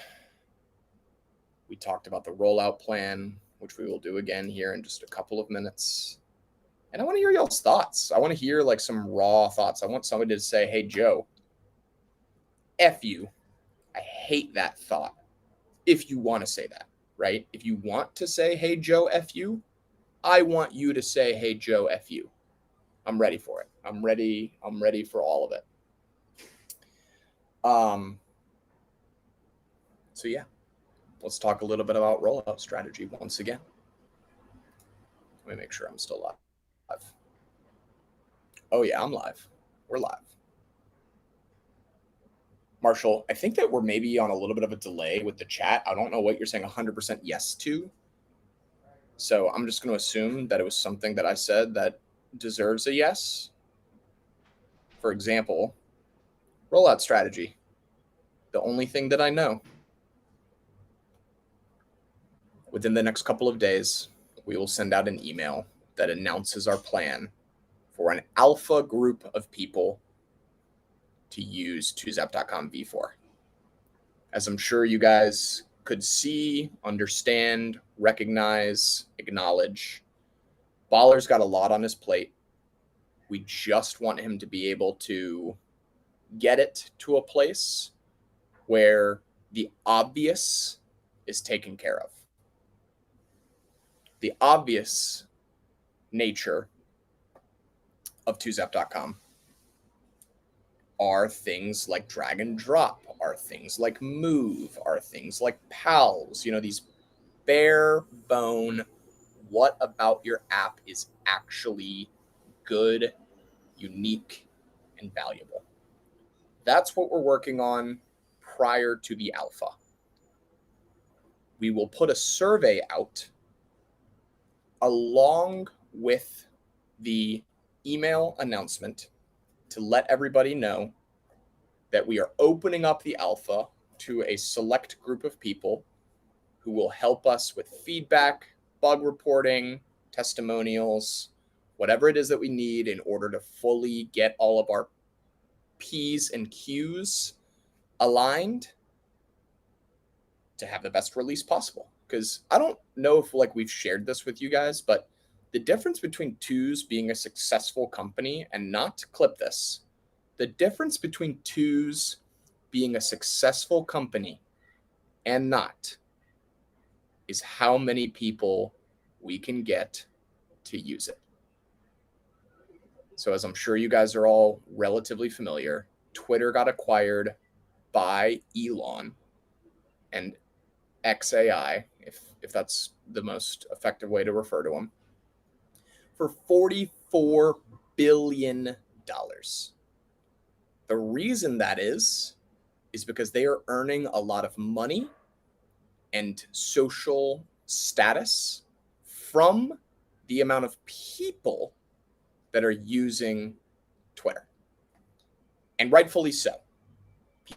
We talked about the rollout plan, which we will do again here in just a couple of minutes. And I want to hear y'all's thoughts. I want to hear like some raw thoughts. I want somebody to say, hey, Joe, F you. I hate that thought. If you want to say that, right? If you want to say, hey, Joe, F you, I want you to say, hey, Joe, F you. I'm ready for it. I'm ready for all of it. So yeah, let's talk a little bit about rollout strategy once again. Let me make sure I'm still live. Oh yeah, I'm live. We're live. Marshall, I think that we're maybe on a little bit of a delay with the chat. I don't know what you're saying 100% yes to. So I'm just going to assume that it was something that I said that deserves a yes. For example, rollout strategy. The only thing that I know. Within the next couple of days, we will send out an email that announces our plan for an alpha group of people to use 2zap.com v4. As I'm sure you guys could see, understand, recognize, acknowledge, Baller's got a lot on his plate. We just want him to be able to get it to a place where the obvious is taken care of. The obvious nature of 2zap.com are things like drag and drop, are things like move, are things like pals, these bare bone, what about your app is actually good, unique, and valuable. That's what we're working on prior to the alpha. We will put a survey out along with the email announcement to let everybody know that we are opening up the alpha to a select group of people who will help us with feedback, bug reporting, testimonials, whatever it is that we need in order to fully get all of our P's and Q's aligned to have the best release possible. Because I don't know if we've shared this with you guys, but the difference between Twos being a successful company and not, clip this, the difference between Twos being a successful company and not is how many people we can get to use it. So as I'm sure you guys are all relatively familiar, Twitter got acquired by Elon, and XAI, if that's the most effective way to refer to them, for $44 billion. The reason that is because they are earning a lot of money and social status from the amount of people that are using Twitter. And rightfully so.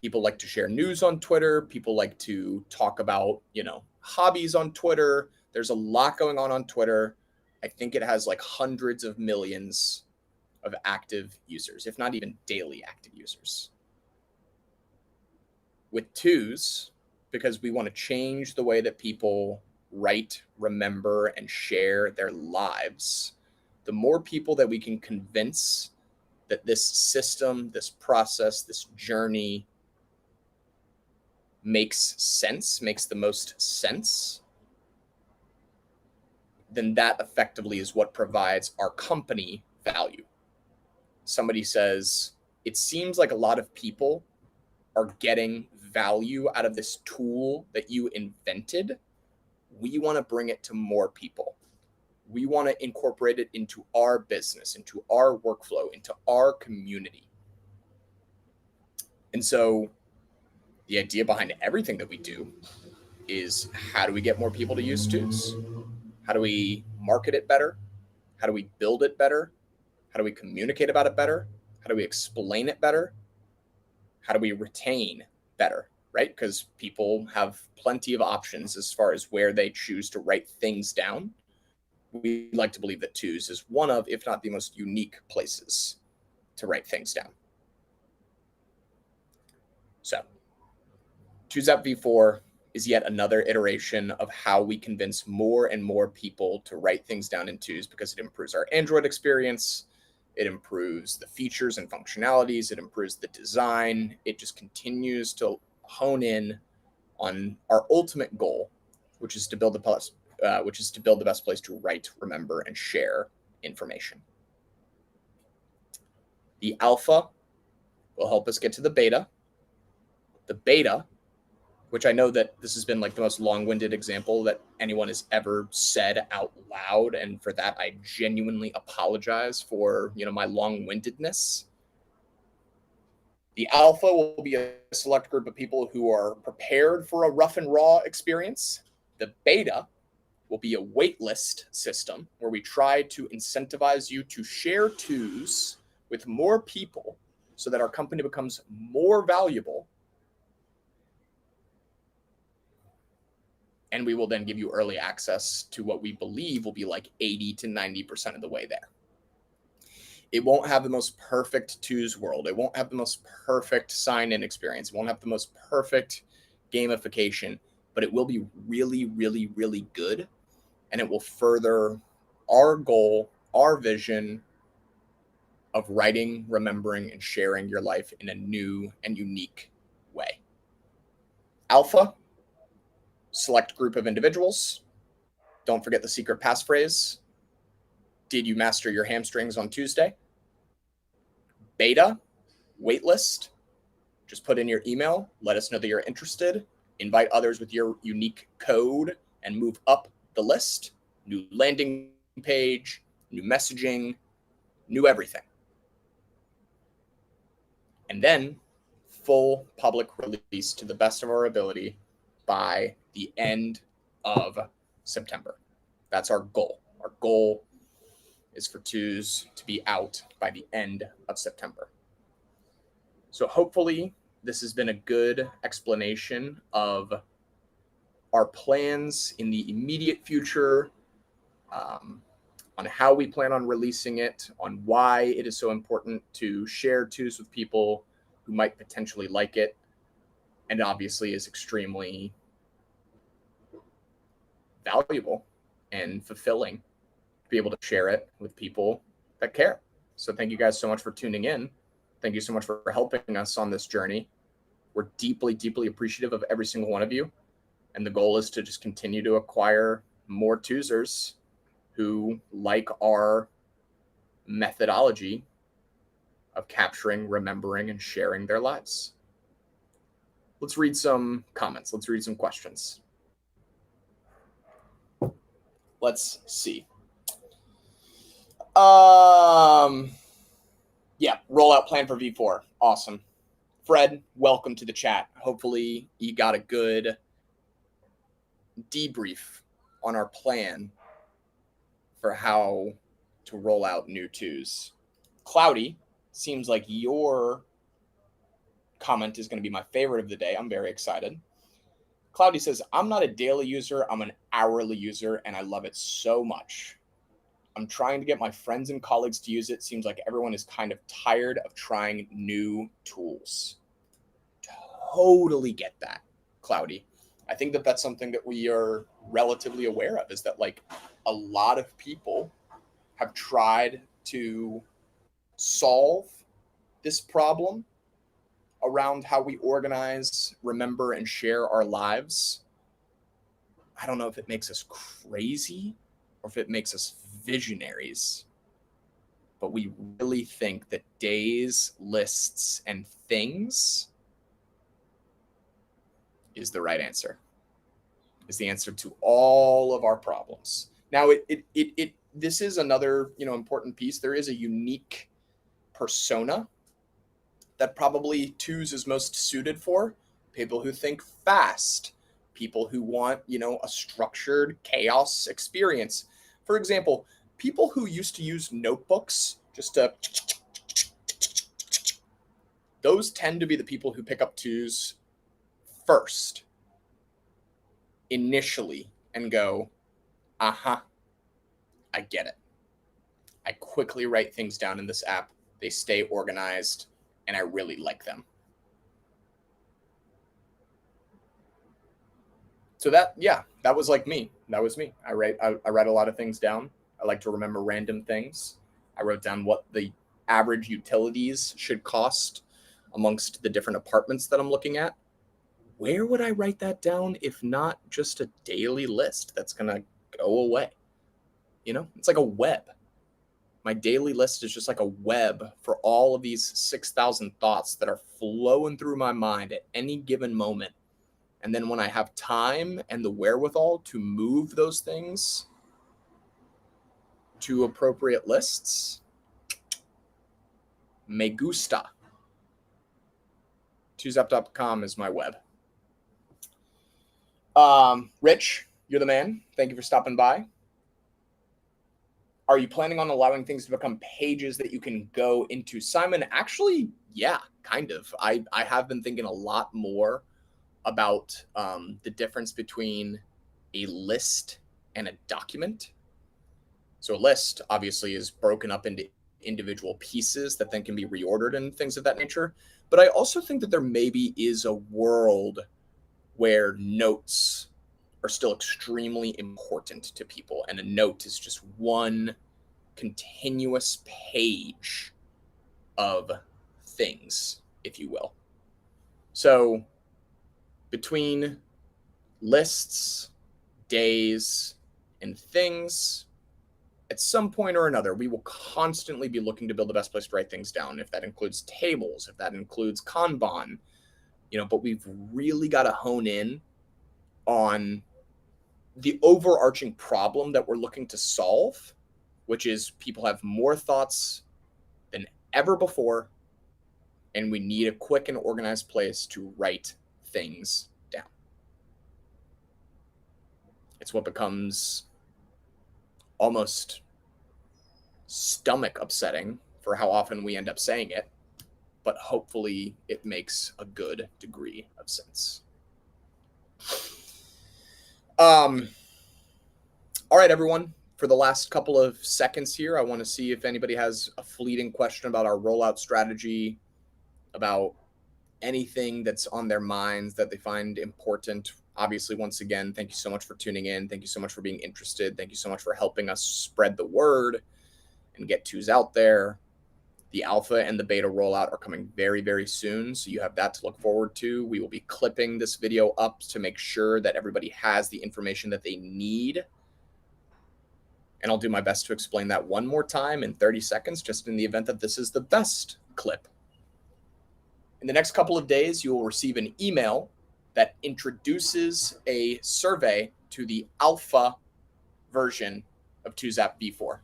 People like to share news on Twitter. People like to talk about, hobbies on Twitter. There's a lot going on Twitter. I think it has like hundreds of millions of active users, if not even daily active users. With twos, because we want to change the way that people write, remember, and share their lives, the more people that we can convince that this system, this process, this journey makes sense, makes the most sense, then that effectively is what provides our company value. Somebody says, it seems like a lot of people are getting value out of this tool that you invented. We want to bring it to more people. We want to incorporate it into our business, into our workflow, into our community. And so the idea behind everything that we do is, how do we get more people to use Twos? How do we market it better? How do we build it better? How do we communicate about it better? How do we explain it better? How do we retain better, right? Because people have plenty of options as far as where they choose to write things down. We like to believe that Twos is one of, if not the most unique places to write things down. So Twos App v4 is yet another iteration of how we convince more and more people to write things down in Twos, because it improves our Android experience. It improves the features and functionalities. It improves the design. It just continues to hone in on our ultimate goal, which is to build the best place to write, remember, and share information. The alpha will help us get to the beta. The beta, which I know that this has been like the most long-winded example that anyone has ever said out loud, and for that I genuinely apologize for, my long-windedness. The alpha will be a select group of people who are prepared for a rough and raw experience. The beta will be a waitlist system where we try to incentivize you to share Twos with more people so that our company becomes more valuable. And we will then give you early access to what we believe will be like 80 to 90% of the way there. It won't have the most perfect Twos world. It won't have the most perfect sign-in experience. It won't have the most perfect gamification, but it will be really, really, really good. And it will further our goal, our vision of writing, remembering, and sharing your life in a new and unique way. Alpha, select group of individuals. Don't forget the secret passphrase. Did you master your hamstrings on Tuesday? Beta, waitlist. Just put in your email. Let us know that you're interested. Invite others with your unique code and move up the list. New landing page, new messaging, new everything. And then full public release to the best of our ability by the end of September. That's our goal. Our goal is for Twos to be out by the end of September. So hopefully this has been a good explanation of our plans in the immediate future, on how we plan on releasing it, on why it is so important to share Twos with people who might potentially like it, and obviously is extremely valuable and fulfilling to be able to share it with people that care. So thank you guys so much for tuning in. Thank you so much for helping us on this journey. We're deeply, deeply appreciative of every single one of you. And the goal is to just continue to acquire more Twoosers who like our methodology of capturing, remembering, and sharing their lives. Let's read some comments. Let's read some questions. Let's see. Yeah, rollout plan for V4. Awesome. Fred, welcome to the chat. Hopefully you got a good debrief on our plan for how to roll out new twos. Cloudy, seems like your comment is going to be my favorite of the day. I'm very excited. Cloudy says, I'm not a daily user, I'm an hourly user, and I love it so much. I'm trying to get my friends and colleagues to use it. Seems like everyone is kind of tired of trying new tools. Totally get that, Cloudy. I think that that's something that we are relatively aware of, is that like a lot of people have tried to solve this problem around how we organize, remember, and share our lives. I don't know if it makes us crazy or if it makes us visionaries, but we really think that days, lists, and things is the right answer, is the answer to all of our problems. Now, this is another, important piece. There is a unique persona that probably twos is most suited for: people who think fast, people who want, a structured chaos experience. For example, people who used to use notebooks just to, those tend to be the people who pick up twos first, initially, and go, uh-huh, I get it. I quickly write things down in this app. They stay organized, and I really like them. So that was like me. That was me. I write a lot of things down. I like to remember random things. I wrote down what the average utilities should cost amongst the different apartments that I'm looking at. Where would I write that down if not just a daily list that's going to go away? It's like a web. My daily list is just like a web for all of these 6,000 thoughts that are flowing through my mind at any given moment. And then when I have time and the wherewithal to move those things to appropriate lists, me gusta. twosap.com is my web. Rich, you're the man. Thank you for stopping by. Are you planning on allowing things to become pages that you can go into? Simon, actually, yeah, kind of. I have been thinking a lot more about the difference between a list and a document. So a list obviously is broken up into individual pieces that then can be reordered and things of that nature. But I also think that there maybe is a world where notes are still extremely important to people, and a note is just one continuous page of things, if you will. So between lists, days, and things, at some point or another, we will constantly be looking to build the best place to write things down. If that includes tables, if that includes Kanban, but we've really got to hone in on the overarching problem that we're looking to solve, which is people have more thoughts than ever before, and we need a quick and organized place to write things down. It's what becomes almost stomach upsetting for how often we end up saying it, but hopefully it makes a good degree of sense. All right, everyone. For the last couple of seconds here, I want to see if anybody has a fleeting question about our rollout strategy, about anything that's on their minds that they find important. Obviously, once again, thank you so much for tuning in. Thank you so much for being interested. Thank you so much for helping us spread the word and get twos out there. The alpha and the beta rollout are coming very, very soon, so you have that to look forward to. We will be clipping this video up to make sure that everybody has the information that they need. And I'll do my best to explain that one more time in 30 seconds, just in the event that this is the best clip. In the next couple of days, you will receive an email that introduces a survey to the alpha version of 2Zap V4.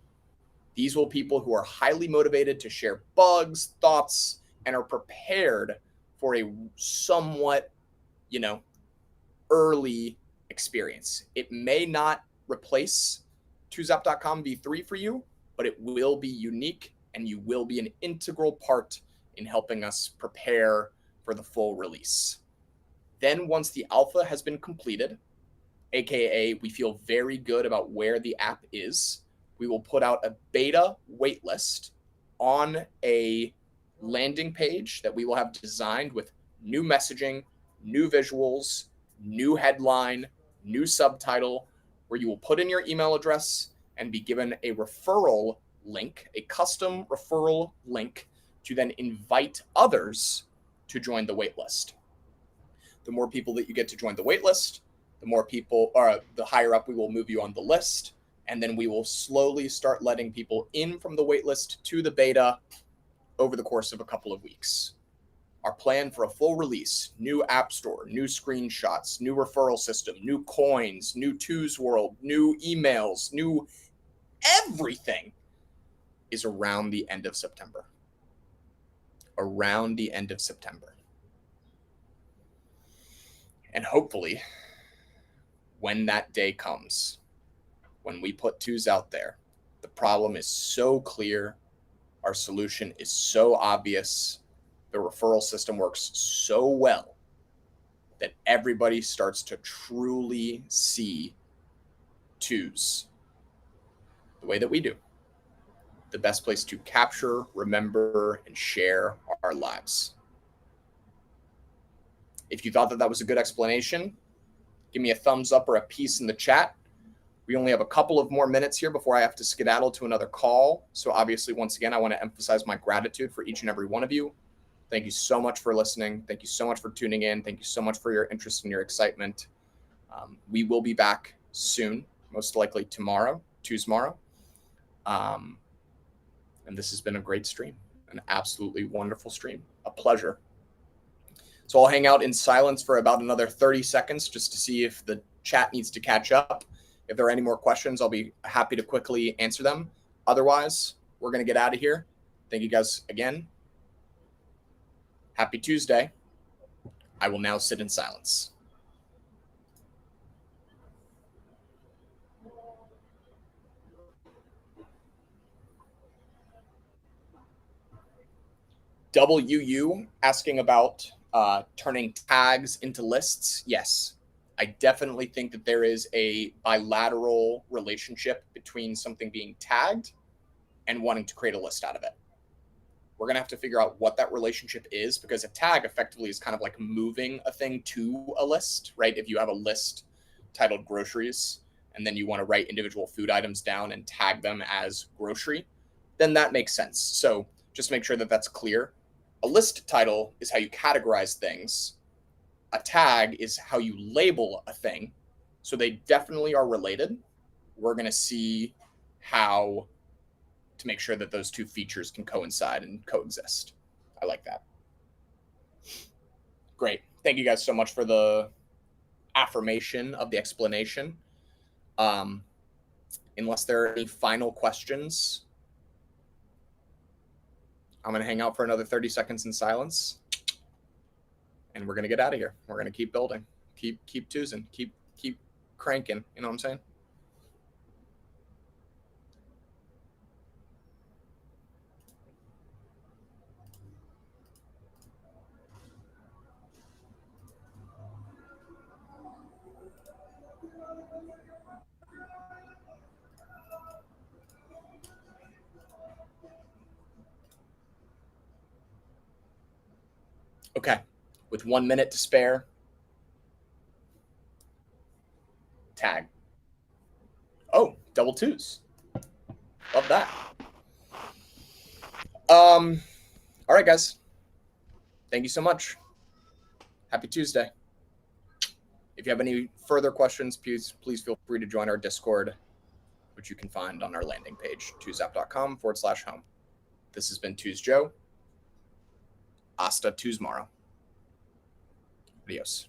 These will be people who are highly motivated to share bugs, thoughts, and are prepared for a somewhat, early experience. It may not replace 2zap.com V3 for you, but it will be unique and you will be an integral part in helping us prepare for the full release. Then once the alpha has been completed, aka we feel very good about where the app is, we will put out a beta waitlist on a landing page that we will have designed with new messaging, new visuals, new headline, new subtitle, where you will put in your email address and be given a referral link, a custom referral link to then invite others to join the waitlist. The more people that you get to join the waitlist, the more people, or the higher up we will move you on the list. And then we will slowly start letting people in from the waitlist to the beta over the course of a couple of weeks. Our plan for a full release, new app store, new screenshots, new referral system, new coins, new Twos World, new emails, new everything is around the end of September. Around the end of September. And hopefully, when that day comes, when we put Twos out there, the problem is so clear, our solution is so obvious, the referral system works so well that everybody starts to truly see Twos the way that we do. The best place to capture, remember, and share our lives. If you thought that was a good explanation, give me a thumbs up or a piece in the chat. We only have a couple of more minutes here before I have to skedaddle to another call. So obviously, once again, I want to emphasize my gratitude for each and every one of you. Thank you so much for listening. Thank you so much for tuning in. Thank you so much for your interest and your excitement. We will be back soon, most likely tomorrow, Tuesmorrow. And this has been a great stream, an absolutely wonderful stream, a pleasure. So I'll hang out in silence for about another 30 seconds just to see if the chat needs to catch up. If there are any more questions, I'll be happy to quickly answer them. Otherwise, we're going to get out of here. Thank you guys again. Happy Tuesday. I will now sit in silence. WU asking about turning tags into lists. Yes, I definitely think that there is a bilateral relationship between something being tagged and wanting to create a list out of it. We're going to have to figure out what that relationship is, because a tag effectively is kind of like moving a thing to a list, right? If you have a list titled groceries and then you want to write individual food items down and tag them as grocery, then that makes sense. So just make sure that that's clear. A list title is how you categorize things. A tag is how you label a thing. So they definitely are related. We're going to see how to make sure that those two features can coincide and coexist. I like that. Great. Thank you guys so much for the affirmation of the explanation. Unless there are any final questions, I'm going to hang out for another 30 seconds in silence, and we're going to get out of here. We're going to keep building, keep choosing, keep cranking. You know what I'm saying? Okay, with 1 minute to spare, tag. Oh, double twos. Love that. All right, guys. Thank you so much. Happy Tuesday. If you have any further questions, please feel free to join our Discord, which you can find on our landing page, twozap.com/home. This has been Twos Joe. Hasta Tuesmorrow. Adios.